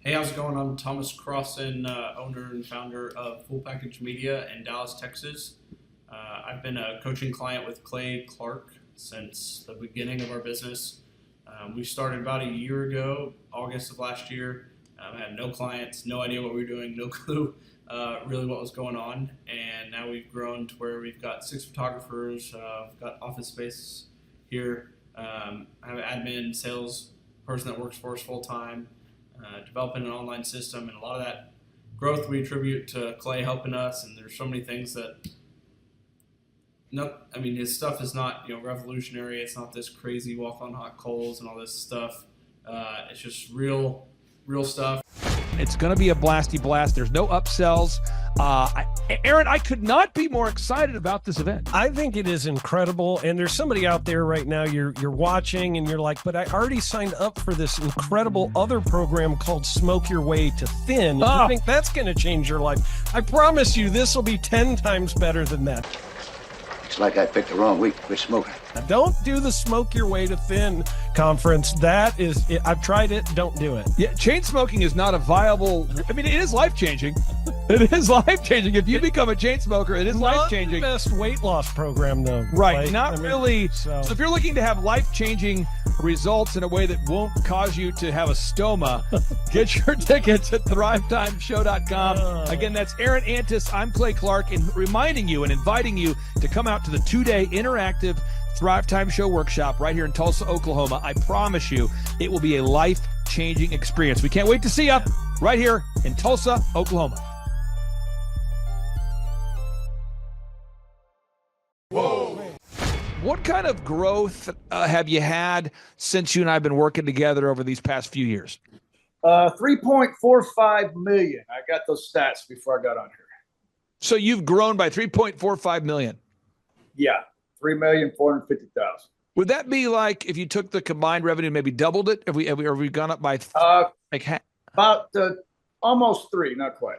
Hey, how's it going? I'm Thomas Crossan, owner and founder of Full Package Media in Dallas, Texas. I've been a coaching client with Clay Clark since the beginning of our business. We started about a year ago, August of last year. I had no clients, no idea what we were doing, no clue really what was going on. And now we've grown to where we've got 6 photographers, we've got office space here. I have an admin, sales person that works for us full time, developing an online system. And a lot of that growth we attribute to Clay helping us. And there's so many things that his stuff is not, revolutionary. It's not this crazy walk on hot coals and all this stuff. It's just real stuff. It's going to be a blasty blast. There's no upsells. Aaron, I could not be more excited about this event. I think it is incredible. And there's somebody out there right now, you're watching and you're like, but I already signed up for this incredible other program called Smoke Your Way to Thin. I think that's going to change your life. I promise you this will be 10 times better than that. Looks like I picked the wrong week to quit smoking. Don't do the Smoke Your Way to Thin conference. That is, I've tried it. Don't do it. Yeah, chain smoking is not a viable. It is life-changing. It is life-changing. If you become a chain smoker, it is life-changing. Not the best weight loss program, though. Right, really. So if you're looking to have life-changing results in a way that won't cause you to have a stoma, get your tickets at thrivetimeshow.com. Again, that's Aaron Antis. I'm Clay Clark, and reminding you and inviting you to come out to the 2-day interactive Thrive Time Show workshop right here in Tulsa, Oklahoma. I promise you it will be a life-changing experience. We can't wait to see you right here in Tulsa, Oklahoma. Whoa. What kind of growth have you had since you and I have been working together over these past few years? 3.45 million. I got those stats before I got on here. So you've grown by 3.45 million. Yeah, 3,450,000. Would that be like if you took the combined revenue and maybe doubled it? Have we gone up by about almost 3, not quite.